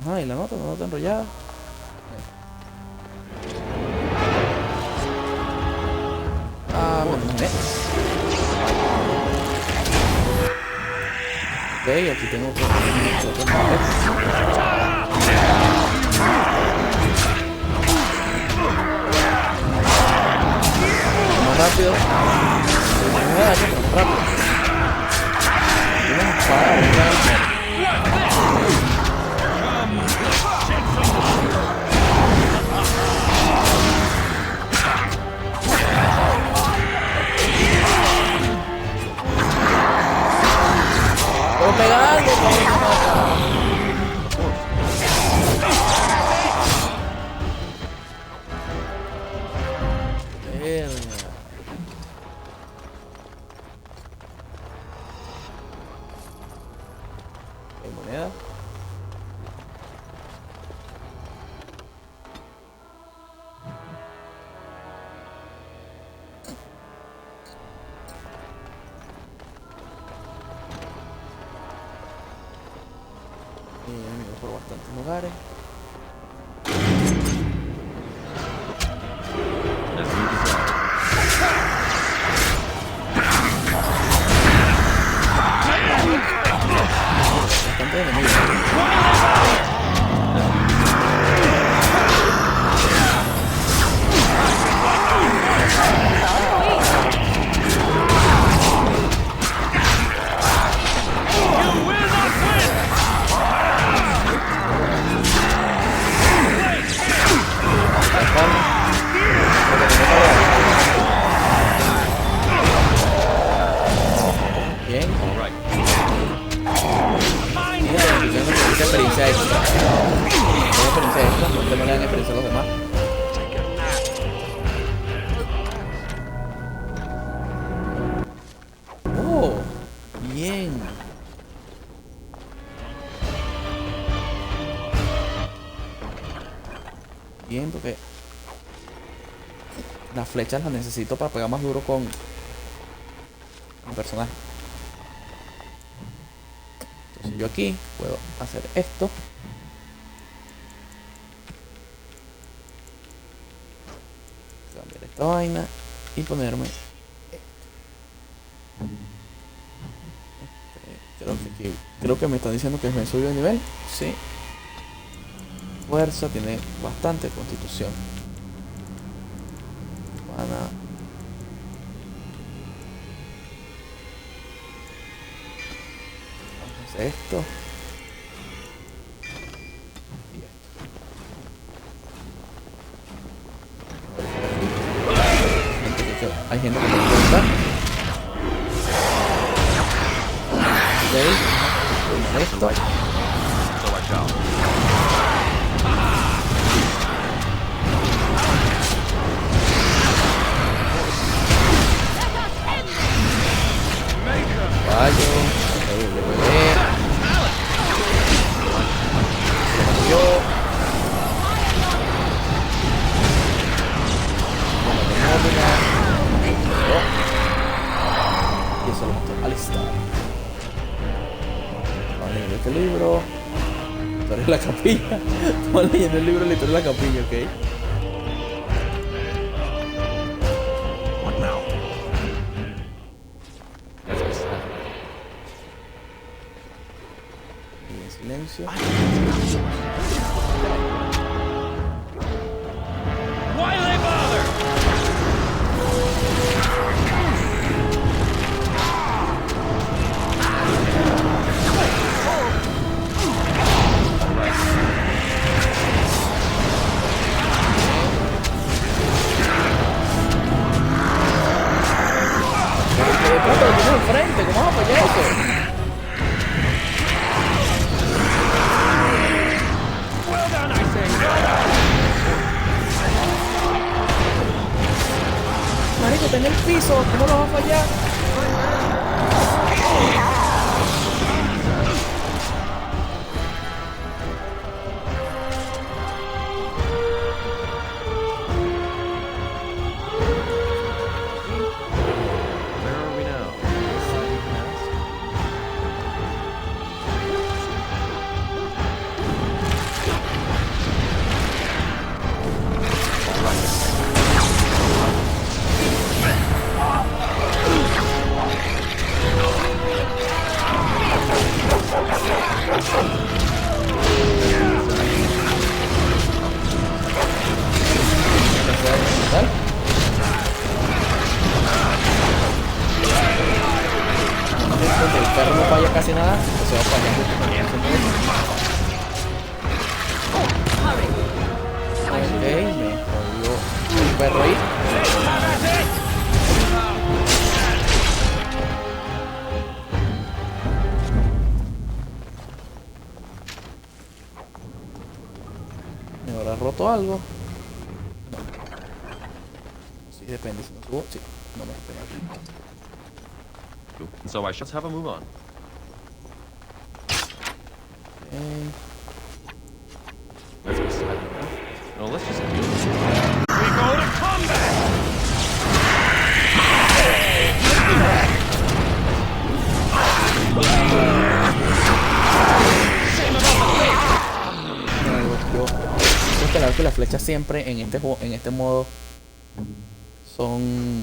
Ajá, y la nota enrollada. Ah, me imaginé. Ok, aquí tengo que más rápido. No me da daño, pero más rápido. Tiene una espada, ¡puedo pegar algo! ¿Hay moneda? Enemigos por bastantes lugares. Bastante enemigos. Bien. Experiencia extra. Experiencia extra, no te no le dan experiencia a los demás. Oh, bien. Bien, porque las flechas las necesito para pegar más duro con mi personaje. Entonces yo aquí puedo hacer esto. Cambiar esta vaina y ponerme creo que me están diciendo que me subió de nivel. Sí. Fuerza, tiene bastante constitución. Mana. Vamos a hacer esto. Y esto. Hay gente que me pregunta. Ok. Esto. Caballo, le pegué. Yo. Y eso lo mató al estar. La capilla. Estamos leyendo el libro de la historia de la capilla, ¿ok? What now? Let's be silent. Y en silencio. Why do they bother? De pronto lo tienes enfrente, ¿cómo vas a apoyar eso? Well done, I say. Marico, está en el piso, ¿cómo lo vas a fallar? Where are we now? El perro no falla casi nada, se va a fallar mucho. Ok, me jodió el perro ahí. ¿Me habrá roto algo? No. Sí, depende. Si no subo, sí. No me espera aquí. So I should have a move on. Okay. Let's be silent. No, let's just deal with it. We go to combat! Yo creo que la verdad que las flechas siempre en este juego, en este modo, son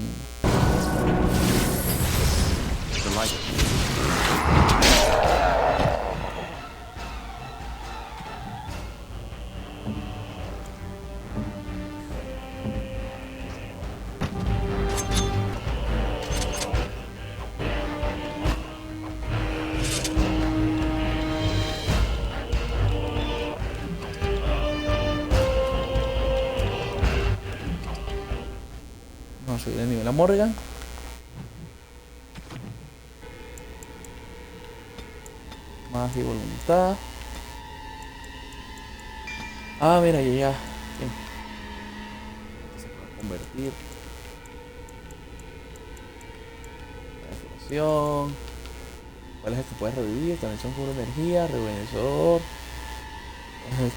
vamos a subir el nivel a Morgan. Más y voluntad. Ah, mira, ya. Bien. Se puede convertir. Reflexión. ¿Cuál es el que puedes revivir? Conexión con energía, rejuvenecedor.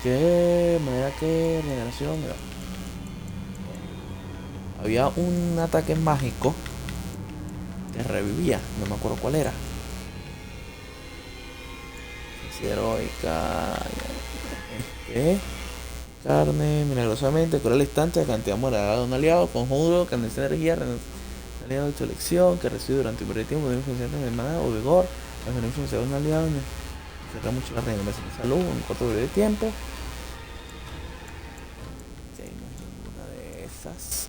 ¿Qué? Manera que regeneración. Mira. Había un ataque mágico que revivía, no me acuerdo cuál era. Heroica. Carne, milagrosamente, cura al instante, la cantidad morada de un aliado, conjuro, candencia de energía, un aliado de selección, que recibe durante un breve tiempo de influencia de maná o vigor, la influencia de un aliado, cerra mucho la regeneración de salud en un corto breve tiempo. Si no es ninguna de esas.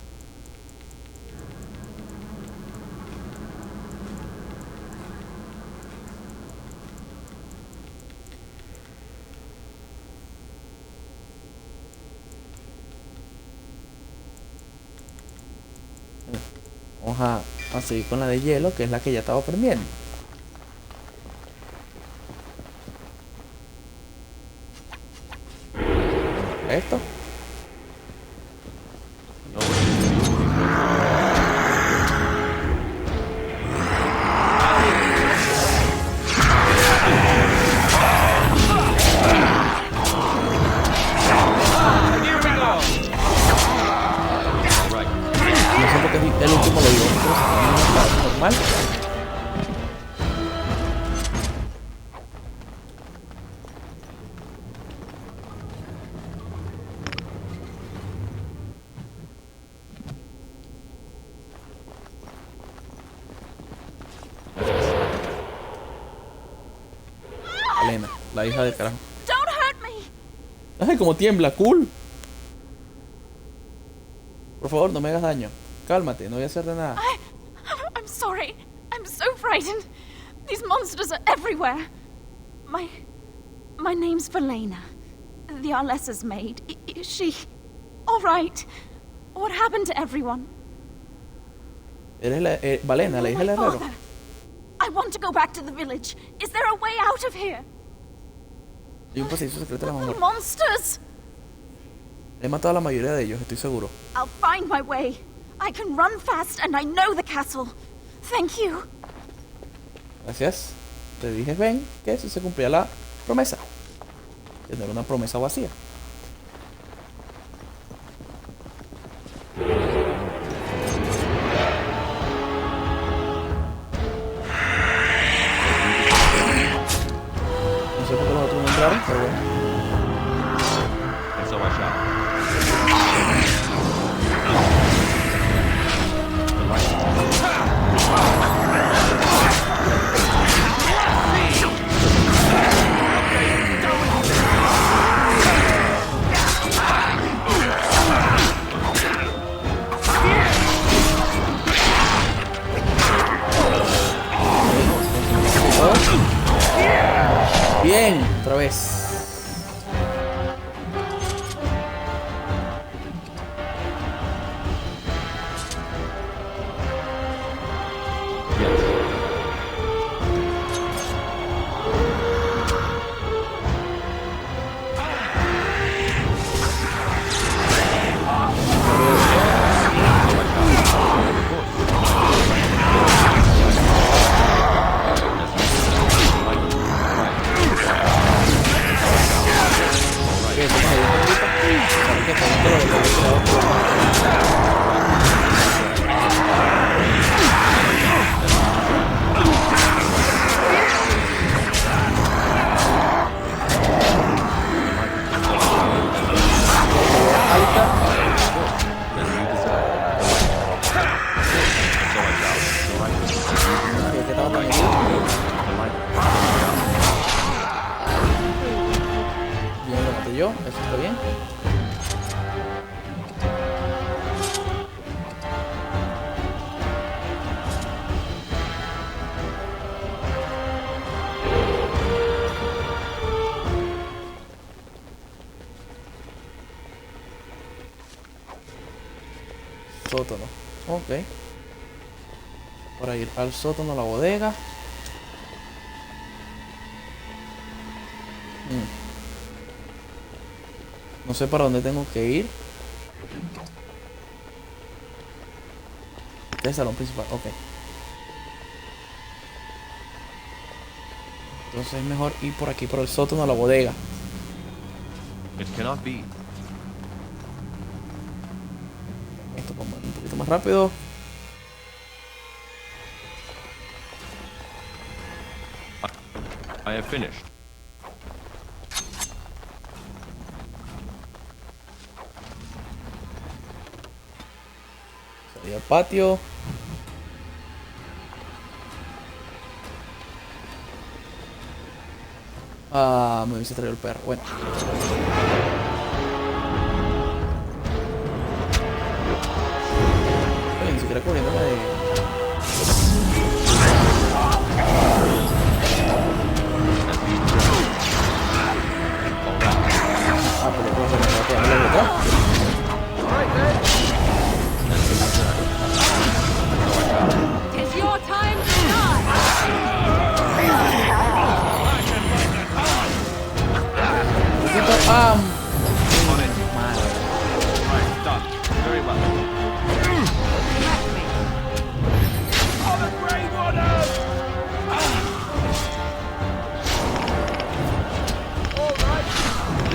Vamos a seguir con la de hielo, que es la que ya estaba aprendiendo. Esto. El último lo digo, normal. La hija del carajo. Don't hurt me. Ay, como tiembla, cool. Por favor, no me hagas daño. Cálmate, no voy a hacerte nada. I'm sorry. I'm so frightened. These monsters are everywhere. My name's Valena. The Arlessa's maid. Is she all right? What happened to everyone? Eres la Valena, la hija del herrero. I want to go back to the village. Is there a way out of here? Hay un pasadizo secreto de la mamá. Monsters! He matado a la mayoría de ellos, estoy seguro. I'll find my way. I can run fast and I know the castle. Thank you. Gracias. Te dije, ven, que si se cumplía la promesa. Que no era una promesa vacía. No sé por qué los otros no entraron, pero bueno. And so I shall. Bien, otra vez. Bien, lo maté yo, eso está bien. Sótano, ok. Para ir al sótano, a la bodega. No sé para dónde tengo que ir. Este es el salón principal, ok. Entonces es mejor ir por aquí, por el sótano, a la bodega. It cannot be. Esto como un poquito más rápido. I have finished. Salí al patio. Ah, me hubiese traído el perro. Bueno. Oye, ni siquiera corriendo de... Ah, pero ¿cómo se me va a quedar la boca? It's your time to die! Right, done. Very well.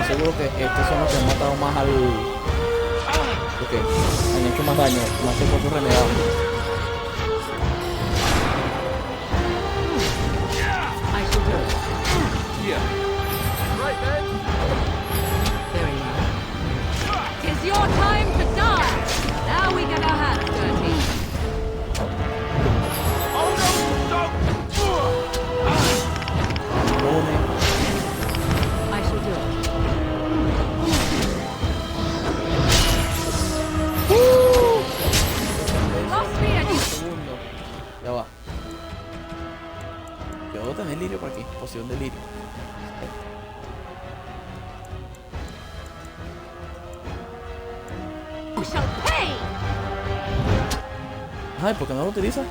Seguro que estos son los que han matado más al... Ok, han hecho más daño, más que por su renegado. I shall do it. Yeah. Right then. Very well. It's your time to die! Now we get our hands dirty. poción de lirio. Ay, ¿por qué no lo utiliza?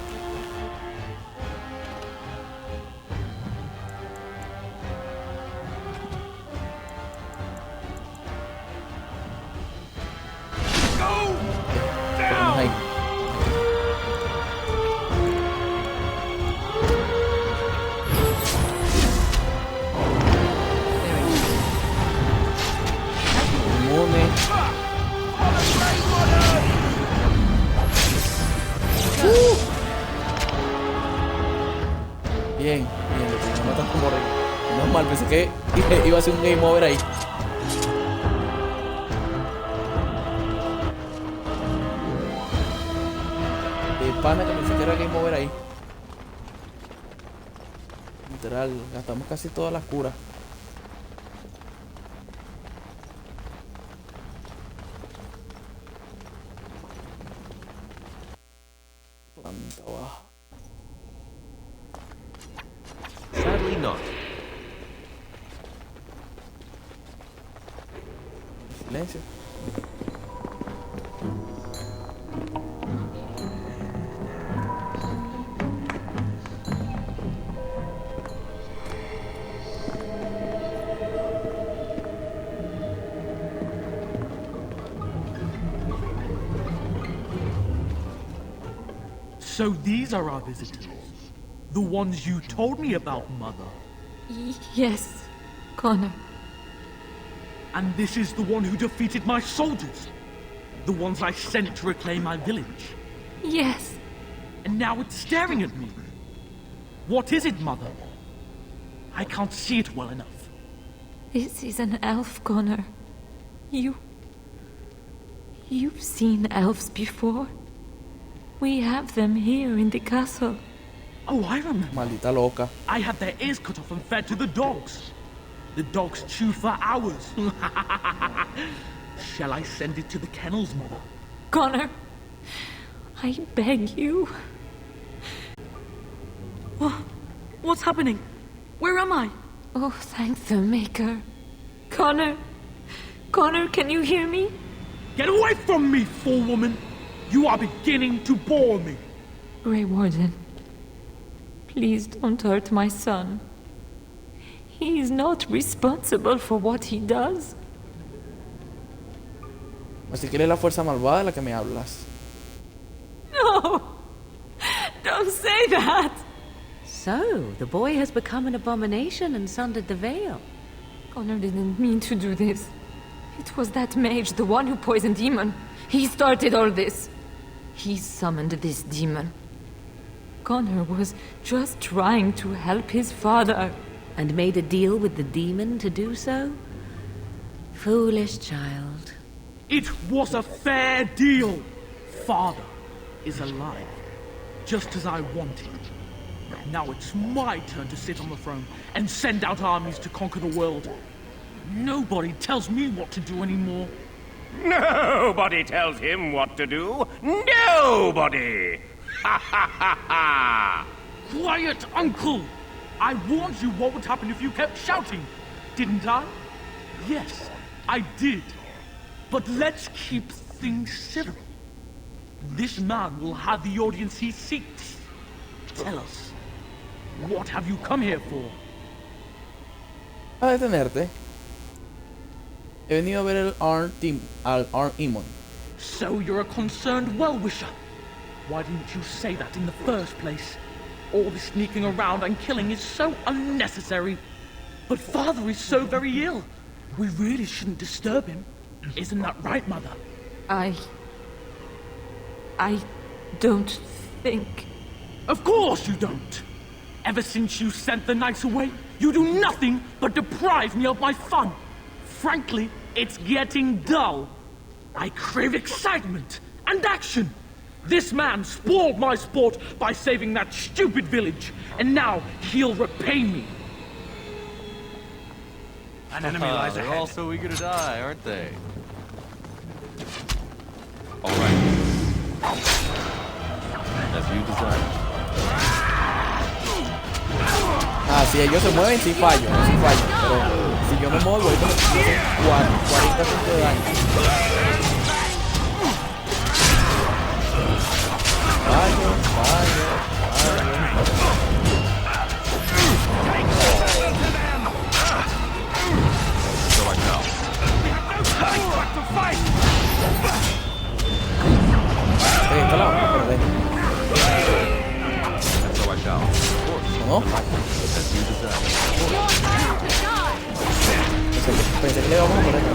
Ahí. Inmune. Bien, bien, lo matan como rey. No es mal, pensé que iba a ser un game over ahí. Pana, que pensé que era game over ahí. Literal, gastamos casi todas las curas. Planta baja. Sadly not. Silencio. So these are our visitors? The ones you told me about, Mother? Yes, Connor. And this is the one who defeated my soldiers? The ones I sent to reclaim my village? Yes. And now it's staring at me. What is it, Mother? I can't see it well enough. This is an elf, Connor. You've seen elves before. We have them here in the castle. Oh, I remember. Maldita loca. I had their ears cut off and fed to the dogs. The dogs chew for hours. Shall I send it to the kennels, Mother? Connor, I beg you. What's happening? Where am I? Oh, thank the Maker. Connor, can you hear me? Get away from me, fool woman! You are beginning to bore me. Grey Warden, please don't hurt my son. He is not responsible for what he does. Así que eres la fuerza malvada de la que me hablas. No! Don't say that! So, the boy has become an abomination and sundered the veil. Connor didn't mean to do this. It was that mage, the one who poisoned Demon. He started all this. He summoned this demon. Connor was just trying to help his father. And made a deal with the demon to do so? Foolish child. It was a fair deal. Father is alive, just as I wanted. Now it's my turn to sit on the throne and send out armies to conquer the world. Nobody tells me what to do anymore. Nobody tells him what to do. Nobody! Ha ha ha ha! Quiet, Uncle! I warned you what would happen if you kept shouting, didn't I? Yes, I did. But let's keep things civil. This man will have the audience he seeks. Tell us, what have you come here for? A detenerte. He venido a ver al Arn Imon. So you're a concerned well-wisher. Why didn't you say that in the first place? All this sneaking around and killing is so unnecessary. But Father is so very ill. We really shouldn't disturb him. Isn't that right, Mother? I don't think... Of course you don't! Ever since you sent the knights away, you do nothing but deprive me of my fun. Frankly, it's getting dull. I crave excitement and action. This man spoiled my sport by saving that stupid village, and now he'll repay me. An enemy lies ahead. They're all so eager to die, aren't they? All right. As you desire. Ah, si ellos se mueven, sí fallo. Pero si yo me muevo, voy con 40 puntos de daño. Fallo. Está la vamos a perder. ¿No? Pensé que le íbamos a poner, ¿no?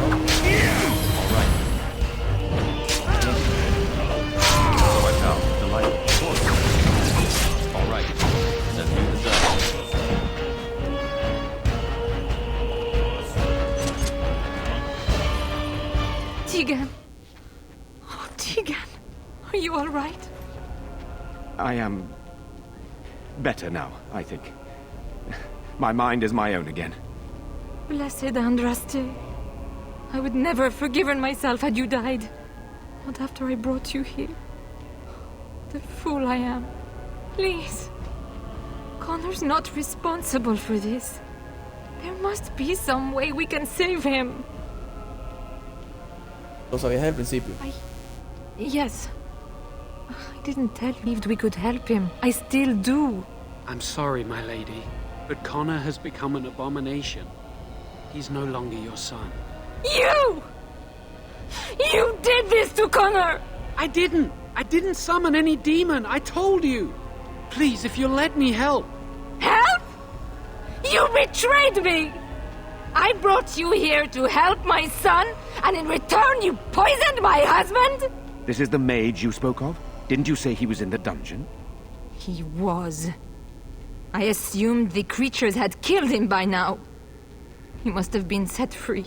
Tegan. Oh, Tegan. Are you all right? I am better now, I think. My mind is my own again. Blessed Andraste. I would never have forgiven myself had you died. Not after I brought you here. The fool I am. Please. Connor's not responsible for this. There must be some way we can save him. Lo sabías desde el principio. Yes. I didn't tell you we could help him. I still do. I'm sorry, my lady, but Connor has become an abomination. He's no longer your son. You! You did this to Connor! I didn't summon any demon. I told you. Please, if you'll let me help. Help? You betrayed me! I brought you here to help my son, and in return you poisoned my husband? This is the mage you spoke of? Didn't you say he was in the dungeon? He was. I assumed the creatures had killed him by now. He must have been set free.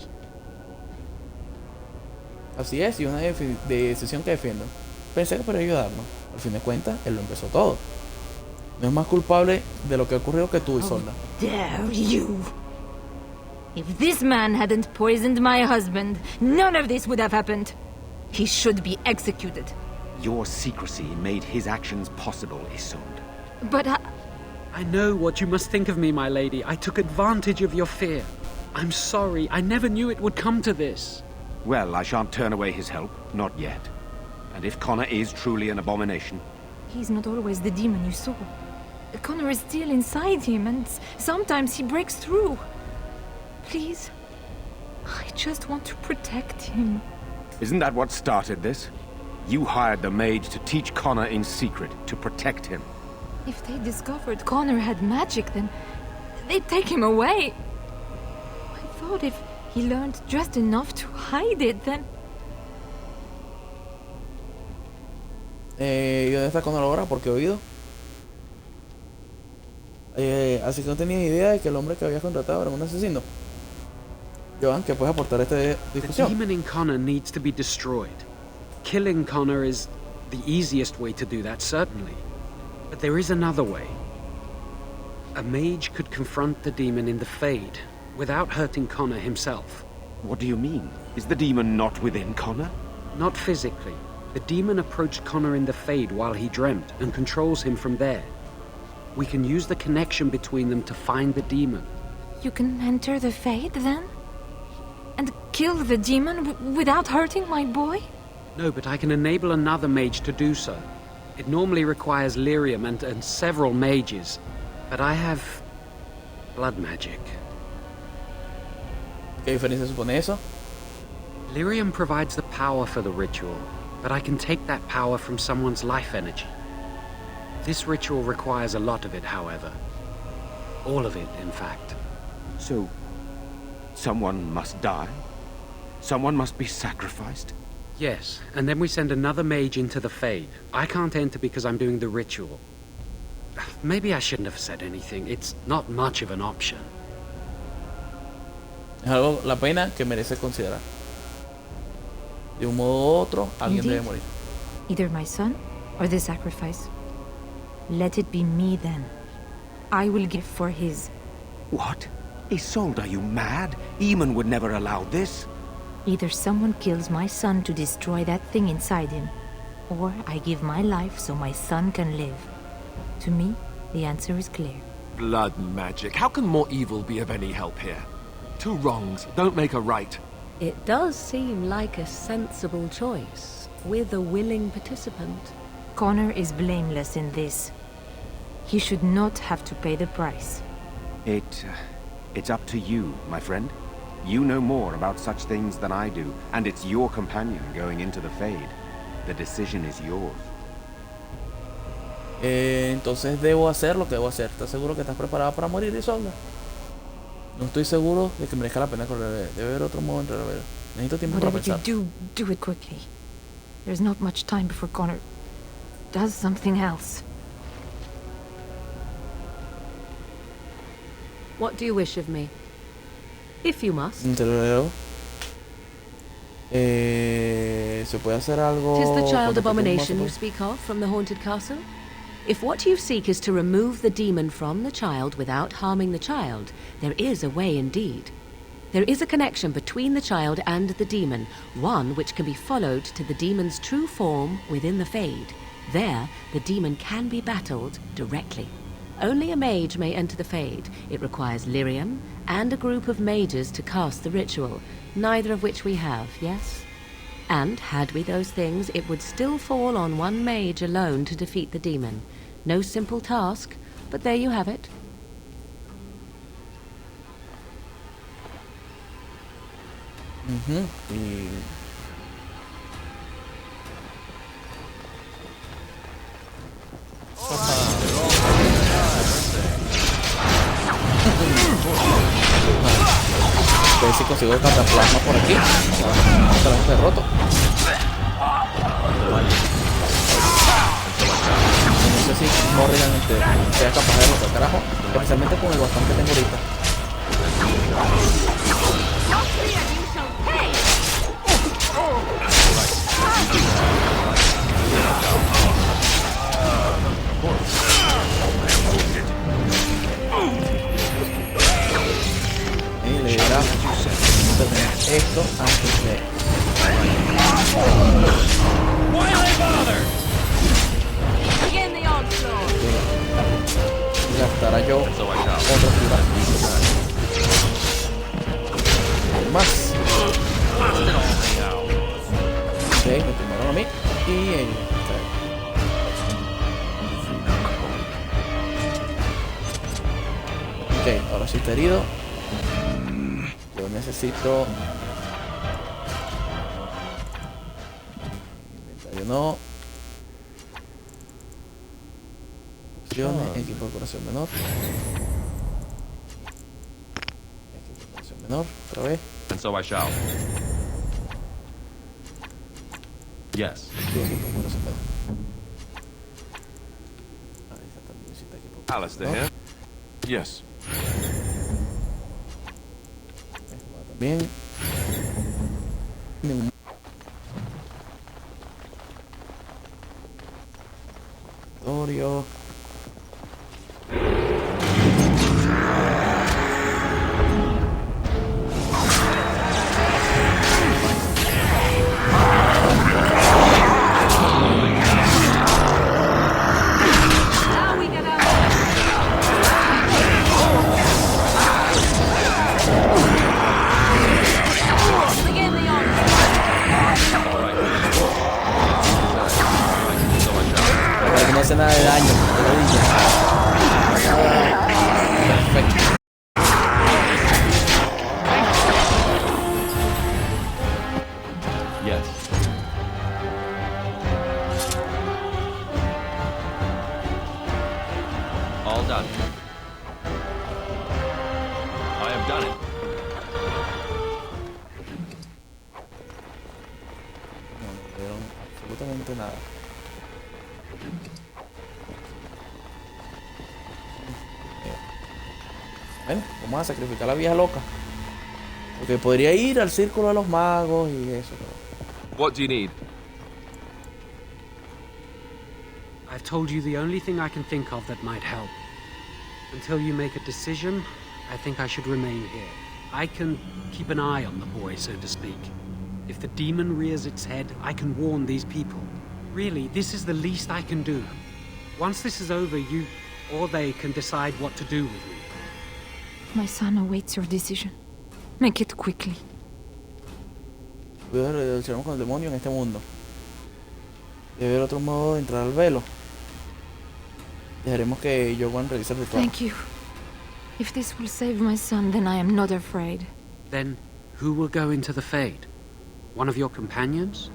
Así es, y una decisión que defiendo. Pensé que podría ayudarnos. Al fin de cuentas, él lo empezó todo. No es más culpable de lo que ha ocurrido que tú, Isolda. Dare you! If this man hadn't poisoned my husband, none of this would have happened. He should be executed. Your secrecy made his actions possible, Isolde. But I know what you must think of me, my lady. I took advantage of your fear. I'm sorry. I never knew it would come to this. Well, I shan't turn away his help. Not yet. And if Connor is truly an abomination... He's not always the demon you saw. Connor is still inside him, and sometimes he breaks through. Please, I just want to protect him. Isn't that what started this? You hired the mage to teach Connor in secret, to protect him. If they discovered Connor had magic, then they'd take him away. I thought if he learned just enough to hide it, then... ¿Y dónde está Connor ahora? Porque he oído. Así que no tenía idea de que el hombre que había contratado era un asesino. Joan, ¿qué puedes aportar a esta discusión? The demon in Connor needs to be destroyed. Killing Connor is the easiest way to do that, certainly. But there is another way. A mage could confront the demon in the Fade without hurting Connor himself. What do you mean? Is the demon not within Connor? Not physically. The demon approached Connor in the Fade while he dreamt and controls him from there. We can use the connection between them to find the demon. You can enter the Fade, then? And kill the demon without hurting my boy? No, but I can enable another mage to do so. It normally requires lyrium and several mages. But I have... blood magic. ¿Qué diferencia supone eso? Lyrium provides the power for the ritual, but I can take that power from someone's life energy. This ritual requires a lot of it, however. All of it, in fact. So, someone must die? Someone must be sacrificed? Yes, and then we send another mage into the Fade. I can't enter because I'm doing the ritual. Maybe I shouldn't have said anything. It's not much of an option. Es algo, la pena que merece considerar. De un modo u otro, alguien debe morir. Either my son or the sacrifice. Let it be me then. I will give for his. What? Isolde, are you mad? Eamon would never allow this. Either someone kills my son to destroy that thing inside him, or I give my life so my son can live. To me, the answer is clear. Blood magic. How can more evil be of any help here? Two wrongs don't make a right. It does seem like a sensible choice, with a willing participant. Connor is blameless in this. He should not have to pay the price. It's up to you, my friend. You know more about such things than I do, and it's your companion going into the Fade. The decision is yours. Entonces debo hacer lo que debo hacer. ¿Estás seguro que estás preparada para morir, Isolda? No estoy seguro de que merezca la pena correr. Debe haber otro modo de rever. Necesito tiempo para pensar. Whatever you do, do it quickly. There's not much time before Connor does something else. What do you wish of me? If you must. Te lo leo. ¿Se puede hacer algo? 'Tis the child abomination you speak of from the haunted castle? If what you seek is to remove the demon from the child without harming the child, there is a way indeed. There is a connection between the child and the demon, one which can be followed to the demon's true form within the Fade. There, the demon can be battled directly. Only a mage may enter the Fade. It requires lyrium and a group of mages to cast the ritual, neither of which we have, yes? And had we those things, it would still fall on one mage alone to defeat the demon. No simple task, but there you have it. A ver si consigo el cataplasma por aquí. Está roto. No sé si Morrigan sea capaz de derrotar, carajo. Especialmente con el bastón que tengo ahorita. Y le dirá terminar esto antes de... Gastará yo otro cuidado. Más. Ok, me tomaron a mí. Y ellos. Ok, ahora sí está herido. Yo necesito... Inventario no. Equipo de curación menor. Equipo de curación menor, otra vez. And so I shall. Yes. Alistair here. Yes. También. Orio. No hace nada de daño. Perfecto. Yes. All done. I have done it. No me dieron absolutamente nada. Bueno, vamos a sacrificar a la vieja loca. Porque podría ir al círculo de los magos y eso. What do you need? I've told you the only thing I can think of that might help. Until you make a decision, I think I should remain here. I can keep an eye on the boy, so to speak. If the demon rears its head, I can warn these people. Really, this is the least I can do. Once this is over, you or they can decide what to do with you. My son awaits your decision. Make it quickly. Luchamos con el demonio en este mundo. Debe haber otro modo de entrar al velo. Dejaremos que Jowan realice el ritual. Thank you. If this will save my son, then I am not afraid. Then, who will go into the Fade? One of your companions?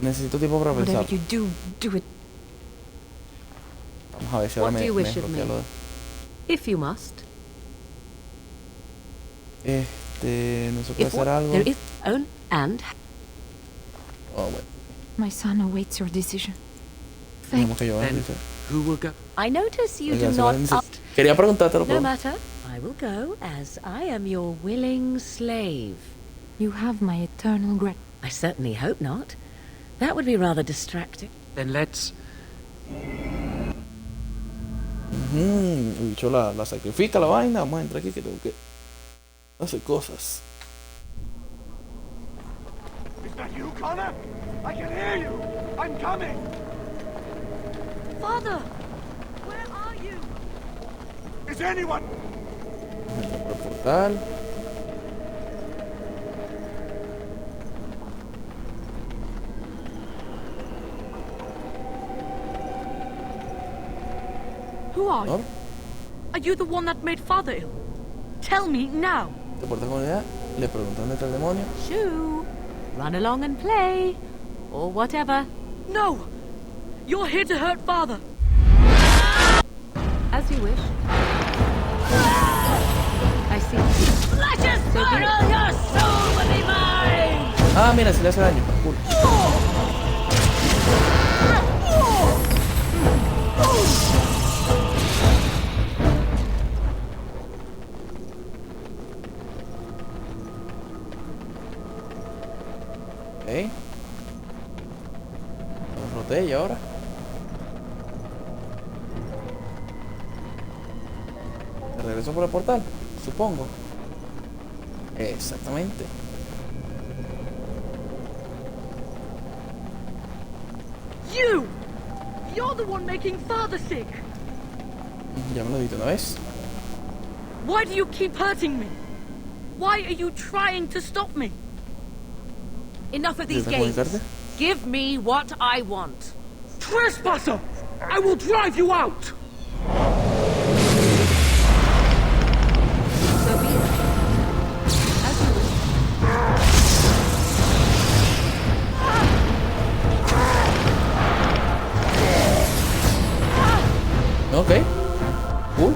Necesito tiempo para pensar. Whatever you do, do it. Vamos a ver si ahora What do you wish of bloquea me? lo de... If you must. No se puede If hacer what algo. there is own and Oh, bueno. My son awaits your decision. Tenemos que llevar Then, who will go? I notice you do Oiga, not se va a up. Quería preguntártelo, No pero... matter. I will go as I am your willing slave. You have my eternal gratitude. I certainly hope not. That would be rather distracting. Then let's... El bicho la sacrifica la vaina. Vamos a entrar aquí que tengo que hacer cosas. Is that you, Connor? I can hear you! I'm coming! Father! Where are you? Is anyone... Entrar por el portal. Who are ¿No? you? Are you the one that made Father ill? Tell me now. Te portas con unidad. Le preguntan dónde está el demonio. Shoo! Run along and play. Or whatever. No! You're here to hurt Father. As you wish. I see. Let us burn all your soul will be mine! Ah, mira, si le hace daño. Cool. Ok. Lo roté y ahora. ¿Me regreso por el portal? Supongo. Exactamente. You! You're the one making Father sick. Ya me lo dije una vez. Why do you keep hurting me? Why are you trying to stop me? Enough of these ¿Intentas games. comunicarte? Give me what I want. Trespasser! I will drive you out! So be it. As you wish. Ok. Cool.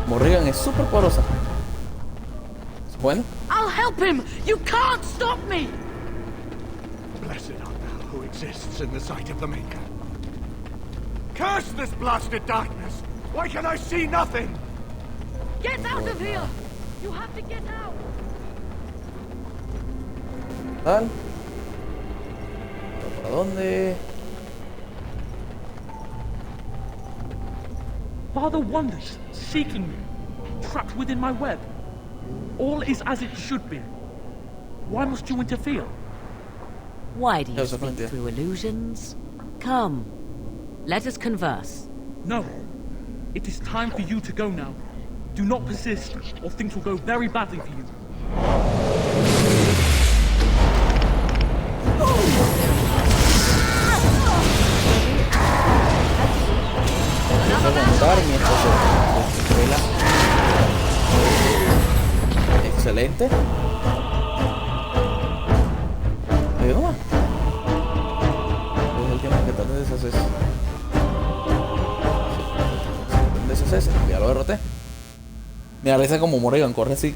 Morrigan es súper poderosa. Bueno. I'll help him! You can't stop me! Blessed art thou who exists in the sight of the Maker. Curse this blasted darkness! Why can I see nothing? Get out of here! You have to get out! Tal. ¿Para dónde? Father wanders, seeking me, trapped within my web. All is as it should be. Why must you interfere? Why do you think through illusions? Come, let us converse. No. It is time for you to go now. Do not persist, or things will go very badly for you. Aguantar mientras se vuela. Excelente. Ahí nomás. Es el tiempo que tarde en deshacerse. Deshacerse. Ya lo derroté. Me da risa como Morrigan corre así,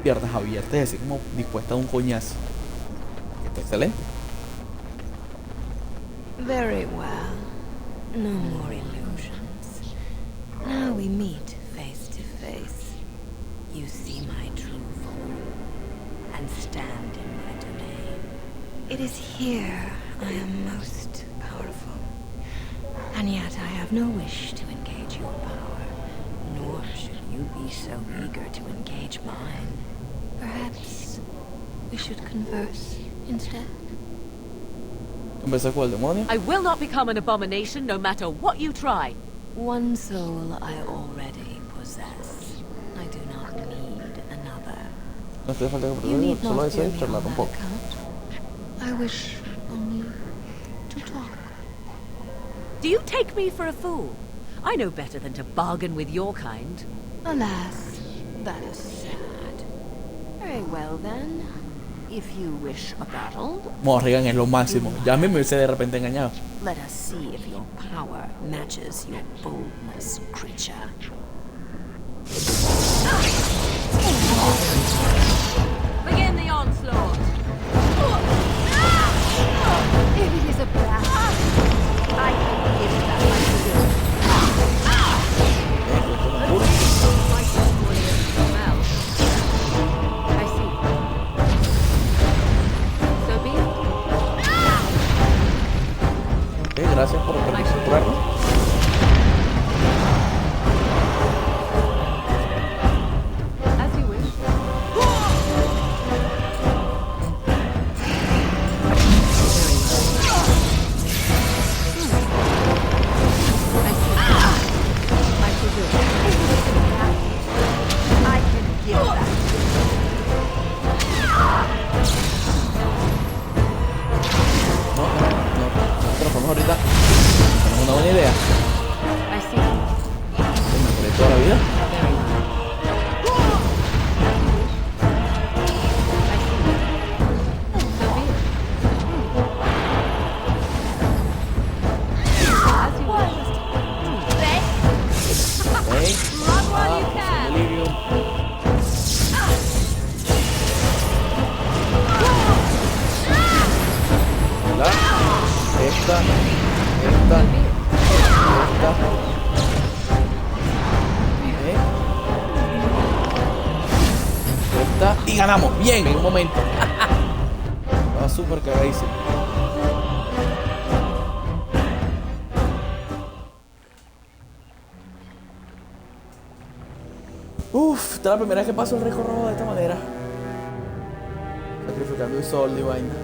piernas abiertas, así como dispuesta a un coñazo. Está excelente. Very well. No more illusions. Now we meet face to face. You see my true form and stand in my domain. It is here I am most powerful. And yet I have no wish to engage your power, nor should you be so eager to engage mine. Perhaps we should converse instead. Empecé con el demonio. I will not become an abomination no matter what you try. One soul I already possess. I do not need another. No te falta que You need solo not deseo fear me charlar on un that poco. account. I wish only to talk. Do you take me for a fool? I know better than to bargain with your kind. Alas, that is sad. Very well then. If you wish a battle, Morrigan es lo máximo. Ya a mí me hubiese de repente engañado. let us see if your power matches your boldness, creature. Begin the onslaught. If it is a blast, I can give that I see. So be it. Gracias por registrarnos. As you wish. Ahorita tenemos una buena idea. Me toda la vida. Y ganamos, bien, en un momento. Estaba súper cagadísimo. Uf, esta es la primera vez que paso el riesgo rojo de esta manera. Sacrificando el sol y vaina.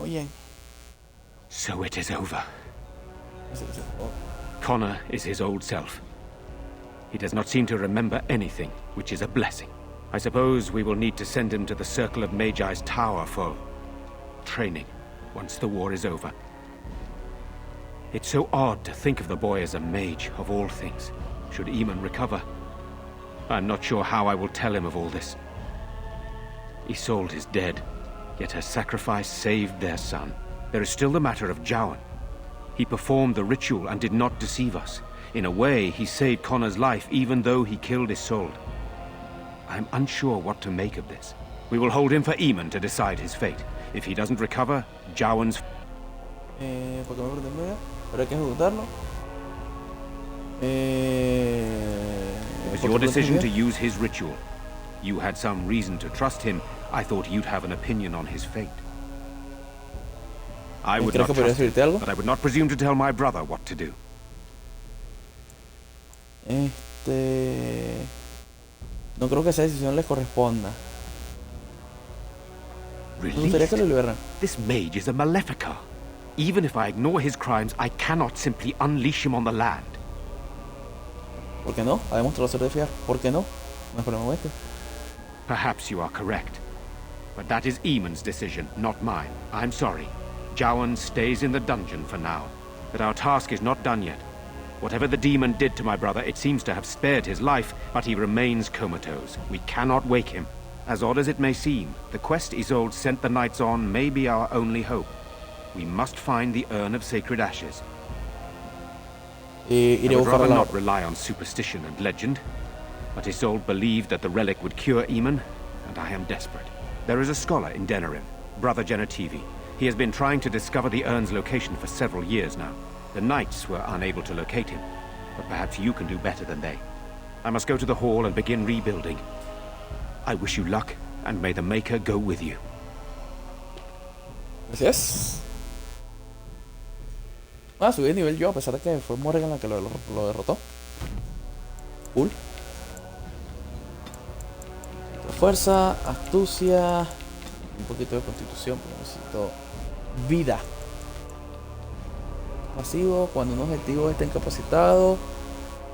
Bien. So it is over. Connor is his old self. He does not seem to remember anything, which is a blessing. I suppose we will need to send him to the Circle of Magi's tower for training once the war is over. It's so odd to think of the boy as a mage, of all things, should Eamon recover. I'm not sure how I will tell him of all this. Isolde is dead, yet her sacrifice saved their son. There is still the matter of Jowan. He performed the ritual and did not deceive us. In a way, he saved Connor's life even though he killed Isolde. I'm unsure what to make of this. We will hold him for Eamon to decide his fate. If he doesn't recover, Jowan's... Porque me pretendía, pero hay que ejecutarlo. It was your decision to use his ritual. You had some reason to trust him. I thought you'd have an opinion on his fate. I would not trust him, but I would not presume to tell my brother what to do. No creo que esa decisión les corresponda. Released? This mage is a Maleficar. Even if I ignore his crimes, I cannot simply unleash him on the land. ¿Por qué no? Ha demostrado ser de fiar. ¿Por qué no? No es problema este. Perhaps you are correct. But that is Eamon's decision, not mine. I'm sorry. Jowan stays in the dungeon for now. But our task is not done yet. Whatever the demon did to my brother, it seems to have spared his life, but he remains comatose. We cannot wake him. As odd as it may seem, the quest Isolde sent the knights on may be our only hope. We must find the Urn of Sacred Ashes. Iré a would buscar rather la not rely on superstition and legend, but Isolde believed that the relic would cure Eamon, and I am desperate. There is a scholar in Denerim, Brother Genetivi. He has been trying to discover the urn's location for several years now. The knights were unable to locate him, but perhaps you can do better than they. I must go to the hall and begin rebuilding. I wish you luck, and may the Maker go with you. Gracias. Subí de nivel yo, a pesar de que fue Morrigan la que lo derrotó. Cool. Fuerza, astucia, un poquito de constitución, pero necesito vida. Pasivo, cuando un objetivo está incapacitado,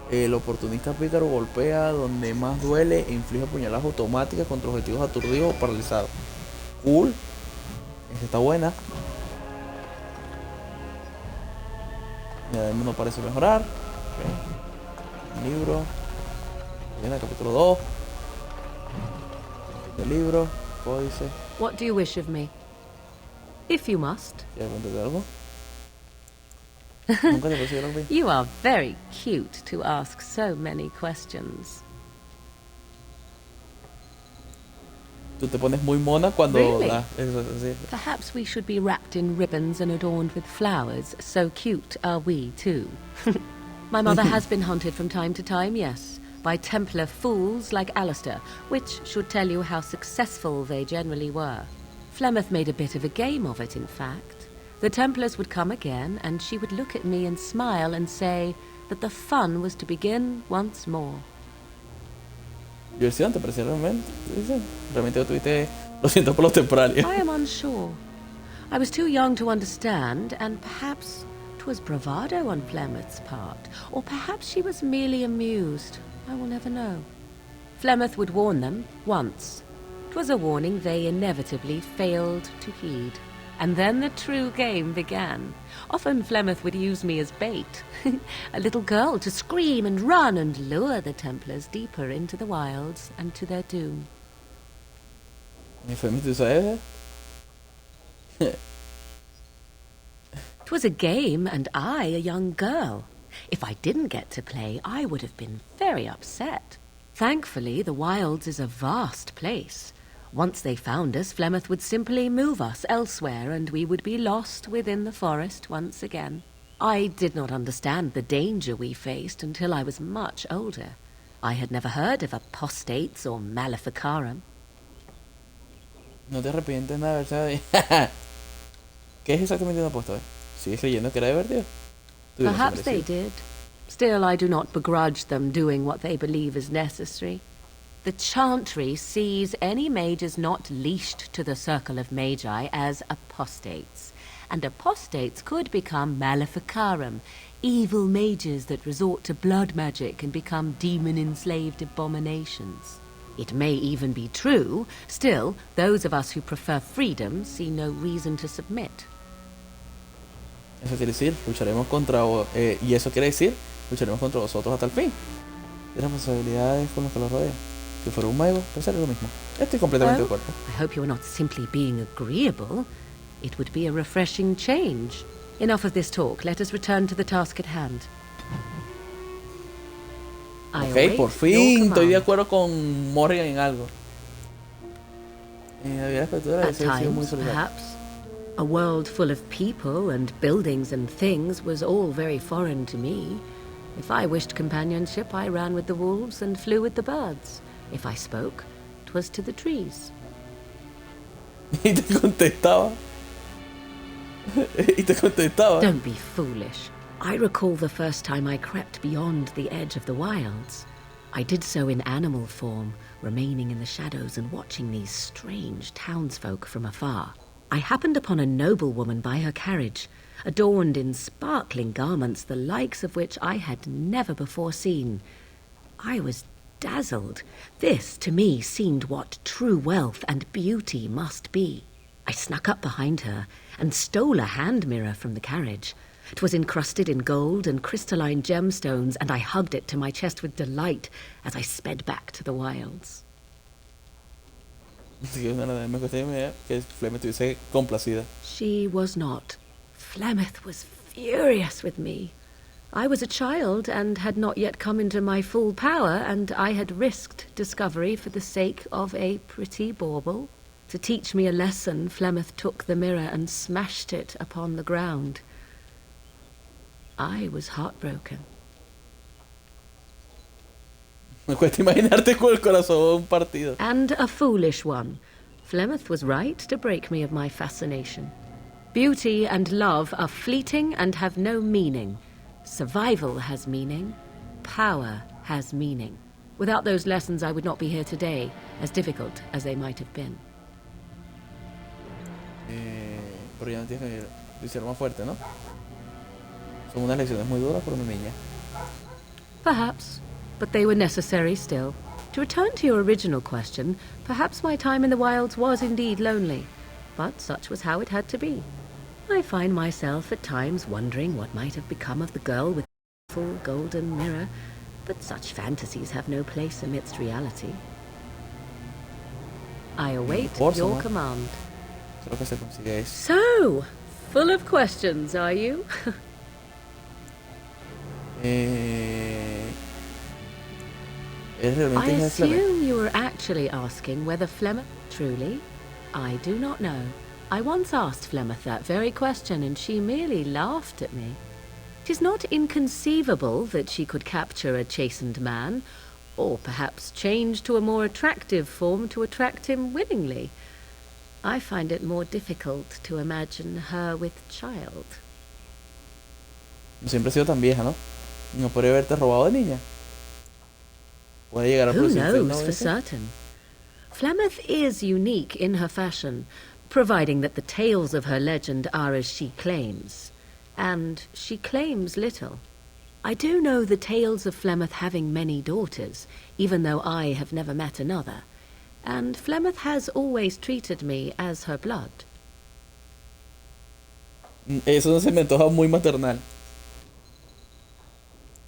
el oportunista pícaro golpea donde más duele e inflige puñaladas automáticas contra objetivos aturdidos o paralizados. Cool. Esta está buena. El mundo parece mejorar. Okay. Libro. Viene el capítulo 2. El libro. Códice. What do you wish of me? If you must. algo? You are very cute to ask so many questions. Tú te pones muy mona cuando Really? Sí. Perhaps we should be wrapped in ribbons and adorned with flowers. So cute are we, too. My mother has been hunted from time to time, yes, by Templar fools like Alistair, which should tell you how successful they generally were. Flemeth made a bit of a game of it, in fact. The Templars would come again, and she would look at me and smile and say that the fun was to begin once more. Diversión, ¿te pareció realmente? Realmente tuviste. Lo siento por los temporarios. I am unsure. I was too young to understand, and perhaps 'twas bravado on Flemeth's part, or perhaps she was merely amused. I will never know. Flemeth would warn them once. 'Twas a warning they inevitably failed to heed. And then the true game began. Often Flemeth would use me as bait. A little girl to scream and run and lure the Templars deeper into the wilds and to their doom. Twas a game, and I a young girl. If I didn't get to play, I would have been very upset. Thankfully, the wilds is a vast place. Once they found us, Flemeth would simply move us elsewhere, and we would be lost within the forest once again. I did not understand the danger we faced until I was much older. I had never heard of apostates or maleficarum. No te arrepientes nada de haber ¿Qué es exactamente un apóstol? ¿Sigues creyendo que era divertido? Perhaps they did. Still, I do not begrudge them doing what they believe is necessary. The Chantry sees any mages not leashed to the Circle of Magi as apostates, and apostates could become maleficarum, evil mages that resort to blood magic and become demon-enslaved abominations. It may even be true. Still, those of us who prefer freedom see no reason to submit. Eso quiere decir, lucharemos contra y eso quiere decir, lucharemos contra vosotros hasta el fin. Y responsabilidades con los que los rodean. Si fuera un mago, pensaría lo mismo. Estoy completamente de acuerdo. I hope you are not simply being agreeable. It would be a refreshing change. Enough of this talk. Let us return to the task at hand. Ok, por fin estoy de acuerdo con Morrigan en algo. At times, perhaps. A world full of people and buildings and things was all very foreign to me. If I wished companionship, I ran with the wolves and flew with the birds. If I spoke, 'twas to the trees. Y te contestaba. Don't be foolish. I recall the first time I crept beyond the edge of the wilds. I did so in animal form, remaining in the shadows and watching these strange townsfolk from afar. I happened upon a noblewoman by her carriage, adorned in sparkling garments the likes of which I had never before seen. I was dazzled. This, to me, seemed what true wealth and beauty must be. I snuck up behind her and stole a hand mirror from the carriage. 'Twas encrusted in gold and crystalline gemstones, and I hugged it to my chest with delight as I sped back to the wilds. She was not. Flemeth was furious with me. I was a child and had not yet come into my full power, and I had risked discovery for the sake of a pretty bauble. To teach me a lesson, Flemeth took the mirror and smashed it upon the ground. I was heartbroken. Me cuesta imaginarte con el corazón partido. And a foolish one. Flemeth was right to break me of my fascination. Beauty and love are fleeting and have no meaning. Survival has meaning. Power has meaning. Without those lessons, I would not be here today, as difficult as they might have been. Pero ya no tienes que lo hicieron más fuerte, ¿no? Son unas lecciones muy duras por una niña. Perhaps, but they were necessary still. To return to your original question, perhaps my time in the wilds was indeed lonely, but such was how it had to be. I find myself at times wondering what might have become of the girl with the full golden mirror, but such fantasies have no place amidst reality. I await your command. So, full of questions, are you? I assume you were actually asking whether Flemeth truly? I do not know. I once asked Flemeth that very question, and she merely laughed at me. It is not inconceivable that she could capture a chastened man, or perhaps change to a more attractive form to attract him willingly. I find it more difficult to imagine her with child. Siempre ha sido tan vieja, ¿no? No podría haberte robado de niña. Puede llegar a Who knows for certain? Flemeth is unique in her fashion, providing that the tales of her legend are as she claims. And she claims little. I do know the tales of Flemeth having many daughters, even though I have never met another. And Flemeth has always treated me as her blood. Eso no se me antoja muy maternal.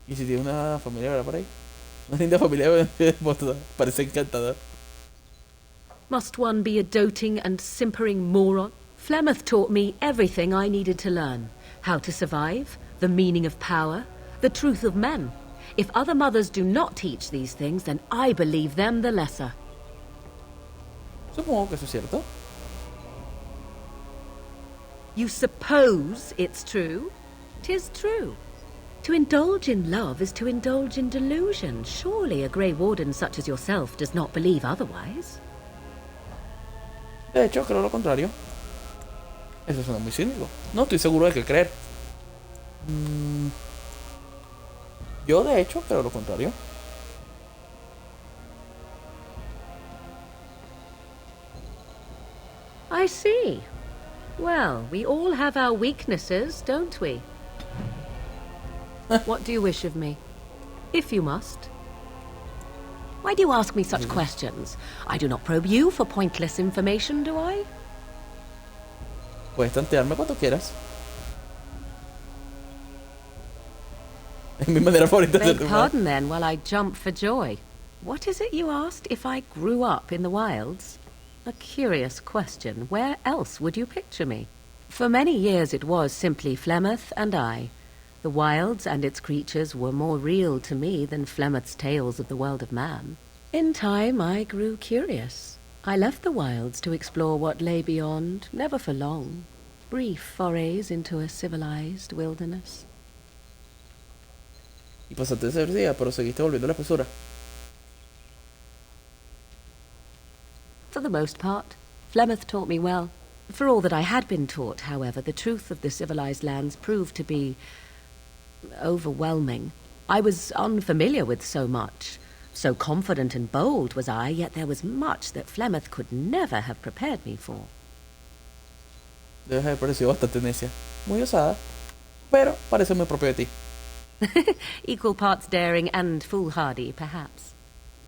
¿Y si tiene una familia, verdad, por ahí? Una linda familia, parece encantador. Must one be a doting and simpering moron? Flemeth taught me everything I needed to learn. How to survive, the meaning of power, the truth of men. If other mothers do not teach these things, then I believe them the lesser. Supongo que eso es cierto. You suppose it's true? 'Tis true. To indulge in love is to indulge in delusion. Surely a Grey Warden such as yourself does not believe otherwise. De hecho, creo lo contrario. Eso suena muy cínico. No estoy seguro de qué creer. Yo, de hecho, creo lo contrario. I see. Well, we all have our weaknesses, don't we? What do you wish of me? If you must. Why do you ask me such questions? I do not probe you for pointless information, do I? Puedes tantearme cuando quieras. Es mi manera favorita de Beg pardon then while I jump for joy. What is it you asked if I grew up in the wilds? A curious question. Where else would you picture me? For many years it was simply Flemeth and I. The wilds and its creatures were more real to me than Flemeth's tales of the world of man. In time I grew curious. I left the wilds to explore what lay beyond, never for long. Brief forays into a civilized wilderness. Y pasaste ese día, pero seguiste volviendo a la espesura. For the most part, Flemeth taught me well. For all that I had been taught, however, the truth of the civilized lands proved to be overwhelming. I was unfamiliar with so much. So confident and bold was I, yet there was much that Flemeth could never have prepared me for. Debes haber parecido bastante necia. Muy osada, pero parece muy propio de ti. Equal parts daring and foolhardy, perhaps.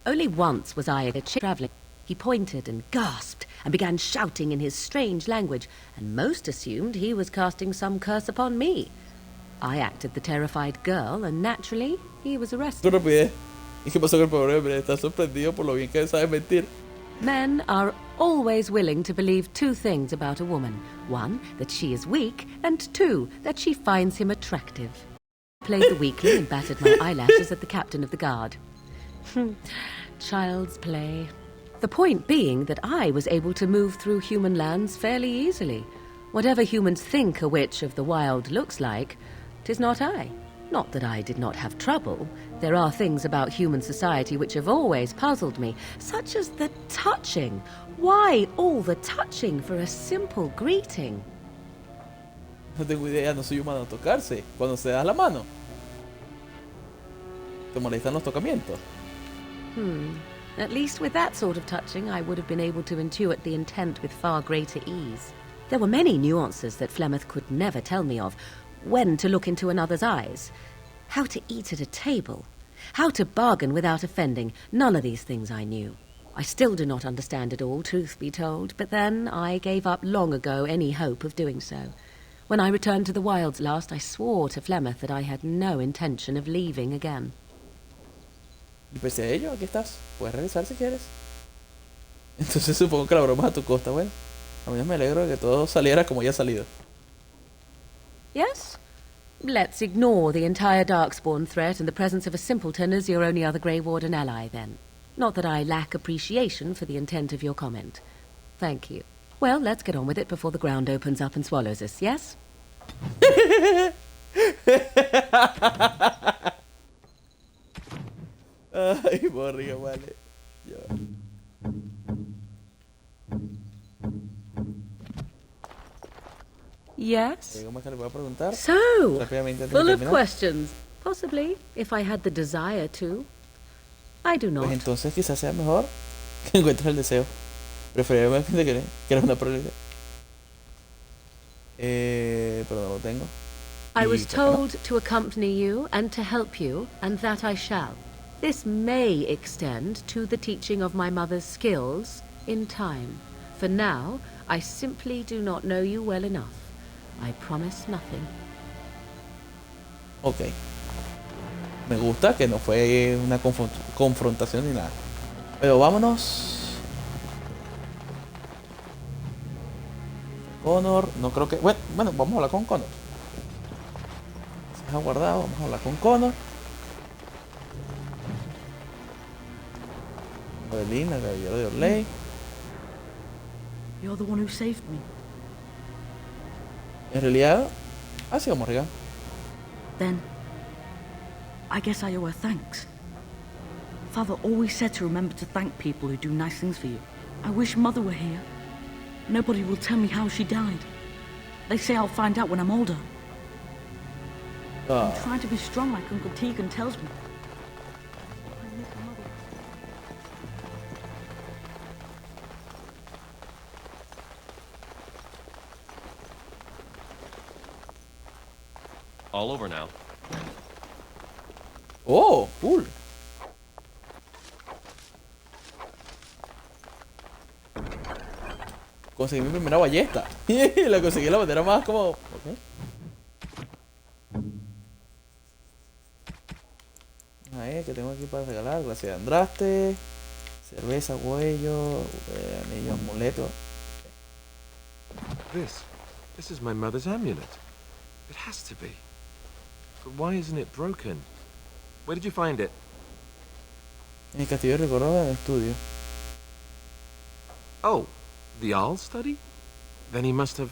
Only once was I a traveling. He pointed and gasped and began shouting in his strange language, and most assumed he was casting some curse upon me. I acted the terrified girl, and naturally, he was arrested. Con rapidez. ¿Y qué pasó con el pobre hombre? Está sorprendido por lo bien que sabe mentir. Men are always willing to believe two things about a woman. One, that she is weak, and two, that she finds him attractive. Played the weakling and battered my eyelashes at the captain of the guard. Child's play. The point being that I was able to move through human lands fairly easily. Whatever humans think a witch of the wild looks like, 'tis not I. Not that I did not have trouble. There are things about human society which have always puzzled me, such as the touching. Why all the touching for a simple greeting? No tengo idea, no soy humano. Tocarse. Cuando se das la mano. ¿Te molestan los tocamientos? At least with that sort of touching, I would have been able to intuit the intent with far greater ease. There were many nuances that Flemeth could never tell me of. When to look into another's eyes, how to eat at a table, how to bargain without offending. None of these things I knew. I still do not understand it all, truth be told, but then I gave up long ago any hope of doing so. When I returned to the wilds last, I swore to Flemeth that I had no intention of leaving again. Y pese a ello, aquí estás. Puedes regresar si quieres. Entonces supongo que la broma es a tu costa. Bueno, a mí me alegro de que todo saliera como ya ha salido. Yes? Let's ignore the entire Darkspawn threat and the presence of a simpleton as your only other Grey Warden ally, then. Not that I lack appreciation for the intent of your comment. Thank you. Well, let's get on with it before the ground opens up and swallows us, yes? Ay, borriga, vale. Ya. Yes? So, full of questions. Possibly, if I had the desire to. I do not. Pues entonces quizás sea mejor que encuentres el deseo. Preferiblemente que era una probabilidad. Pero no lo tengo. I was told to accompany you and to help you, and that I shall. This may extend to the teaching of my mother's skills in time. For now, I simply do not know you well enough. I promise nothing. Ok. Me gusta que no fue una confrontación ni nada. Pero vámonos. Connor, no creo que... Bueno, vamos a hablar con Connor. Se ha guardado, vamos a hablar con Connor. Adelina, el caballero de Orley. You're the one who saved me. En realidad, así vamos arriba. Then, I guess I owe her thanks. Father always said to remember to thank people who do nice things for you. I wish Mother were here. Nobody will tell me how she died. They say I'll find out when I'm older. I'm trying to be strong like Uncle Tegan tells me. All over now. Oh, cool. Conseguí mi primera ballesta. La conseguí la bandera más como... Okay. A ver, ¿qué tengo aquí para regalar? Glacia de Andraste. Cerveza, huello, anillo, amuleto. This is my mother's amulet. It has to be. But why isn't it broken? Where did you find it? En el castillo de recuerdo del estudio. Oh, the Arl study? Then he must have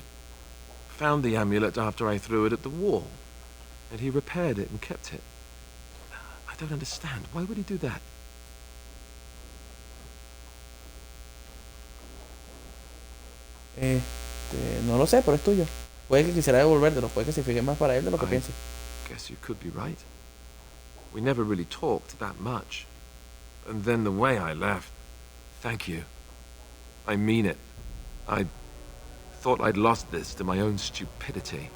found the amulet after I threw it at the wall. And he repaired it and kept it. I don't understand. Why would he do that? No lo sé, pero es tuyo. Puede que quisiera devolvértelo, puede que se fije más para él de lo que piense. Guess you could be right. We never really talked that much. And then the way I left. Thank you. I mean it. I thought I'd lost this to my own stupidity.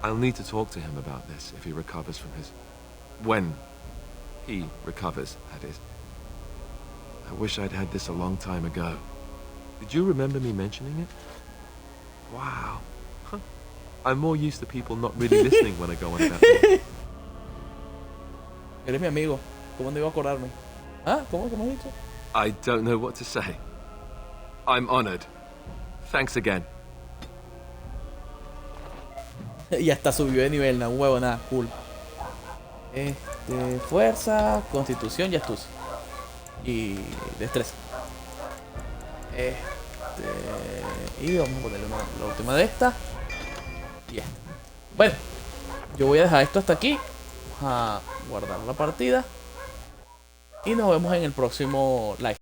I'll need to talk to him about this if he recovers from his... When he recovers, that is. I wish I'd had this a long time ago. Did you remember me mentioning it? Wow. Huh. I'm more used to people not really listening when I go on about it. Eres mi amigo. ¿Cómo no iba a acordarme? ¿Ah? ¿Cómo has dicho? I don't know what to say. I'm honored. Thanks again. Y hasta subió de nivel, no huevo, nada, cool. Fuerza, constitución y astucia. Y destreza. Y vamos a ponerle la última de esta. Y esta. Bueno, yo voy a dejar esto hasta aquí. Vamos a guardar la partida. Y nos vemos en el próximo live.